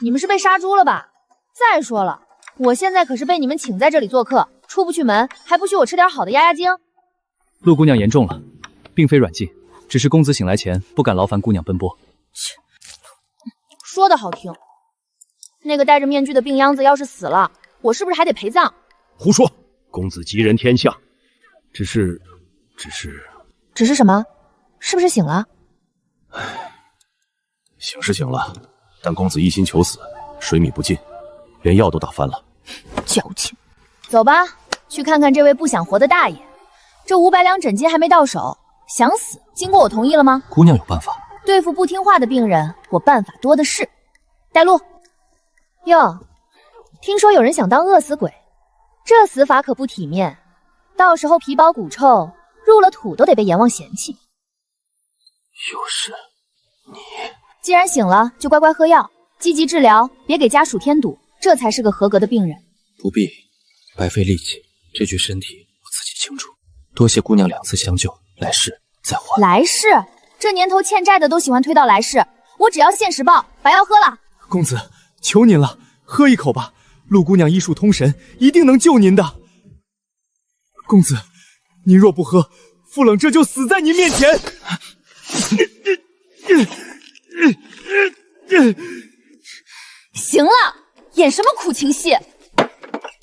你们是被杀猪了吧？再说了，我现在可是被你们请在这里做客，出不去门，还不许我吃点好的压压惊。陆姑娘严重了，并非软禁，只是公子醒来前不敢劳烦姑娘奔波。切，说的好听，那个戴着面具的病秧子要是死了，我是不是还得陪葬？胡说！公子吉人天相，只是什么？是不是醒了？醒是醒了，但公子一心求死，水米不进，连药都打翻了。矫情！走吧，去看看这位不想活的大爷。这500两诊金还没到手，想死经过我同意了吗？姑娘有办法。对付不听话的病人，我办法多的是。带路。哟，听说有人想当饿死鬼，这死法可不体面，到时候皮包骨臭，入了土都得被阎王嫌弃。又是你！既然醒了，就乖乖喝药，积极治疗，别给家属添堵，这才是个合格的病人。不必白费力气，这具身体我自己清楚。多谢姑娘2次相救，来世再还。来世？这年头欠债的都喜欢推到来世，我只要现实报，把药喝了。公子，求您了，喝一口吧。陆姑娘医术通神，一定能救您的。公子，您若不喝，傅冷这就死在您面前。行了，演什么苦情戏？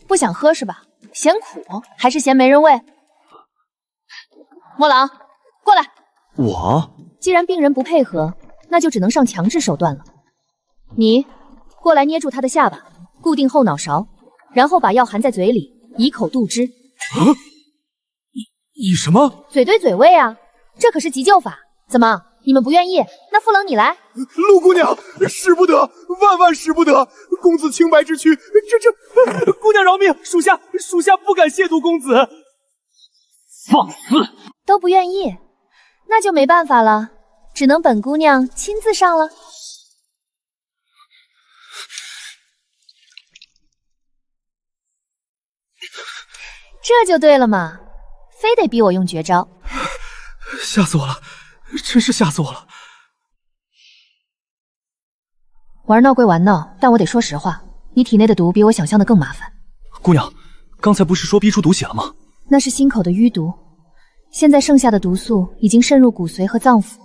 不想喝是吧？嫌苦还是嫌没人喂？莫郎，过来。我？既然病人不配合，那就只能上强制手段了。你过来捏住他的下巴，固定后脑勺，然后把药含在嘴里，以口渡之。以什么？嘴对嘴喂啊，这可是急救法。怎么，你们不愿意？那傅冷你来。陆姑娘，使不得，万万使不得！公子清白之躯，这，姑娘饶命！属下不敢亵渎公子。放肆！都不愿意，那就没办法了，只能本姑娘亲自上了。这就对了嘛，非得逼我用绝招。吓死我了，真是吓死我了。玩闹归玩闹，但我得说实话，你体内的毒比我想象的更麻烦。姑娘，刚才不是说逼出毒血了吗？那是心口的淤毒，现在剩下的毒素已经渗入骨髓和脏腑，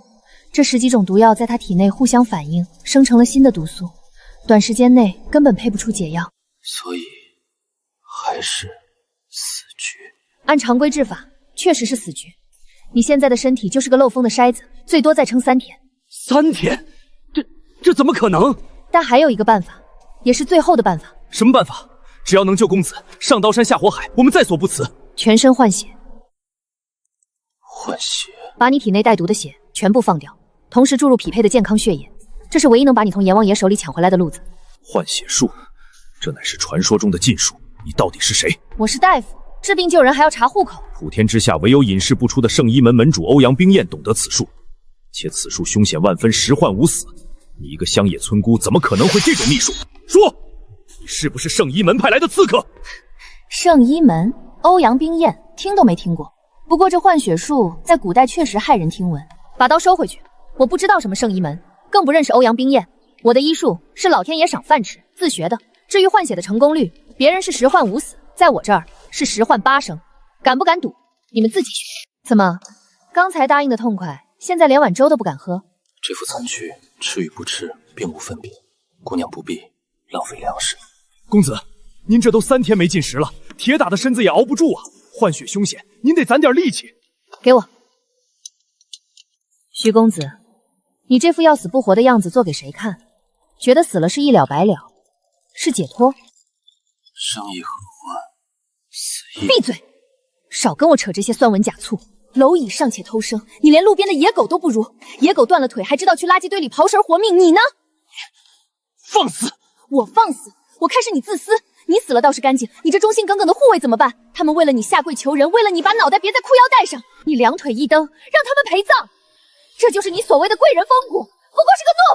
这10几种毒药在他体内互相反应，生成了新的毒素，短时间内根本配不出解药，所以还是死局。按常规治法，确实是死局。你现在的身体就是个漏风的筛子，最多再撑3天。3天？这怎么可能？但还有一个办法，也是最后的办法。什么办法？只要能救公子，上刀山下火海，我们在所不辞。全身换血。换血？把你体内带毒的血全部放掉，同时注入匹配的健康血液，这是唯一能把你从阎王爷手里抢回来的路子。换血术，这乃是传说中的禁术。你到底是谁？我是大夫，治病救人还要查户口。普天之下唯有隐世不出的圣医门门主欧阳冰燕懂得此术，且此术凶险万分，十患无死。你一个乡野村姑怎么可能会这种秘术？说，你是不是圣医门派来的刺客？圣医门，欧阳冰燕，听都没听过。不过这换血术在古代确实骇人听闻。把刀收回去，我不知道什么圣医门，更不认识欧阳冰燕。我的医术是老天爷赏饭吃，自学的。至于换血的成功率，别人是10患5死，在我这儿是10患8生。敢不敢赌？你们自己选。怎么，刚才答应的痛快，现在连碗粥都不敢喝？这副残躯，吃与不吃并无分别，姑娘不必浪费粮食。公子，您这都3天没进食了，铁打的身子也熬不住啊！换血凶险，您得攒点力气。给我。徐公子，你这副要死不活的样子做给谁看？觉得死了是一了百了，是解脱？生亦何欢，死亦……闭嘴！少跟我扯这些酸文假醋。蝼蚁尚且偷生，你连路边的野狗都不如。野狗断了腿还知道去垃圾堆里刨食活命，你呢？放肆！我放肆？我看是你自私。你死了倒是干净，你这忠心耿耿的护卫怎么办？他们为了你下跪求人，为了你把脑袋别在裤腰带上，你两腿一蹬，让他们陪葬。这就是你所谓的贵人风骨，不过是个懦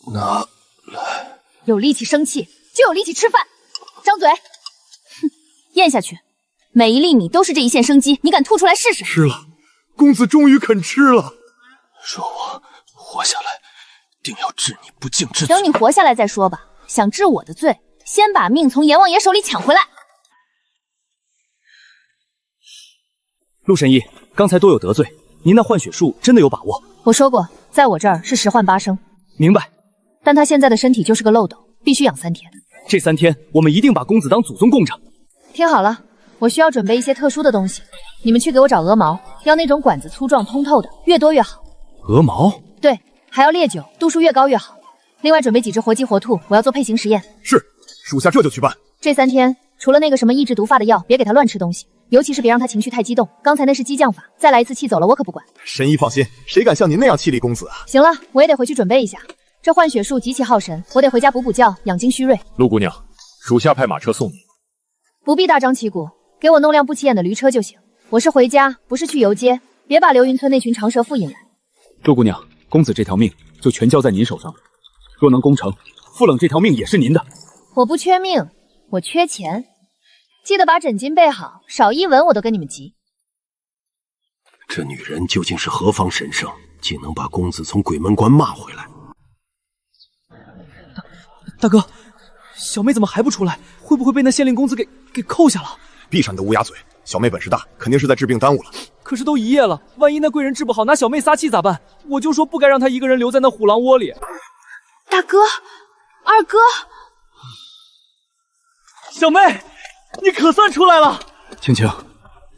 夫。拿来。有力气生气，就有力气吃饭。张嘴，哼，咽下去。每一粒米都是这一线生机，你敢吐出来试试？吃了，公子终于肯吃了。若我活下来，定要治你不敬之罪。等你活下来再说吧。想治我的罪，先把命从阎王爷手里抢回来。陆神医，刚才多有得罪，您那换血术真的有把握？我说过，在我这儿是10换8生。明白。但他现在的身体就是个漏斗，必须养3天。这3天，我们一定把公子当祖宗供着。听好了，我需要准备一些特殊的东西，你们去给我找鹅毛，要那种管子粗壮通透的，越多越好。鹅毛？对，还要烈酒，度数越高越好。另外准备几只活鸡活兔，我要做配型实验。是，属下这就去办。这3天，除了那个什么抑制毒发的药，别给他乱吃东西，尤其是别让他情绪太激动。刚才那是激将法，再来一次气走了，我可不管。神医放心，谁敢像您那样气力公子啊？行了，我也得回去准备一下。这换血术极其耗神，我得回家补补觉，养精蓄锐。陆姑娘，属下派马车送你。不必大张旗鼓，给我弄辆不起眼的驴车就行。我是回家，不是去游街，别把流云村那群长蛇妇引来。陆姑娘，公子这条命就全交在您手上了。若能攻城，傅冷这条命也是您的。我不缺命，我缺钱。记得把枕巾备好，少一文我都跟你们急。这女人究竟是何方神圣，竟能把公子从鬼门关骂回来？大哥，小妹怎么还不出来？会不会被那县令公子给扣下了？闭上你的乌鸦嘴！小妹本事大，肯定是在治病耽误了。可是都1夜了，万一那贵人治不好，拿小妹撒气咋办？我就说不该让她一个人留在那虎狼窝里。大哥，二哥，小妹，你可算出来了。青青，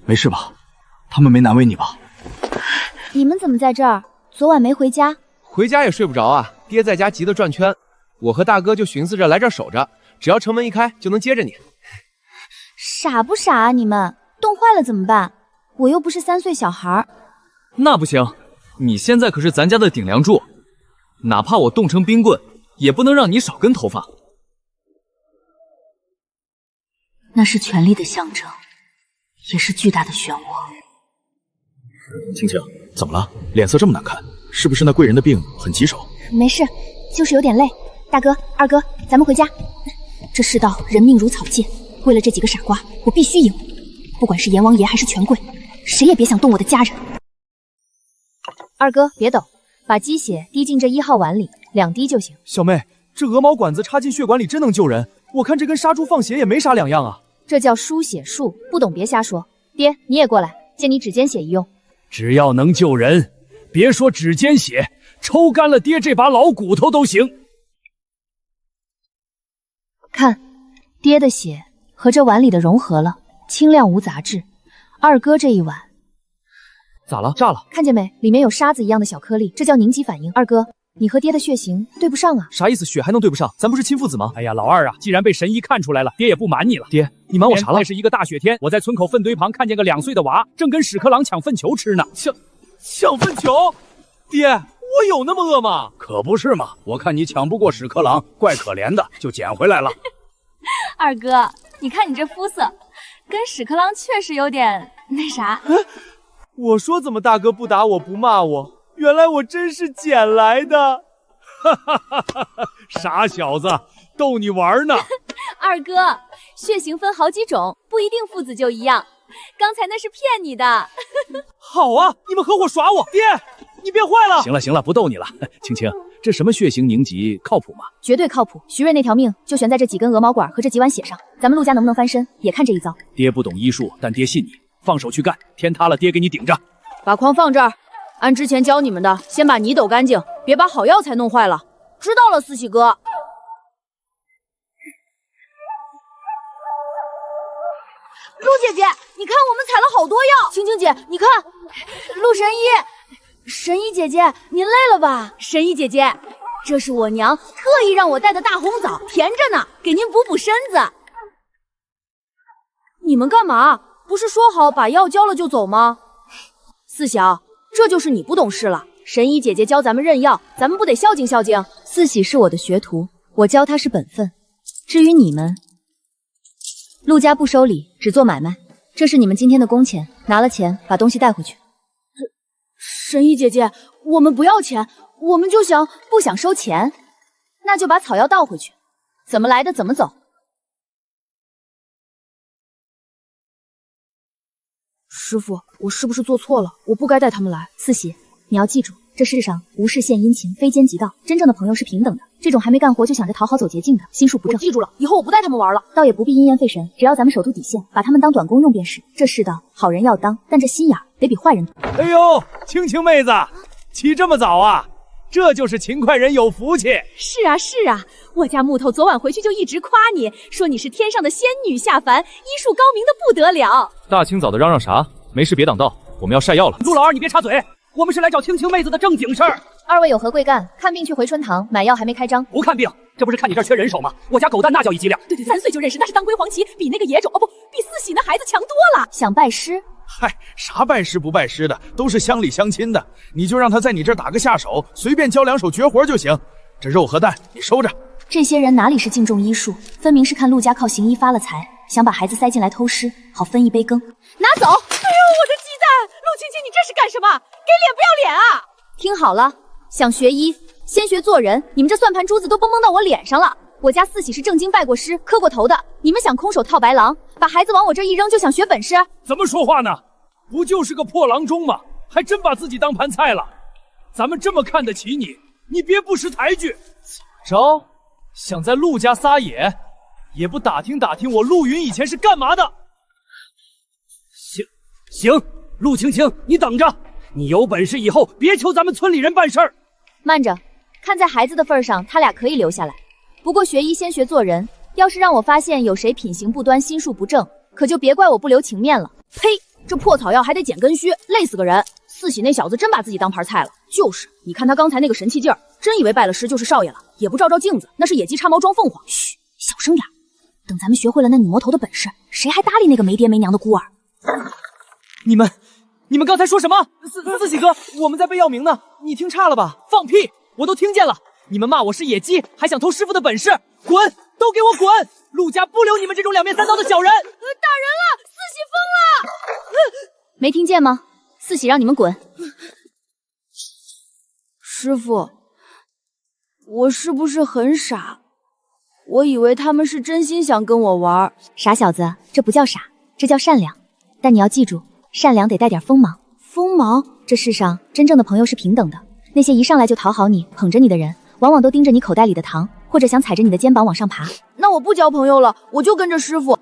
没事吧？他们没难为你吧？你们怎么在这儿？昨晚没回家？回家也睡不着啊，爹在家急得转圈。我和大哥就寻思着来这儿守着，只要城门一开就能接着你。傻不傻啊你们？冻坏了怎么办？我又不是3岁小孩。那不行，你现在可是咱家的顶梁柱，哪怕我冻成冰棍，也不能让你少根头发。那是权力的象征，也是巨大的漩涡。青青，怎么了？脸色这么难看，是不是那贵人的病很棘手？没事，就是有点累。大哥、二哥，咱们回家。这世道人命如草芥，为了这几个傻瓜，我必须赢。不管是阎王爷还是权贵，谁也别想动我的家人。二哥，别抖，把鸡血滴进这1号碗里，2滴就行。小妹，这鹅毛管子插进血管里真能救人？我看这跟杀猪放血也没啥两样啊。这叫输血术，不懂别瞎说。爹，你也过来，借你指尖血一用。只要能救人，别说指尖血，抽干了爹这把老骨头都行。看，爹的血和这碗里的融合了，清亮无杂质。二哥这一碗咋了？炸了？看见没？里面有沙子一样的小颗粒，这叫凝集反应。二哥，你和爹的血型对不上啊！啥意思？血还能对不上？咱不是亲父子吗？哎呀，老二啊，既然被神医看出来了，爹也不瞒你了。爹，你瞒我啥了？那是一个大雪天，我在村口粪堆旁看见个2岁的娃，正跟屎壳郎抢粪球吃呢。抢粪球？爹，我有那么饿吗？可不是嘛！我看你抢不过屎壳郎，怪可怜的，就捡回来了。二哥，你看你这肤色，跟屎壳郎确实有点那啥。我说怎么大哥不打我不骂我，原来我真是捡来的。哈哈哈哈哈！傻小子，逗你玩呢。二哥，血型分好几种，不一定父子就一样。刚才那是骗你的。好啊，你们合伙耍我！爹，你变坏了。行了行了，不逗你了。青青，这什么血型凝集靠谱吗？绝对靠谱。徐瑞那条命就悬在这几根鹅毛管和这几碗血上，咱们陆家能不能翻身，也看这一遭。爹不懂医术，但爹信你，放手去干，天塌了爹给你顶着。把筐放这儿，按之前教你们的，先把泥抖干净，别把好药材弄坏了。知道了，四喜哥。陆姐姐，你看我们采了好多药。青青姐，你看，陆神医，神医姐姐，您累了吧？神医姐姐，这是我娘特意让我带的大红枣，甜着呢，给您补补身子。你们干嘛？不是说好把药交了就走吗？四小，这就是你不懂事了。神医姐姐教咱们认药，咱们不得孝敬孝敬？四喜是我的学徒，我教他是本分。至于你们，陆家不收礼，只做买卖。这是你们今天的工钱，拿了钱把东西带回去。神医姐姐，我们不要钱，我们就想不想收钱，那就把草药倒回去，怎么来的怎么走。师傅，我是不是做错了？我不该带他们来。四喜，你要记住，这世上无事献殷勤，非奸即盗，真正的朋友是平等的。这种还没干活就想着讨好走捷径的，心术不正。我记住了，以后我不带他们玩了。倒也不必因噎废神，只要咱们守住底线，把他们当短工用便是。这世道，好人要当，但这心眼得比坏人多。哎呦，青青妹子，起这么早啊？这就是勤快人有福气。是啊是啊，我家木头昨晚回去就一直夸你，说你是天上的仙女下凡，医术高明的不得了。大清早的嚷嚷啥？没事别挡道，我们要晒药了。陆老二，你别插嘴，我们是来找青青妹子的正经事儿。二位有何贵干？看病去回春堂，买药还没开张。不看病，这不是看你这儿缺人手吗？我家狗蛋那叫一剂量。对，3岁就认识，那是当归黄芪，比那个野种比四喜那孩子强多了。想拜师？嗨，啥拜师不拜师的，都是乡里乡亲的，你就让他在你这儿打个下手，随便教2手绝活就行。这肉和蛋你收着。这些人哪里是敬重医术，分明是看陆家靠行医发了财，想把孩子塞进来偷师，好分一杯羹。拿走！哎呦，我的鸡蛋！陆青青，你这是干什么？给脸不要脸啊！听好了，想学医，先学做人。你们这算盘珠子都蹦蹦到我脸上了。我家四喜是正经拜过师、磕过头的，你们想空手套白狼，把孩子往我这一扔就想学本事？怎么说话呢？不就是个破郎中吗？还真把自己当盘菜了。咱们这么看得起你，你别不识抬举。怎么着？想在陆家撒野，也不打听打听我陆云以前是干嘛的？行，陆青青，你等着，你有本事以后别求咱们村里人办事儿。慢着，看在孩子的份上，他俩可以留下来。不过学医先学做人，要是让我发现有谁品行不端、心术不正，可就别怪我不留情面了。呸！这破草药还得捡根须，累死个人。四喜那小子真把自己当盘菜了。就是，你看他刚才那个神气劲儿，真以为拜了师就是少爷了，也不照照镜子，那是野鸡插毛装凤凰。嘘，小声点。等咱们学会了那女魔头的本事，谁还搭理那个没爹没娘的孤儿？你们刚才说什么？四喜哥，我们在背药名呢，你听差了吧？放屁，我都听见了。你们骂我是野鸡，还想偷师傅的本事，滚！都给我滚！陆家不留你们这种2面3刀的小人。打人了，四喜疯了！没听见吗？四喜让你们滚。师傅，我是不是很傻？我以为他们是真心想跟我玩。傻小子，这不叫傻，这叫善良。但你要记住，善良得带点锋芒。锋芒？这世上真正的朋友是平等的，那些一上来就讨好你、捧着你的人，往往都盯着你口袋里的糖，或者想踩着你的肩膀往上爬。那我不交朋友了，我就跟着师傅。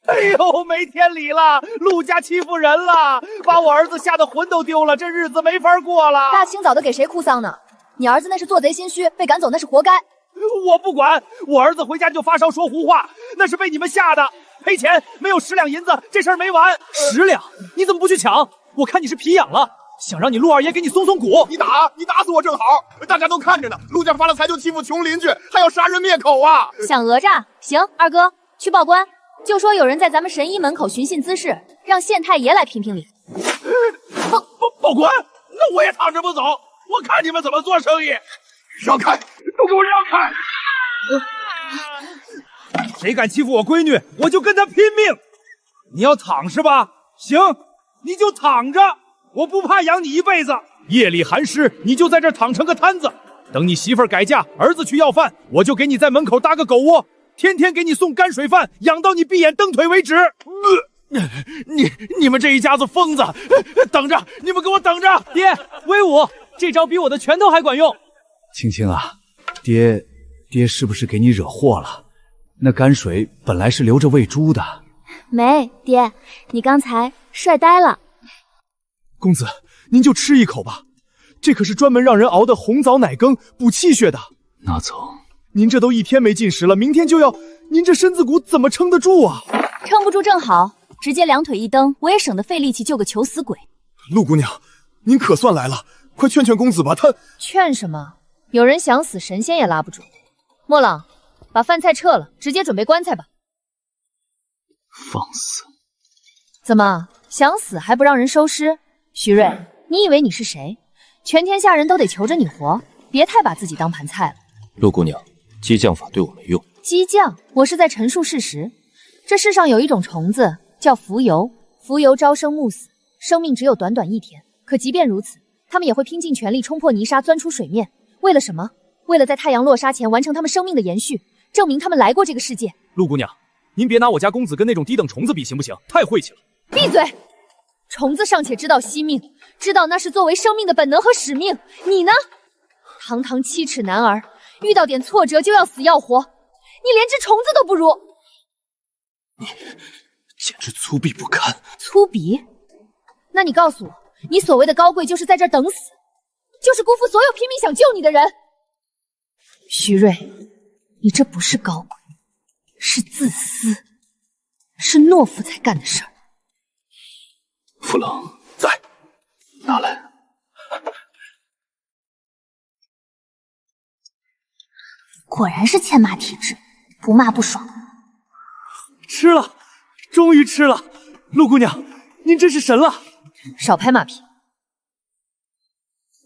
哎呦，没天理了！陆家欺负人了，把我儿子吓得魂都丢了，这日子没法过了。大清早的给谁哭丧呢？你儿子那是做贼心虚，被赶走那是活该。我不管，我儿子回家就发烧说胡话，那是被你们吓的。赔钱，没有10两银子，这事儿没完。10两？你怎么不去抢？我看你是皮痒了，想让你陆二爷给你松松骨。你打死我正好，大家都看着呢。陆家发了财就欺负穷邻居，还要杀人灭口啊！想讹诈？行，二哥去报官，就说有人在咱们神医门口寻衅滋事，让县太爷来评评理。报官？那我也躺着不走，我看你们怎么做生意。让开，都给我让开！谁敢欺负我闺女，我就跟他拼命！你要躺是吧？行，你就躺着，我不怕养你一辈子。夜里寒湿，你就在这儿躺成个摊子。等你媳妇儿改嫁，儿子去要饭，我就给你在门口搭个狗窝，天天给你送泔水饭，养到你闭眼蹬腿为止。你们这一家子疯子！等着，你们给我等着！爹，威武！这招比我的拳头还管用。青青啊，爹是不是给你惹祸了？那泔水本来是留着喂猪的。没，爹，你刚才帅呆了。公子，您就吃一口吧，这可是专门让人熬的红枣奶羹，补气血的。那走。您这都1天没进食了，明天就要，您这身子骨怎么撑得住啊？撑不住正好，直接2腿一蹬，我也省得费力气救个求死鬼。陆姑娘，您可算来了，快劝劝公子吧，他……劝什么？有人想死，神仙也拉不住。莫朗，把饭菜撤了，直接准备棺材吧。放肆！怎么想死还不让人收尸？徐瑞，你以为你是谁？全天下人都得求着你活，别太把自己当盘菜了。陆姑娘，激将法对我没用。激将？我是在陈述事实。这世上有一种虫子叫蜉蝣，蜉蝣朝生暮死，生命只有短短1天。可即便如此，他们也会拼尽全力冲破泥沙，钻出水面。为了什么？为了在太阳落沙前完成他们生命的延续，证明他们来过这个世界。陆姑娘，您别拿我家公子跟那种低等虫子比行不行？太晦气了。闭嘴！虫子尚且知道惜命，知道那是作为生命的本能和使命，你呢？堂堂7尺男儿，遇到点挫折就要死要活，你连只虫子都不如。你简直粗鄙不堪！粗鄙？那你告诉我，你所谓的高贵就是在这儿等死，就是辜负所有拼命想救你的人。徐瑞，你这不是高贵，是自私，是懦夫才干的事儿。傅冷在，拿来。果然是欠骂体质，不骂不爽。吃了，终于吃了！陆姑娘，您真是神了！少拍马屁。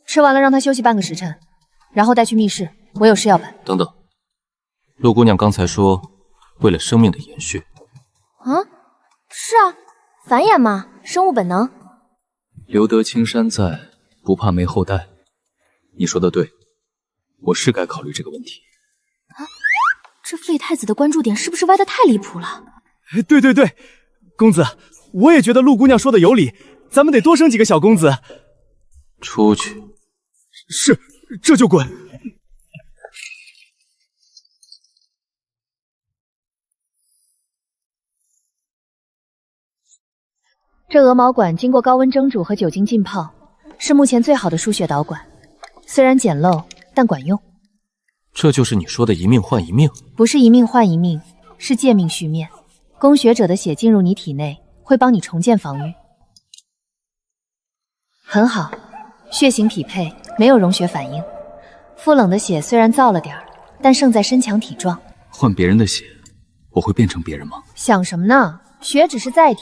吃完了让他休息半个时辰，然后带去密室，我有事要办。等等，陆姑娘刚才说为了生命的延续。啊，是啊，繁衍嘛，生物本能。留得青山在，不怕没后代。你说的对，我是该考虑这个问题。啊，这废太子的关注点是不是歪得太离谱了？对，公子，我也觉得陆姑娘说的有理，咱们得多生几个小公子。出去。是，这就滚。这鹅毛馆经过高温蒸煮和酒精浸泡，是目前最好的输血导管，虽然简陋，但管用。这就是你说的一命换一命？不是一命换一命，是借命续面。供血者的血进入你体内，会帮你重建防御。很好，血型匹配，没有溶血反应。傅冷的血虽然燥了点儿，但胜在身强体壮。换别人的血，我会变成别人吗？想什么呢？血只是载体，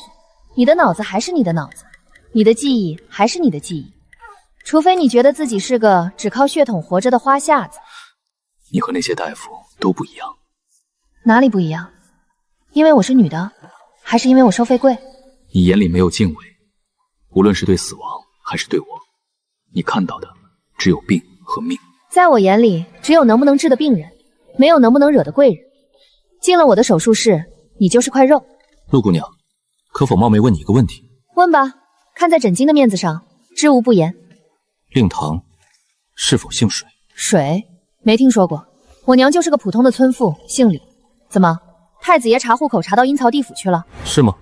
你的脑子还是你的脑子，你的记忆还是你的记忆。除非你觉得自己是个只靠血统活着的花下子。你和那些大夫都不一样。哪里不一样？因为我是女的，还是因为我收费贵？你眼里没有敬畏，无论是对死亡还是对我，你看到的只有病和命。在我眼里，只有能不能治的病人，没有能不能惹的贵人。进了我的手术室，你就是块肉。陆姑娘，可否冒昧问你一个问题？问吧，看在枕巾的面子上，知无不言。令堂是否姓水？水？没听说过。我娘就是个普通的村妇，姓李。怎么，太子爷查户口查到阴曹地府去了？是吗？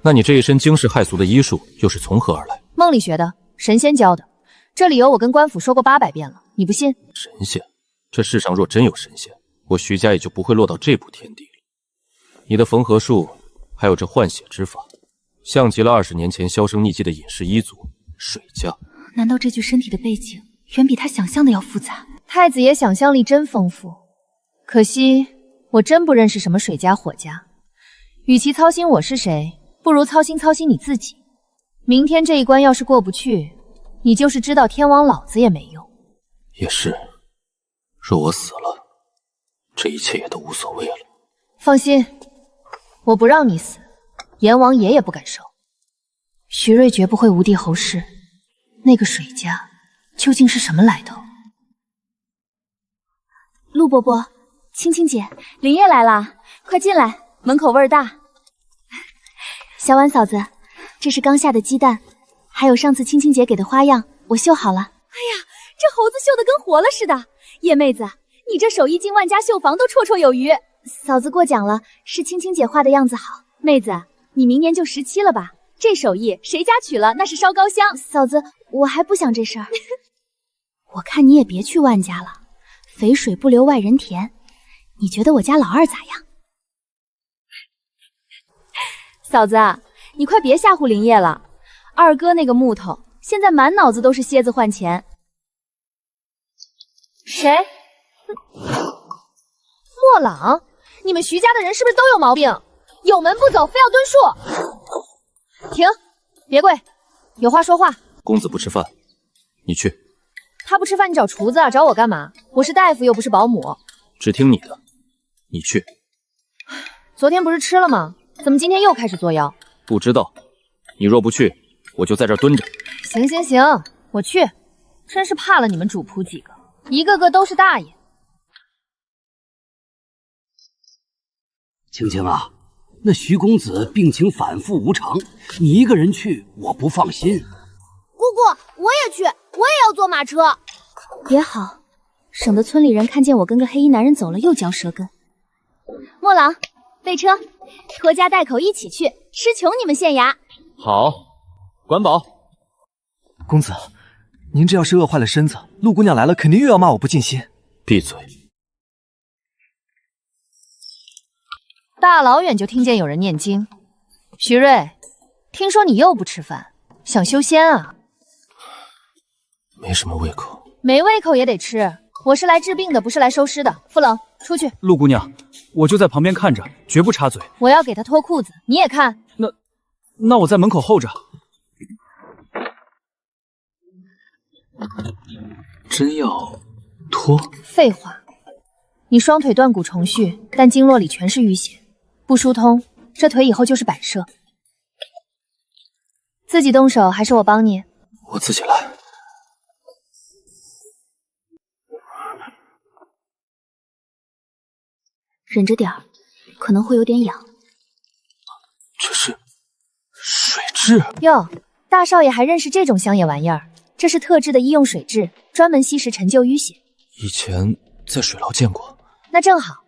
那你这一身惊世骇俗的医术又是从何而来？梦里学的，神仙教的。这理由我跟官府说过800遍了，你不信？神仙？这世上若真有神仙，我徐家也就不会落到这步田地了。你的缝合术，还有这换血之法，像极了20年前销声匿迹的隐世一族水家。难道这具身体的背景远比他想象的要复杂？太子爷想象力真丰富，可惜我真不认识什么水家火家。与其操心我是谁，不如操心你自己。明天这一关要是过不去，你就是知道天王老子也没用。也是，若我死了，这一切也都无所谓了。放心，我不让你死，阎王爷也不敢收。徐瑞绝不会无地侯氏，那个水家究竟是什么来头？陆伯伯，青青姐，林叶来啦，快进来，门口味儿大。小婉嫂子，这是刚下的鸡蛋，还有上次青青姐给的花样，我绣好了。哎呀，这猴子绣得跟活了似的。叶妹子，你这手艺进万家绣坊都绰绰有余。嫂子过奖了，是青青姐画的样子好。妹子，你明年就17了吧？这手艺谁家娶了那是烧高香。嫂子，我还不想这事儿。我看你也别去万家了，肥水不流外人田。你觉得我家老二咋样？嫂子，你快别吓唬林业了。二哥那个木头，现在满脑子都是蝎子换钱。谁？莫朗，你们徐家的人是不是都有毛病？有门不走，非要蹲树。停，别跪，有话说话。公子不吃饭，你去。他不吃饭，你找厨子啊？找我干嘛？我是大夫，又不是保姆。只听你的，你去。昨天不是吃了吗？怎么今天又开始作妖？不知道，你若不去，我就在这儿蹲着。行行行，我去。真是怕了你们主仆几个，一个个都是大爷。青青啊，那徐公子病情反复无常，你一个人去，我不放心。姑姑，我也去，我也要坐马车。也好，省得村里人看见我跟个黑衣男人走了又嚼舌根。莫郎，备车，拖家带口一起去，吃穷你们县衙。好，管饱。公子，您这要是饿坏了身子，陆姑娘来了肯定又要骂我不尽心。闭嘴。大老远就听见有人念经。徐瑞，听说你又不吃饭，想修仙啊？没什么胃口。没胃口也得吃。我是来治病的，不是来收尸的。傅冷，出去。陆姑娘，我就在旁边看着，绝不插嘴。我要给他脱裤子，你也看。那我在门口候着。真要脱？废话，你双腿断骨重续，但经络里全是淤血，不疏通，这腿以后就是摆设。自己动手还是我帮你？我自己来。忍着点儿，可能会有点痒。这是水蛭哟，大少爷还认识这种乡野玩意儿？这是特制的医用水蛭，专门吸食陈旧淤血。以前在水牢见过。那正好，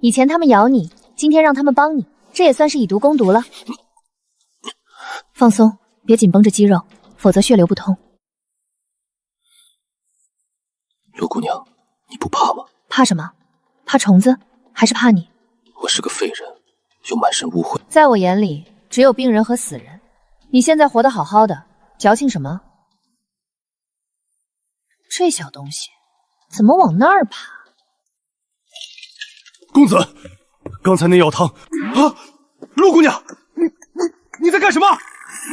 以前他们咬你，今天让他们帮你，这也算是以毒攻毒了。放松，别紧绷着肌肉，否则血流不通。陆姑娘，你不怕吗？怕什么？怕虫子？还是怕你？我是个废人，又满身污秽。在我眼里，只有病人和死人。你现在活得好好的，矫情什么？这小东西怎么往那儿爬？公子，刚才那药汤啊！陆姑娘，你在干什么？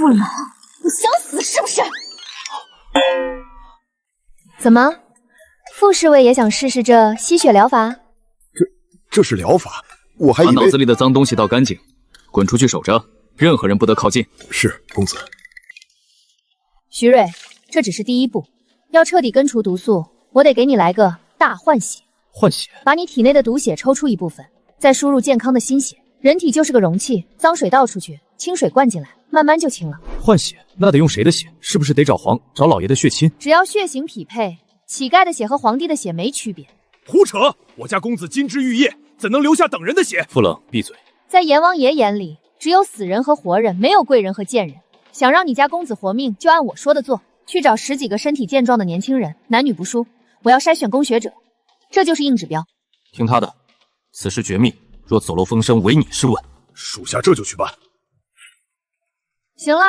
不能，你想死是不是？怎么，傅侍卫也想试试这吸血疗法？这是疗法，我还以为……把脑子里的脏东西倒干净，滚出去守着，任何人不得靠近。是，公子。徐瑞，这只是第一步，要彻底根除毒素，我得给你来个大换血。换血？把你体内的毒血抽出一部分，再输入健康的新血。人体就是个容器，脏水倒出去，清水灌进来，慢慢就清了。换血？那得用谁的血？是不是得找老爷的血亲？只要血型匹配，乞丐的血和皇帝的血没区别。胡扯！我家公子金枝玉叶，怎能留下等人的血？傅冷，闭嘴！在阎王爷眼里，只有死人和活人，没有贵人和贱人。想让你家公子活命，就按我说的做，去找10几个身体健壮的年轻人，男女不输。我要筛选供血者，这就是硬指标。听他的，此事绝密，若走漏风声，唯你是问。属下这就去办。行了，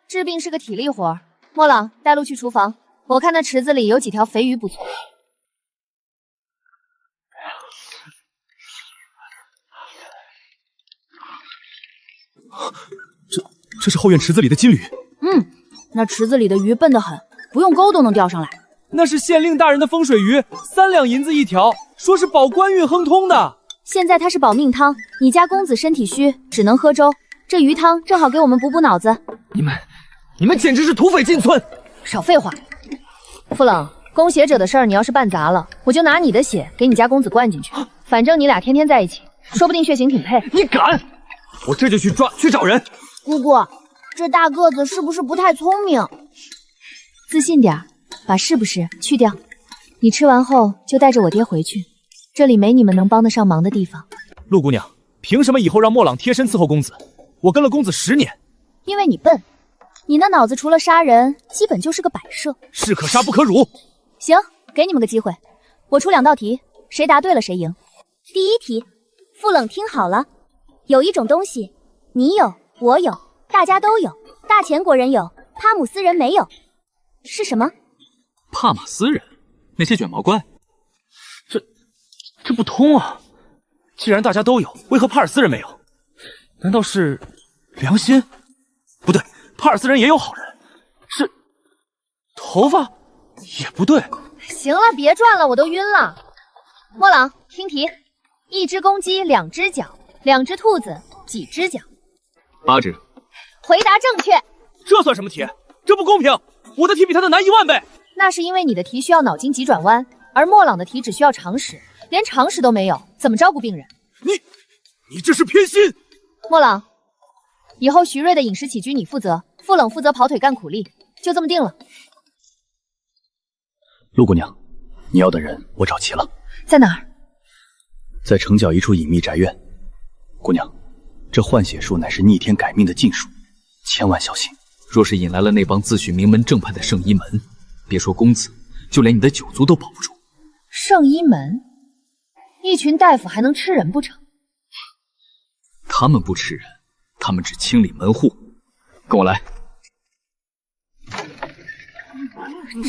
治病是个体力活。莫朗，带路去厨房，我看那池子里有几条肥鱼不错。这是后院池子里的金鱼。那池子里的鱼笨得很，不用钩都能钓上来。那是县令大人的风水鱼，3两银子一条，说是保官运亨通的。现在它是保命汤，你家公子身体虚，只能喝粥，这鱼汤正好给我们补补脑子。你们简直是土匪进村！少废话。傅冷，供血者的事儿你要是办砸了，我就拿你的血给你家公子灌进去。反正你俩天天在一起，说不定血型挺配。你敢？我这就去找人。姑姑，这大个子是不是不太聪明？自信点，把是不是去掉。你吃完后就带着我爹回去，这里没你们能帮得上忙的地方。陆姑娘，凭什么以后让莫朗贴身伺候公子？我跟了公子10年。因为你笨，你那脑子除了杀人，基本就是个摆设。士可杀不可辱。行，给你们个机会，我出2道题，谁答对了谁赢。第一题，傅冷听好了，有一种东西，你有，我有，大家都有，大钱国人有，帕姆斯人没有，是什么？帕马斯人，那些卷毛怪？这不通啊！既然大家都有，为何帕尔斯人没有？难道是良心？不对，帕尔斯人也有好人。是头发？也不对。行了，别转了，我都晕了。莫朗，听题：一只公鸡2只脚，2只兔子几只脚？8只。回答正确。这算什么题？这不公平！我的题比他的难10000倍。那是因为你的题需要脑筋急转弯，而莫朗的题只需要常识，连常识都没有，怎么照顾病人？你这是偏心！莫朗，以后徐瑞的饮食起居你负责，傅冷负责跑腿干苦力，就这么定了。陆姑娘，你要的人我找齐了。在哪儿？在城角一处隐秘宅院。姑娘，这换血术乃是逆天改命的禁术，千万小心。若是引来了那帮自诩名门正派的圣医门，别说公子，就连你的九族都保不住。圣医门，一群大夫还能吃人不成？他们不吃人，他们只清理门户。跟我来。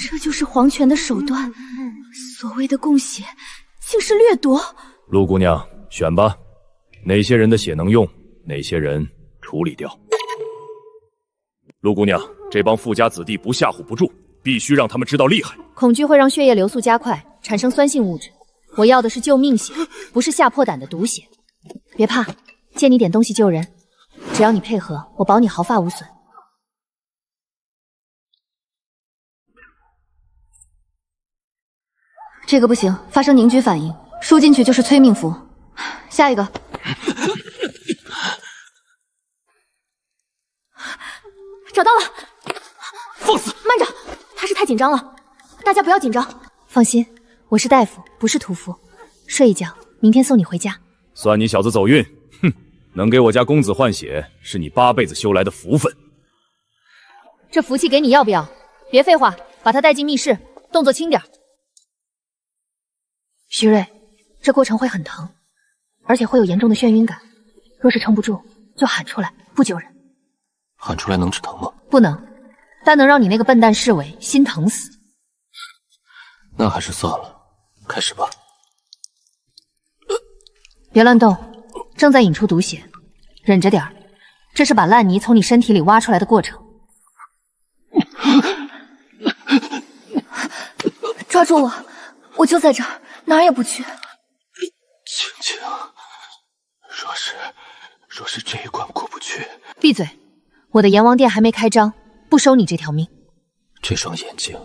这就是皇权的手段，所谓的供血，竟是掠夺。陆姑娘，选吧，哪些人的血能用，哪些人处理掉。陆姑娘，这帮富家子弟不吓唬不住，必须让他们知道厉害。恐惧会让血液流速加快，产生酸性物质。我要的是救命血，不是吓破胆的毒血。别怕，借你点东西救人，只要你配合，我保你毫发无损。这个不行，发生凝聚反应，输进去就是催命符。下一个。找到了！放肆！慢着，他是太紧张了，大家不要紧张。放心，我是大夫，不是屠夫。睡一觉，明天送你回家。算你小子走运，哼！能给我家公子换血，是你8辈子修来的福分。这福气给你要不要？别废话，把他带进密室，动作轻点。徐瑞，这过程会很疼，而且会有严重的眩晕感。若是撑不住，就喊出来，不救人。喊出来能止疼吗？不能，但能让你那个笨蛋侍卫心疼死。那还是算了，开始吧。别乱动，正在引出毒血，忍着点儿。这是把烂泥从你身体里挖出来的过程。抓住我，我就在这儿，哪儿也不去。青青，若是这一关过不去，闭嘴！我的阎王殿还没开张，不收你这条命。这双眼睛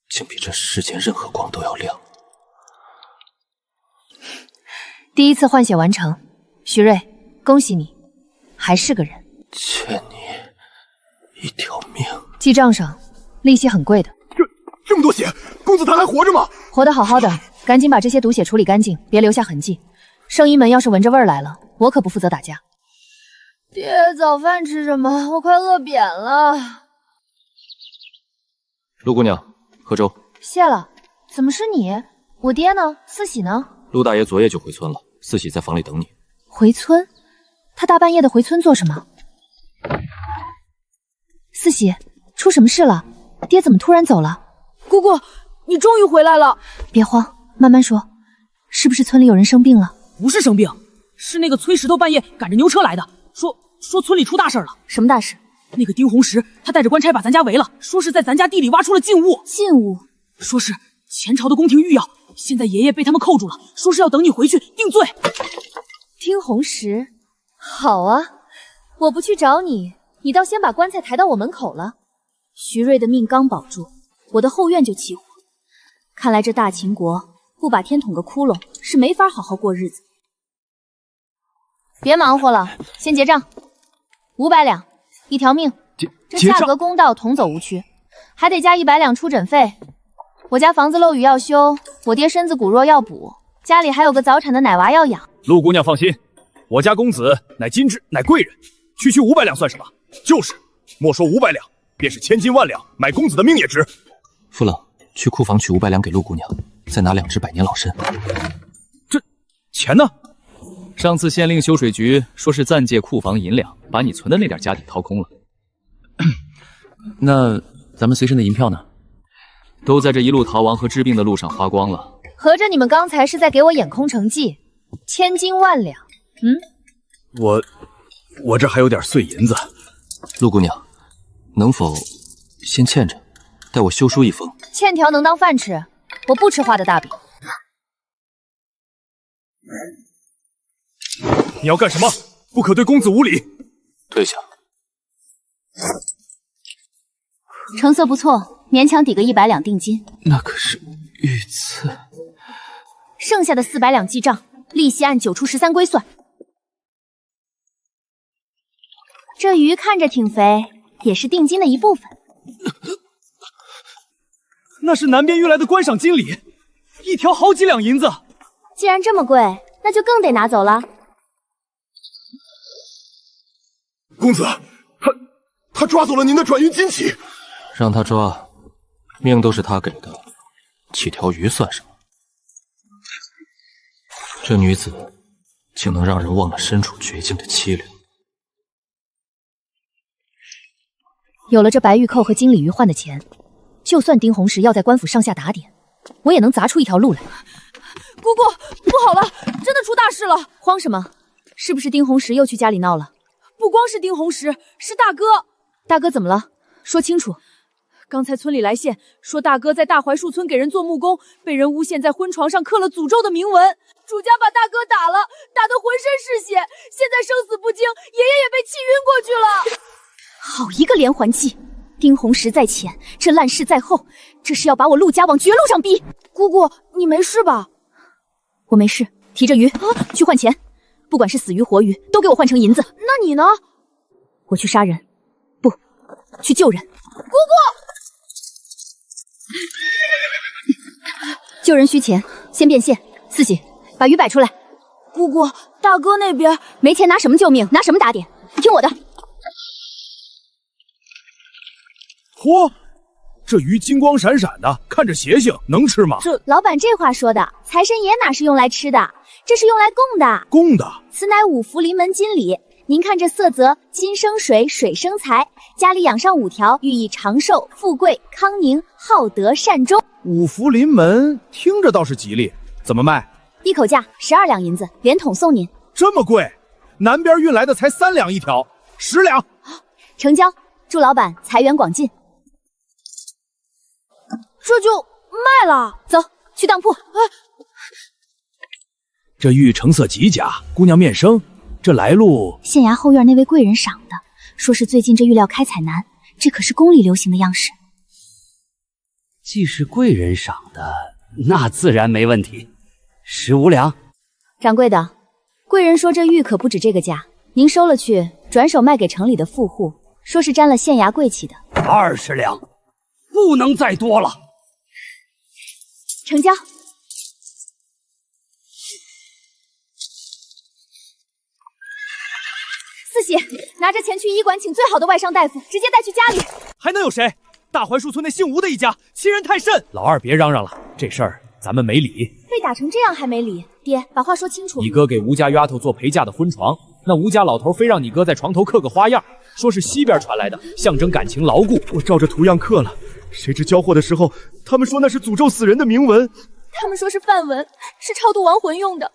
竟比这世间任何光都要亮。第一次换血完成，徐瑞，恭喜你，还是个人。欠你一条命。记账上，利息很贵的。这么多血，公子他还活着吗？活得好好的，赶紧把这些毒血处理干净，别留下痕迹。圣医门要是闻着味儿来了，我可不负责打架。爹，早饭吃什么？我快饿扁了。陆姑娘，喝粥。谢了。怎么是你？我爹呢？四喜呢？陆大爷昨夜就回村了，四喜在房里等你。回村？他大半夜的回村做什么？四喜，出什么事了？爹怎么突然走了？姑姑，你终于回来了。别慌，慢慢说。是不是村里有人生病了？不是生病，是那个崔石头半夜赶着牛车来的，说村里出大事了。什么大事？那个丁红石他带着官差把咱家围了，说是在咱家地里挖出了禁物。禁物？说是前朝的宫廷御药，现在爷爷被他们扣住了，说是要等你回去定罪。丁红石，好啊，我不去找你，你倒先把棺材抬到我门口了。徐瑞的命刚保住，我的后院就起火。看来这大秦国不把天捅个窟窿是没法好好过日子。别忙活了，先结账，500两，一条命。这价格公道，同走无屈，还得加100两出诊费。我家房子漏雨要修，我爹身子骨弱要补，家里还有个早产的奶娃要养。陆姑娘放心，我家公子乃金枝，乃贵人，区区500两算什么？就是，莫说500两，便是千金万两，买公子的命也值。傅冷，去库房取500两给陆姑娘，再拿2只百年老参。这钱呢？上次县令修水局说是暂借库房银两，把你存的那点家底掏空了。那咱们随身的银票呢？都在这一路逃亡和治病的路上花光了。合着你们刚才是在给我演空城计？千金万两，我这还有点碎银子。陆姑娘，能否先欠着，待我修书一封？欠条能当饭吃，我不吃画的大饼。你要干什么？不可对公子无礼。退下。成色不错，勉强抵个100两定金。那可是御赐。剩下的400两记账，利息按9出13归算。这鱼看着挺肥，也是定金的一部分。那是南边运来的观赏金鲤，一条好几两银子。既然这么贵，那就更得拿走了。公子，他抓走了您的转运金旗。让他抓，命都是他给的，几条鱼算什么？这女子竟能让人忘了身处绝境的凄凉。有了这白玉扣和金鲤鱼换的钱，就算丁红石要在官府上下打点，我也能砸出一条路来。姑姑，不好了，真的出大事了！慌什么？是不是丁红石又去家里闹了？不光是丁红石，是大哥。大哥怎么了？说清楚。刚才村里来线说，大哥在大槐树村给人做木工，被人诬陷在婚床上刻了诅咒的铭文。主家把大哥打了，打得浑身是血，现在生死不惊，爷爷也被气晕过去了。好一个连环计！丁红石在前，这烂事在后，这是要把我陆家往绝路上逼。姑姑，你没事吧？我没事，提着鱼去换钱，不管是死鱼活鱼，都给我换成银子。那你呢？我去杀人，不，去救人。姑姑，救人需钱，先变现。四喜，把鱼摆出来。姑姑，大哥那边没钱拿什么救命？拿什么打点？听我的。嚯，这鱼金光闪闪的，看着邪性，能吃吗？这老板这话说的，财神爷哪是用来吃的，这是用来供的。供的？此乃5福临门金鲤。您看这色泽，金生水，水生财，家里养上5条，寓意长寿、富贵、康宁、好德、善终。5福临门，听着倒是吉利，怎么卖？一口价12两银子，连桶送您。这么贵？南边运来的才3两一条，10两。成交，祝老板财源广进。这就卖了。走，去当铺。这玉成色极佳，姑娘面生，这来路……县衙后院那位贵人赏的，说是最近这玉料开采难，这可是宫里流行的样式。既是贵人赏的，那自然没问题。15两。掌柜的，贵人说这玉可不止这个价，您收了去，转手卖给城里的富户，说是沾了县衙贵气的。20两，不能再多了。成交。四喜，拿着钱去医馆请最好的外伤大夫，直接带去家里。还能有谁？大槐树村那姓吴的一家，欺人太甚。老二别嚷嚷了，这事儿咱们没理。被打成这样还没理？爹，把话说清楚。你哥给吴家丫头做陪嫁的婚床，那吴家老头非让你哥在床头刻个花样，说是西边传来的，象征感情牢固。我照着图样刻了，谁知交货的时候，他们说那是诅咒死人的铭文。他们说是梵文，是超度亡魂用的。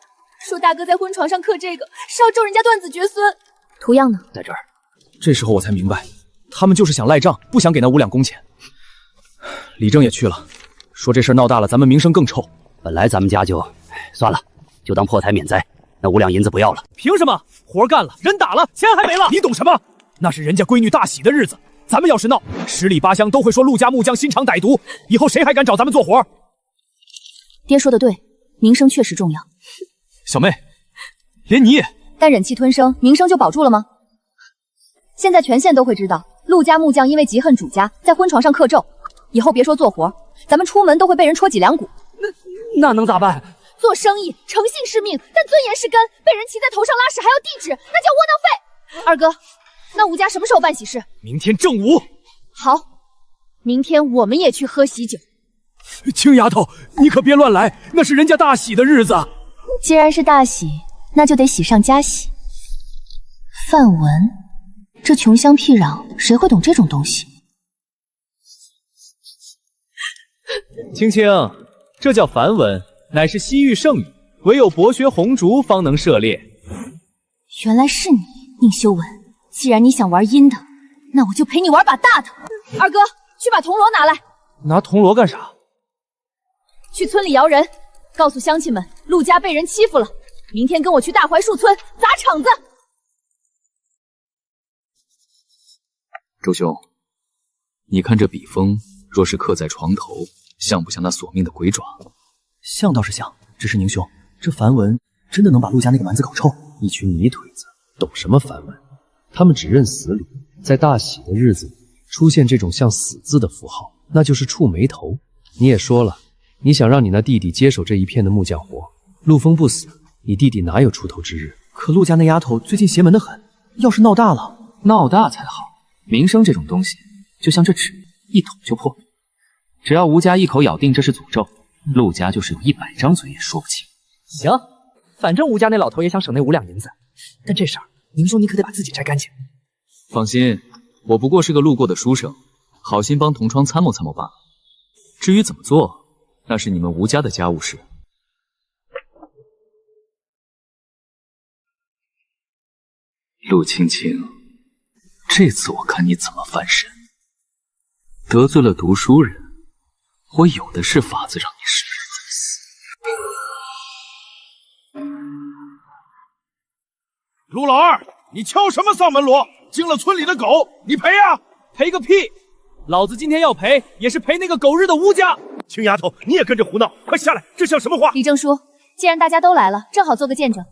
说大哥在婚床上刻这个，是要咒人家断子绝孙。图样呢？在这儿。这时候我才明白，他们就是想赖账，不想给那5两工钱。李正也去了，说这事闹大了，咱们名声更臭。本来咱们家就……算了，就当破财免灾，那5两银子不要了。凭什么？活干了，人打了，钱还没了。你懂什么？那是人家闺女大喜的日子，咱们要是闹，10里8乡都会说陆家木匠心肠歹毒，以后谁还敢找咱们做活？爹说的对，名声确实重要。小妹，连你也……但忍气吞声，名声就保住了吗？现在全县都会知道，陆家木匠因为嫉恨主家，在婚床上刻咒，以后别说做活，咱们出门都会被人戳脊梁骨。那能咋办？做生意诚信是命，但尊严是根。被人骑在头上拉屎还要地址，那叫窝囊废。二哥，那吴家什么时候办喜事？明天正午。好，明天我们也去喝喜酒。青丫头，你可别乱来，那是人家大喜的日子。既然是大喜，那就得喜上加喜。范文，这穷乡僻壤，谁会懂这种东西？青青，这叫梵文，乃是西域圣语，唯有博学红烛方能涉猎。原来是你，宁修文。既然你想玩阴的，那我就陪你玩把大的。二哥，去把铜锣拿来。拿铜锣干啥？去村里摇人，告诉乡亲们，陆家被人欺负了。明天跟我去大槐树村砸场子。周兄，你看这笔锋，若是刻在床头，像不像那索命的鬼爪？像倒是像，只是宁兄，这梵文真的能把陆家那个蛮子搞臭？一群泥腿子，懂什么梵文？他们只认死理，在大喜的日子里出现这种像死字的符号，那就是触霉头。你也说了，你想让你那弟弟接手这一片的木匠活，陆枫不死，你弟弟哪有出头之日？可陆家那丫头最近邪门得很，要是闹大了，闹大才好。名声这种东西，就像这纸，一捅就破。只要吴家一口咬定这是诅咒，陆家就是有100张嘴也说不清。行，反正吴家那老头也想省那5两银子，但这事儿，宁兄你可得把自己摘干净。放心，我不过是个路过的书生，好心帮同窗参谋参谋罢了。至于怎么做，那是你们吴家的家务事。陆青青，这次我看你怎么翻身。得罪了读书人，我有的是法子让你生不如死。陆老二，你敲什么丧门锣？惊了村里的狗，你赔啊！赔个屁！老子今天要赔，也是赔那个狗日的吴家。青丫头，你也跟着胡闹，快下来！这像什么话？李正叔，既然大家都来了，正好做个见证。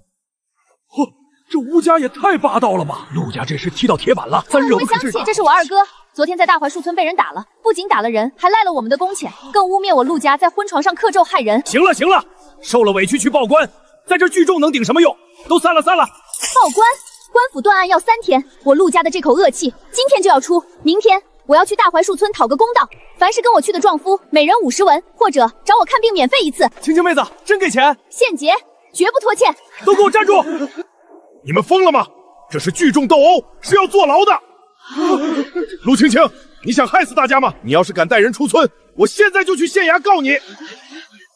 嚯，这吴家也太霸道了吧！陆家这事踢到铁板了，咱惹不我相信这是我二哥，昨天在大槐树村被人打了，不仅打了人，还赖了我们的工钱，更污蔑我陆家在婚床上刻咒害人。行了行了，受了委屈去报官，在这聚众能顶什么用？都散了散了。报官？官府断案要3天，我陆家的这口恶气今天就要出。明天我要去大槐树村讨个公道，凡是跟我去的壮夫，每人50文，或者找我看病免费1次。青青妹子，真给钱？现结，绝不拖欠。都给我站住！你们疯了吗？这是聚众斗殴，是要坐牢的。陆青青，你想害死大家吗？你要是敢带人出村，我现在就去县衙告你。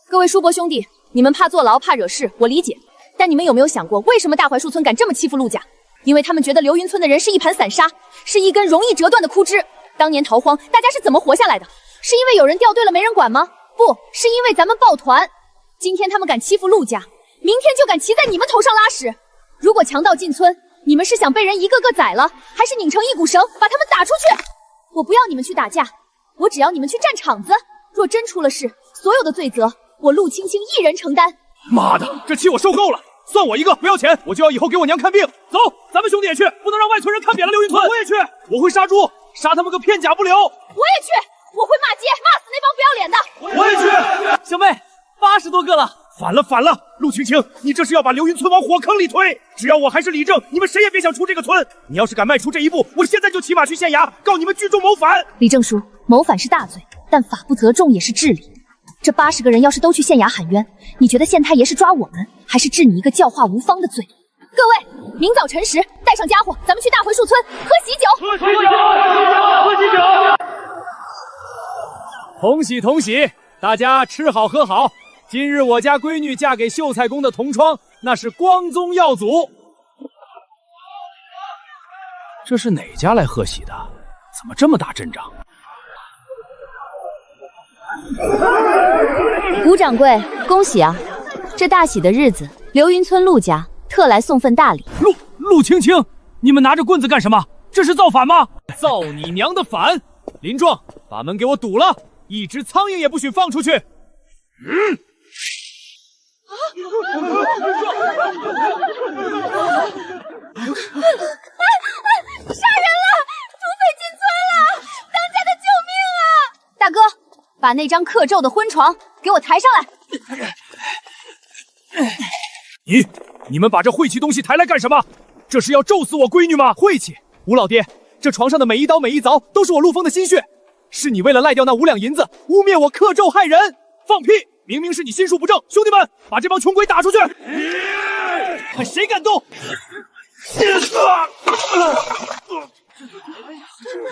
各位叔伯兄弟，你们怕坐牢怕惹事，我理解，但你们有没有想过，为什么大槐树村敢这么欺负陆家？因为他们觉得流云村的人是一盘散沙，是一根容易折断的枯枝。当年逃荒，大家是怎么活下来的？是因为有人掉队了没人管吗？不是因为咱们抱团。今天他们敢欺负陆家，明天就敢骑在你们头上拉屎。如果强盗进村，你们是想被人一个个宰了，还是拧成一股绳把他们打出去？我不要你们去打架，我只要你们去占场子。若真出了事，所有的罪责我陆青青一人承担。妈的，这气我受够了！算我一个，不要钱，我就要以后给我娘看病。走，咱们兄弟也去，不能让外村人看扁了流云村。我也去，我会杀猪，杀他们个片甲不留。我也去，我会骂街，骂死那帮不要脸的。我也去，小妹，80多个了。反了反了，陆青青，你这是要把流云村往火坑里推！只要我还是李正，你们谁也别想出这个村。你要是敢迈出这一步，我现在就骑马去县衙告你们聚众谋反。李正叔，谋反是大罪，但法不责众也是至理。这80个人要是都去县衙喊冤，你觉得县太爷是抓我们，还是治你一个教化无方的罪？各位，明早晨时带上家伙，咱们去大槐树村喝喜酒。喝喜酒，喝喜酒！同喜同喜，大家吃好喝好。今日我家闺女嫁给秀才宫的同窗，那是光宗耀祖。这是哪家来贺喜的？怎么这么大阵仗？吴掌柜，恭喜啊！这大喜的日子，流云村陆家特来送份大礼。陆青青，你们拿着棍子干什么？这是造反吗？造你娘的反！林壮，把门给我堵了，一只苍蝇也不许放出去。杀人了！土匪进村了！当家的救命啊！大哥，把把那张刻咒的婚床给我抬上来。你们把这晦气东西抬来干什么？这是要咒死我闺女吗？晦气！吴老爹，这床上的每一刀每一凿都是我陆枫的心血，是你为了赖掉那5两银子，污蔑我刻咒害人！放屁！明明是你心术不正！兄弟们，把这帮穷鬼打出去！看谁敢动！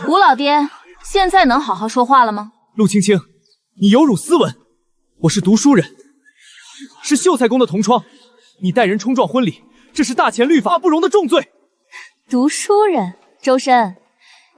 吴老爹，现在能好好说话了吗？陆青青，你有辱斯文！我是读书人，是秀才宫的同窗，你带人冲撞婚礼，这是大前律法不容的重罪。读书人，周深，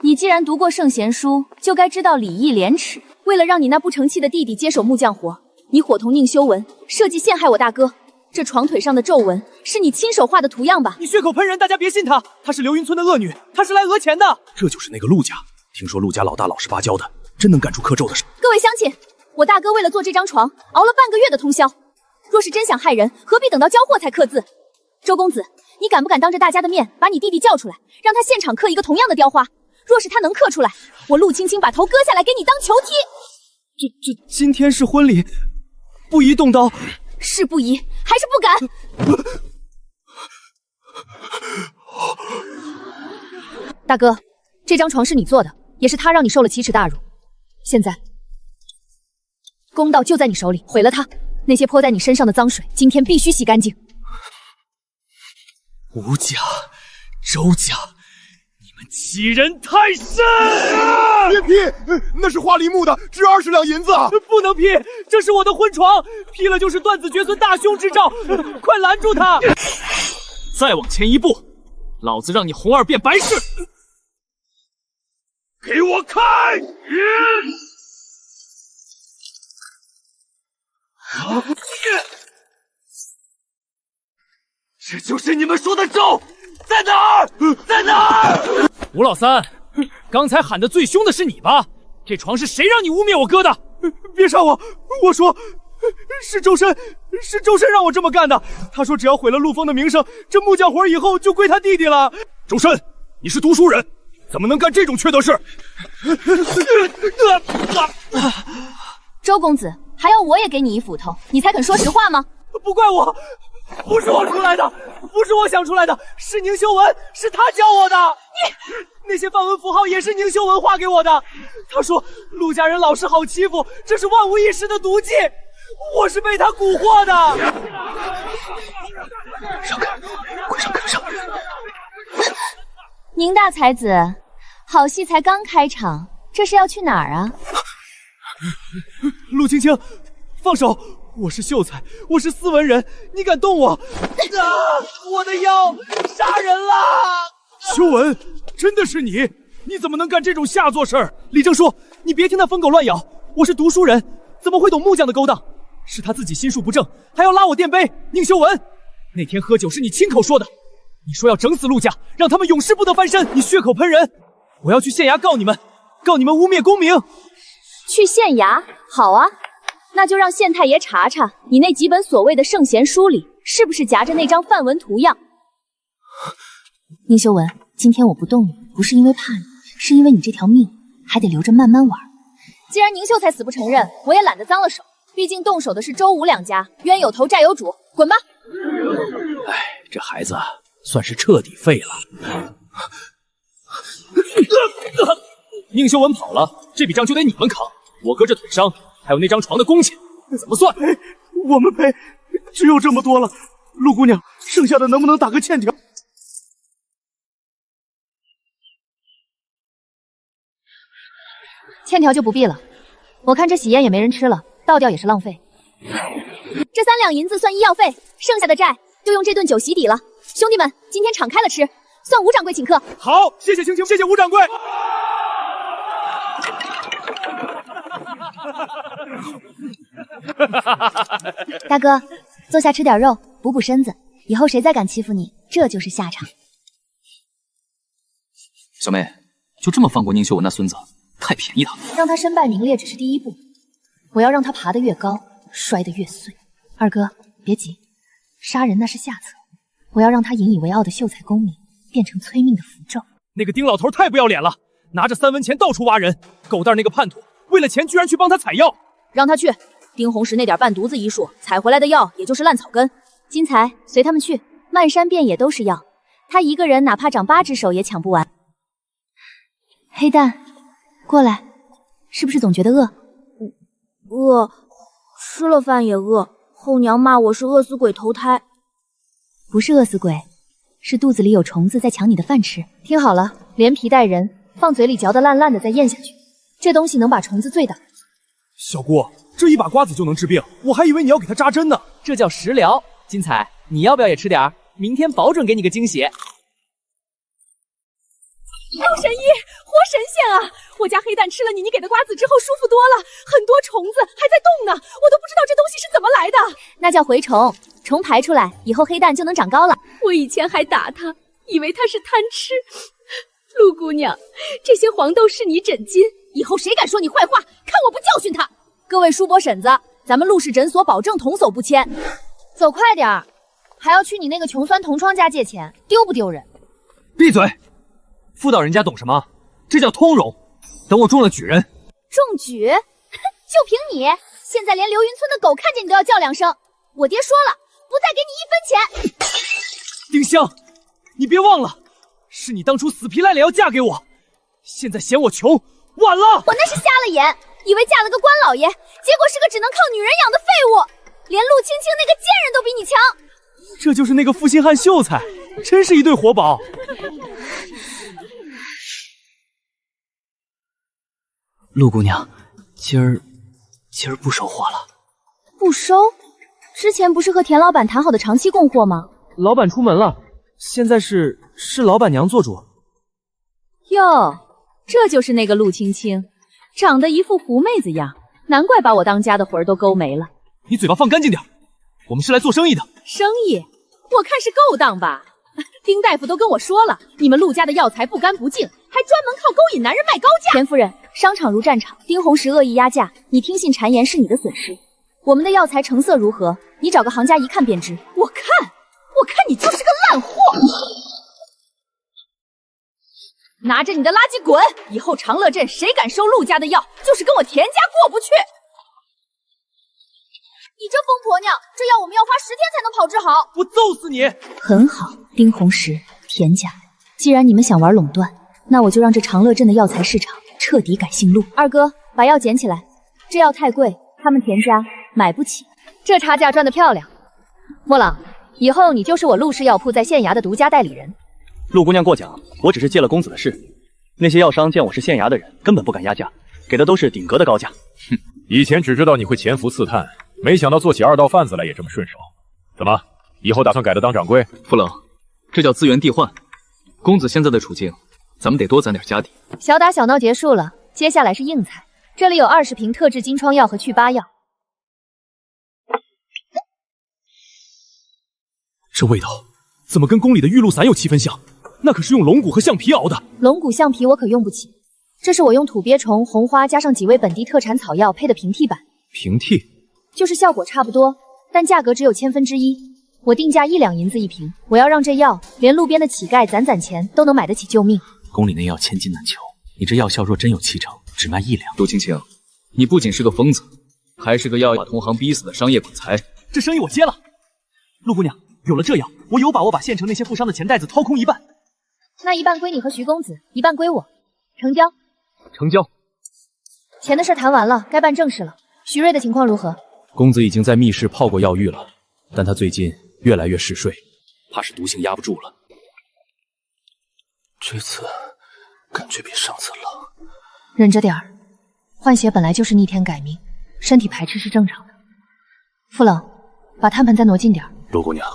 你既然读过圣贤书，就该知道礼义廉耻。为了让你那不成器的弟弟接手木匠活，你伙同宁修文设计陷害我大哥。这床腿上的皱纹是你亲手画的图样吧？你血口喷人，大家别信他，她是流云村的恶女，她是来讹钱的。这就是那个陆家，听说陆家老大老实巴交的，真能干出刻咒的事。各位乡亲，我大哥为了做这张床，熬了半个月的通宵。若是真想害人，何必等到交货才刻字？周公子，你敢不敢当着大家的面把你弟弟叫出来，让他现场刻一个同样的雕花？若是他能刻出来，我陆青青把头割下来给你当球踢。这今天是婚礼，不宜动刀。是不宜还是不敢？大哥，这张床是你做的，也是他让你受了奇耻大辱。现在公道就在你手里，毁了它，那些泼在你身上的脏水，今天必须洗干净。吴家、周家，你们欺人太甚！别批，那是花梨木的，值20两银子啊！不能批，这是我的婚床，批了就是断子绝孙、大凶之兆！快拦住他！再往前一步，老子让你红二变白事！给我开！这就是你们说的咒，在哪儿？在哪儿？吴老三，刚才喊的最凶的是你吧？这床是谁让你污蔑我哥的？别杀我！我说是周深，是周深让我这么干的。他说只要毁了陆枫的名声，这木匠活以后就归他弟弟了。周深，你是读书人，怎么能干这种缺德事？周公子，还要我也给你一斧头，你才肯说实话吗？不怪我，不是我出来的，不是我想出来的，是宁修文，是他教我的。那些梵文符号也是宁修文画给我的。他说陆家人老实好欺负，这是万无一失的毒计。我是被他蛊惑的。让开，快让开，让开！宁大才子，好戏才刚开场，这是要去哪儿啊？陆青青，放手！我是秀才，我是斯文人，你敢动我？我的腰，杀人了！修文，真的是你？你怎么能干这种下作事儿？李正书，你别听他疯狗乱咬，我是读书人，怎么会懂木匠的勾当？是他自己心术不正，还要拉我垫背。宁修文，那天喝酒是你亲口说的，你说要整死陆家，让他们永世不得翻身，你血口喷人，我要去县衙告你们，告你们污蔑功名。去县衙？好啊。那就让县太爷查查，你那几本所谓的圣贤书里，是不是夹着那张梵文图样？宁修文，今天我不动你，不是因为怕你，是因为你这条命还得留着慢慢玩。既然宁秀才死不承认，我也懒得脏了手，毕竟动手的是周吴两家，冤有头债有主，滚吧！哎，这孩子算是彻底废了。宁修文跑了，这笔账就得你们扛。我哥这腿伤，还有那张床的工钱，怎么算？我们赔，只有这么多了。陆姑娘，剩下的能不能打个欠条？欠条就不必了，我看这喜宴也没人吃了，倒掉也是浪费。这3两银子算医药费，剩下的债就用这顿酒洗抵了。兄弟们，今天敞开了吃，算吴掌柜请客。好，谢谢青青，谢谢吴掌柜。大哥，坐下吃点肉，补补身子，以后谁再敢欺负你，这就是下场。小妹，就这么放过宁修文那孙子，太便宜他了。让他身败名裂只是第一步，我要让他爬得越高，摔得越碎。二哥，别急，杀人那是下策，我要让他引以为傲的秀才功名变成催命的符咒。那个丁老头太不要脸了，拿着3文钱到处挖人，狗蛋那个叛徒为了钱居然去帮他采药，让他去。丁红石那点半犊子医术，采回来的药也就是烂草根。金财，随他们去，漫山遍野都是药，他一个人哪怕长8只手也抢不完。黑蛋，过来，是不是总觉得饿？饿，吃了饭也饿。后娘骂我是饿死鬼投胎。不是饿死鬼，是肚子里有虫子在抢你的饭吃。听好了，连皮带人，放嘴里嚼得烂烂的再咽下去，这东西能把虫子醉倒。小姑，这一把瓜子就能治病，我还以为你要给他扎针呢。这叫食疗。金彩，你要不要也吃点儿？明天保准给你个惊喜。老神医，活神仙啊！我家黑蛋吃了你给的瓜子之后舒服多了，很多虫子还在动呢，我都不知道这东西是怎么来的。那叫蛔虫，虫排出来以后黑蛋就能长高了。我以前还打他，以为他是贪吃。陆姑娘，这些黄豆是你诊金，以后谁敢说你坏话，看我不教训他！各位叔伯婶子，咱们陆氏诊所保证童叟不迁。走快点儿，还要去你那个穷酸同窗家借钱，丢不丢人？闭嘴！妇道人家懂什么？这叫通融。等我中了举人，中举？就凭你，现在连流云村的狗看见你都要叫2声。我爹说了，不再给你1分钱。丁香，你别忘了，是你当初死皮赖脸要嫁给我，现在嫌我穷，晚了。我那是瞎了眼，以为嫁了个官老爷，结果是个只能靠女人养的废物，连陆青青那个贱人都比你强。这就是那个负心汉秀才，真是一对活宝。陆姑娘，今儿不收货了。不收？之前不是和田老板谈好的长期供货吗？老板出门了，现在是老板娘做主。哟，这就是那个陆青青，长得一副狐妹子样，难怪把我当家的魂儿都勾没了。你嘴巴放干净点，我们是来做生意的。生意？我看是勾当吧。丁大夫都跟我说了，你们陆家的药材不干不净，还专门靠勾引男人卖高价。田夫人，商场如战场，丁红石恶意压价，你听信谗言是你的损失。我们的药材成色如何？你找个行家一看便知。我看你就是个烂货。拿着你的垃圾滚！以后长乐镇谁敢收陆家的药，就是跟我田家过不去。你这疯婆娘，这药我们要花10天才能炮制好。我揍死你！很好，丁红石、田家，既然你们想玩垄断，那我就让这长乐镇的药材市场彻底改姓陆。二哥，把药捡起来，这药太贵，他们田家买不起。这差价赚得漂亮。莫朗，以后你就是我陆氏药铺在县衙的独家代理人。陆姑娘过奖，我只是借了公子的事。那些药商见我是县衙的人，根本不敢压价，给的都是顶格的高价。哼，以前只知道你会潜伏刺探，没想到做起2道贩子来也这么顺手。怎么，以后打算改了当掌柜？傅冷，这叫资源递换。公子现在的处境，咱们得多攒点家底。小打小闹结束了，接下来是硬菜。这里有20瓶特制金疮药和祛疤药。这味道怎么跟宫里的玉露散有7分像？那可是用龙骨和橡皮熬的。龙骨橡皮我可用不起，这是我用土鳖虫、红花加上几味本地特产草药配的平替版。平替？就是效果差不多，但价格只有1/1000，我定价1两银子1瓶。我要让这药连路边的乞丐攒钱都能买得起救命。宫里那药千金难求，你这药效若真有7成，只卖1两。陆青青，你不仅是个疯子，还是个要把同行逼死的商业鬼才。这生意我接了。陆姑娘，有了这药，我有把握把县城那些富商的钱袋子掏空一半。那一半归你和徐公子，一半归我，成交。成交。钱的事谈完了，该办正事了。徐瑞的情况如何？公子已经在密室泡过药浴了，但他最近越来越嗜睡，怕是毒性压不住了。这次感觉比上次冷。忍着点儿，换血本来就是逆天改命，身体排斥是正常的。傅冷，把炭盆再挪近点。陆姑娘，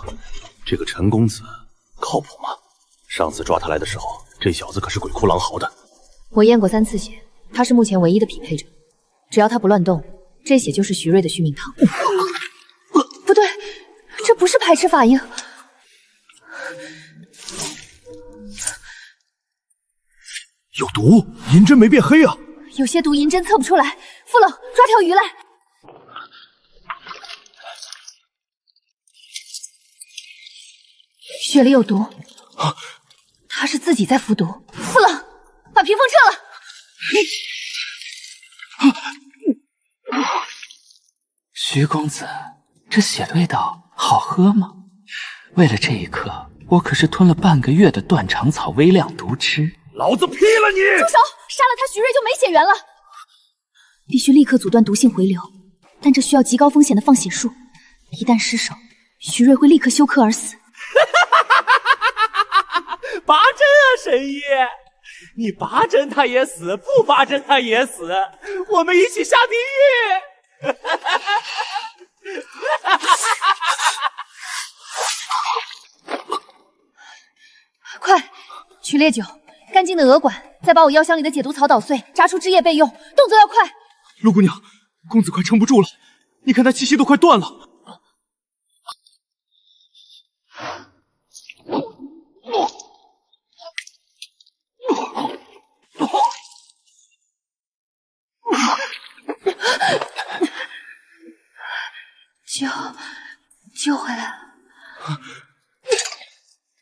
这个陈公子靠谱吗？上次抓他来的时候，这小子可是鬼哭狼嚎的。我验过3次血，他是目前唯一的匹配者。只要他不乱动，这血就是徐瑞的续命汤。不对，这不是排斥法应。有毒，银针没变黑啊！有些毒银针测不出来。傅冷，抓条鱼来。血里有毒，他是自己在服毒。傅冷，把屏风撤了。徐公子，这血的味道好喝吗？为了这一刻，我可是吞了半个月的断肠草微量毒吃。老子劈了你！住手！杀了他，徐瑞就没血源了。必须立刻阻断毒性回流，但这需要极高风险的放血术，一旦失手，徐瑞会立刻休克而死。拔针啊，神医！你拔针他也死，不拔针他也死，我们一起下地狱！快，取烈酒，干净的鹅管，再把我药箱里的解毒草捣碎，榨出汁液备用，动作要快。陆姑娘，公子快撑不住了，你看他气息都快断了。救回来了！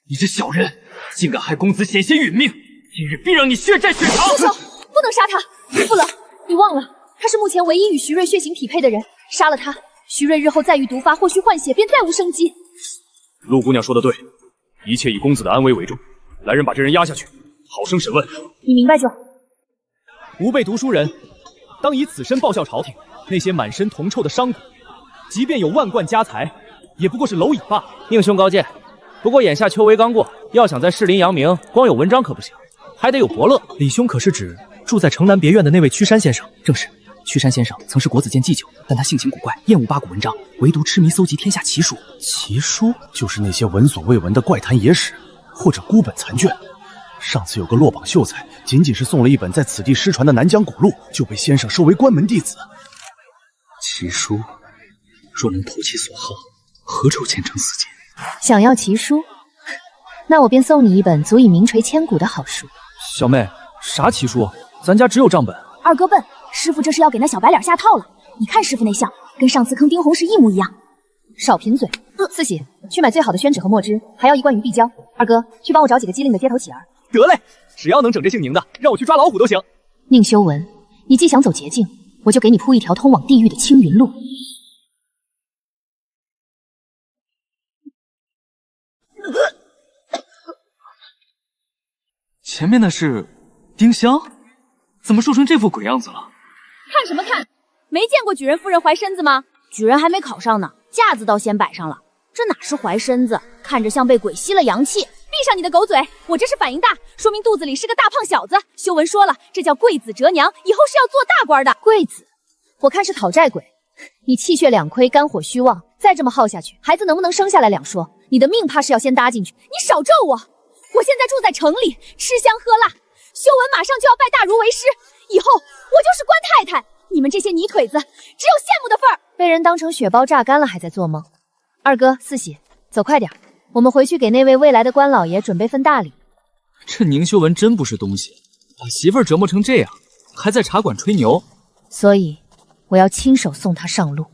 你这小人，竟敢害公子险些殒命！今日必让你血债血偿！住手！不能杀他！傅冷，你忘了，他是目前唯一与徐瑞血型匹配的人，杀了他，徐瑞日后再遇毒发或需换血，便再无生机。陆姑娘说的对，一切以公子的安危为重。来人，把这人押下去，好生审问。你明白就好。吾辈读书人，当以此身报效朝廷。那些满身铜臭的商贾，即便有万贯家财，也不过是蝼蚁罢了。宁兄高见。不过眼下秋闱刚过，要想在士林扬名，光有文章可不行，还得有伯乐。李兄可是指住在城南别院的那位屈山先生？正是。屈山先生曾是国子监祭酒，但他性情古怪，厌恶八股文章，唯独痴迷搜集天下奇书。奇书就是那些闻所未闻的怪谈野史，或者孤本残卷。上次有个落榜秀才，仅仅是送了一本在此地失传的南疆古录，就被先生收为关门弟子。奇书若能投其所好，何愁前程似锦？想要奇书，那我便送你一本足以名垂千古的好书。小妹，啥奇书？咱家只有账本。二哥笨，师傅这是要给那小白脸下套了。你看师傅那相，跟上次坑丁红是一模一样。少贫嘴。四喜，去买最好的宣纸和墨汁，还要一罐鱼碧胶。二哥，去帮我找几个机灵的街头乞儿。得嘞，只要能整这姓宁的，让我去抓老虎都行。宁修文，你既想走捷径，我就给你铺一条通往地狱的青云路。前面的是丁香，怎么瘦成这副鬼样子了？看什么看？没见过举人夫人怀身子吗？举人还没考上呢，架子倒先摆上了。这哪是怀身子，看着像被鬼吸了阳气。闭上你的狗嘴！我这是反应大，说明肚子里是个大胖小子。修文说了，这叫贵子折娘，以后是要做大官的。贵子，我看是讨债鬼。你气血两亏，肝火虚旺，再这么耗下去，孩子能不能生下来两说。你的命怕是要先搭进去。你少咒我！我现在住在城里，吃香喝辣。修文马上就要拜大儒为师，以后我就是官太太。你们这些泥腿子，只有羡慕的份儿。被人当成血包榨干了，还在做梦？二哥，四喜，走快点，我们回去给那位未来的官老爷准备份大礼。这宁修文真不是东西，把媳妇儿折磨成这样，还在茶馆吹牛。所以，我要亲手送他上路。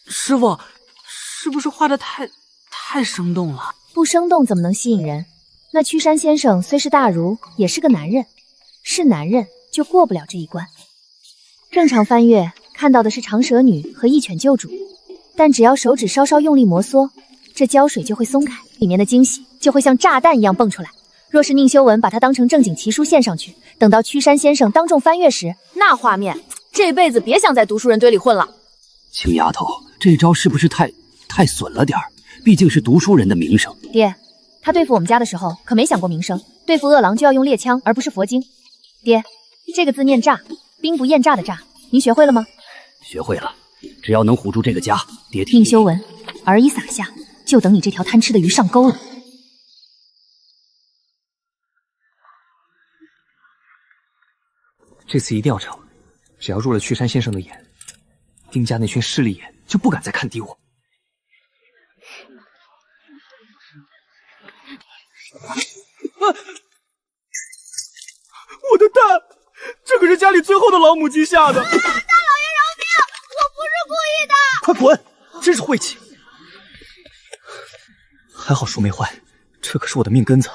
师傅，是不是画的太生动了？不生动怎么能吸引人？那屈山先生虽是大儒，也是个男人，是男人就过不了这一关。正常翻阅看到的是长舌女和一犬救主，但只要手指稍稍用力摩挲，这胶水就会松开，里面的惊喜就会像炸弹一样蹦出来。若是宁修文把它当成正经奇书献上去，等到屈山先生当众翻阅时，那画面这辈子别想在读书人堆里混了。青丫头，这招是不是太损了点儿？毕竟是读书人的名声。爹，他对付我们家的时候可没想过名声，对付恶狼就要用猎枪，而不是佛经。爹，这个字念诈，兵不厌诈的诈，您学会了吗？学会了，只要能唬住这个家，爹宁修文，饵已撒下，就等你这条贪吃的鱼上钩了。这次一定要成，只要入了屈山先生的眼，丁家那群势利眼就不敢再看低我。我的蛋，这可是家里最后的老母鸡下的。大老爷饶命，我不是故意的。快滚，真是晦气。还好书没坏，这可是我的命根子。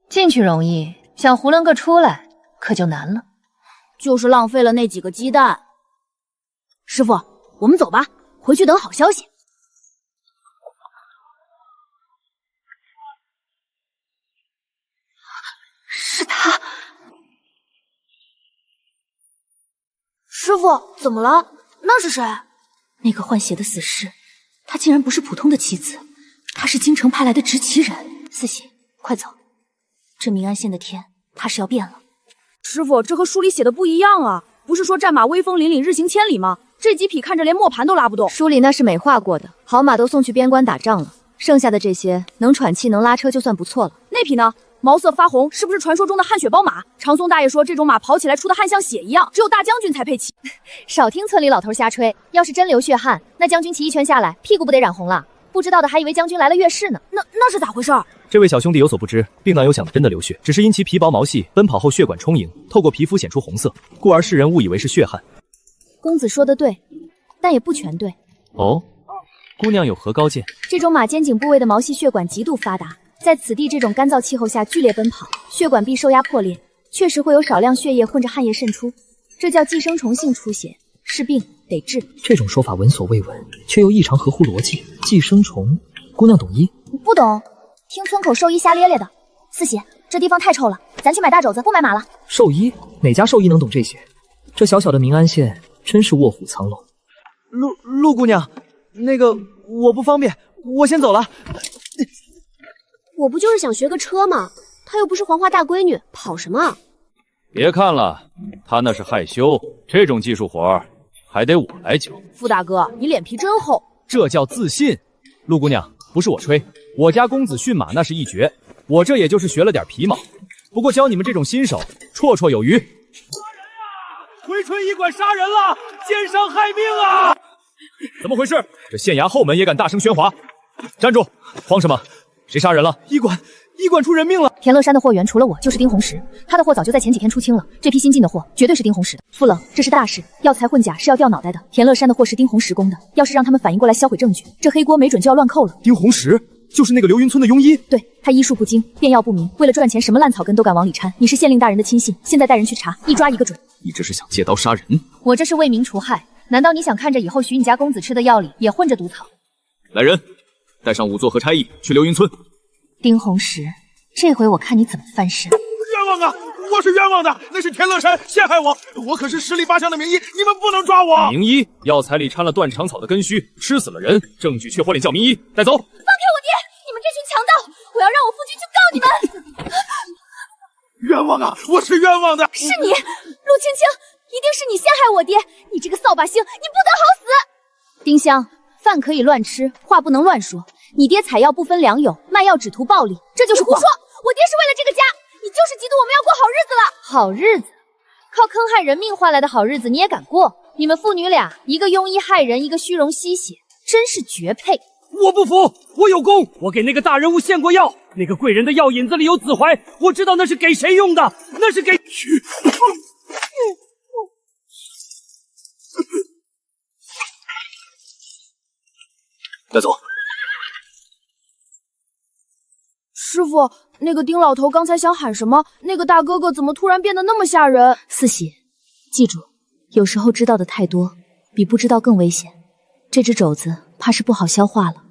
进去容易，想囫囵个出来可就难了。就是浪费了那几个鸡蛋。师傅，我们走吧，回去等好消息。是他。师傅，怎么了？那是谁？那个换血的死尸，他竟然不是普通的棋子，他是京城派来的执旗人。四喜，快走！这明安县的天，怕是要变了。师傅，这和书里写的不一样啊！不是说战马威风凛凛，日行千里吗？这几匹看着连磨盘都拉不动。书里那是美化过的，好马都送去边关打仗了，剩下的这些能喘气、能拉车就算不错了。那匹呢？毛色发红，是不是传说中的汗血宝马？长松大爷说这种马跑起来出的汗像血一样，只有大将军才配骑。少听村里老头瞎吹，要是真流血汗，那将军骑一拳下来，屁股不得染红了？不知道的还以为将军来了月事呢。那是咋回事？这位小兄弟有所不知，并没有想真的流血，只是因其皮薄毛细，奔跑后血管充盈，透过皮肤显出红色，故而世人误以为是血汗。公子说的对，但也不全对。哦，姑娘有何高见？这种马肩颈部位的毛细血管极度发达，在此地这种干燥气候下剧烈奔跑，血管壁受压破裂，确实会有少量血液混着汗液渗出，这叫寄生虫性出血，是病得治。这种说法闻所未闻，却又异常合乎逻辑。寄生虫，姑娘懂医？不懂，听村口兽医瞎咧咧的。四喜，这地方太臭了，咱去买大肘子，不买马了。兽医？哪家兽医能懂这些？这小小的明安县真是卧虎藏龙。陆姑娘，那个我不方便，我先走了。我不就是想学个车吗？她又不是黄花大闺女，跑什么？别看了，她那是害羞，这种技术活还得我来教。傅大哥，你脸皮真厚，这叫自信。陆姑娘，不是我吹，我家公子驯马那是一绝，我这也就是学了点皮毛，不过教你们这种新手绰绰有余。杀人啊！回春医馆杀人了，奸商害命啊！怎么回事？这县衙后门也敢大声喧哗？站住！慌什么？谁杀人了？医馆出人命了！田乐山的货源除了我就是丁红石，他的货早就在前几天出清了。这批新进的货绝对是丁红石的。傅冷，这是大事，药材混假是要掉脑袋的。田乐山的货是丁红石供的，要是让他们反应过来销毁证据，这黑锅没准就要乱扣了。丁红石就是那个流云村的庸医？对，他医术不精，变药不明，为了赚钱什么烂草根都敢往里掺。你是县令大人的亲信，现在带人去查，一抓一个准。你这是想借刀杀人？我这是为民除害。难道你想看着以后许你家公子吃的药里也混着毒草？来人，带上仵作和差役去流云村。丁红石，这回我看你怎么翻身！冤枉啊！我是冤枉的，那是田乐山陷害我，我可是十里八乡的名医，你们不能抓我！名医，药材里掺了断肠草的根须，吃死了人，证据却活脸叫名医，带走！放开我爹！你们这群强盗！我要让我父亲去告你们！冤枉啊！我是冤枉的！是你，陆青青，一定是你陷害我爹！你这个扫把星，你不得好死！丁香，饭可以乱吃，话不能乱说。你爹采药不分良友，卖药只图暴利，这就是胡说！我爹是为了这个家，你就是嫉妒我们要过好日子了。好日子，靠坑害人命换来的好日子你也敢过？你们父女俩，一个庸医害人，一个虚荣吸血，真是绝配。我不服，我有功，我给那个大人物献过药，那个贵人的药引子里有紫槐，我知道那是给谁用的，那是给……带走。师傅，那个丁老头刚才想喊什么？那个大哥哥怎么突然变得那么吓人？四喜，记住，有时候知道的太多，比不知道更危险。这只肘子怕是不好消化了，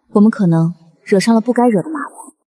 我们可能惹上了不该惹的麻烦。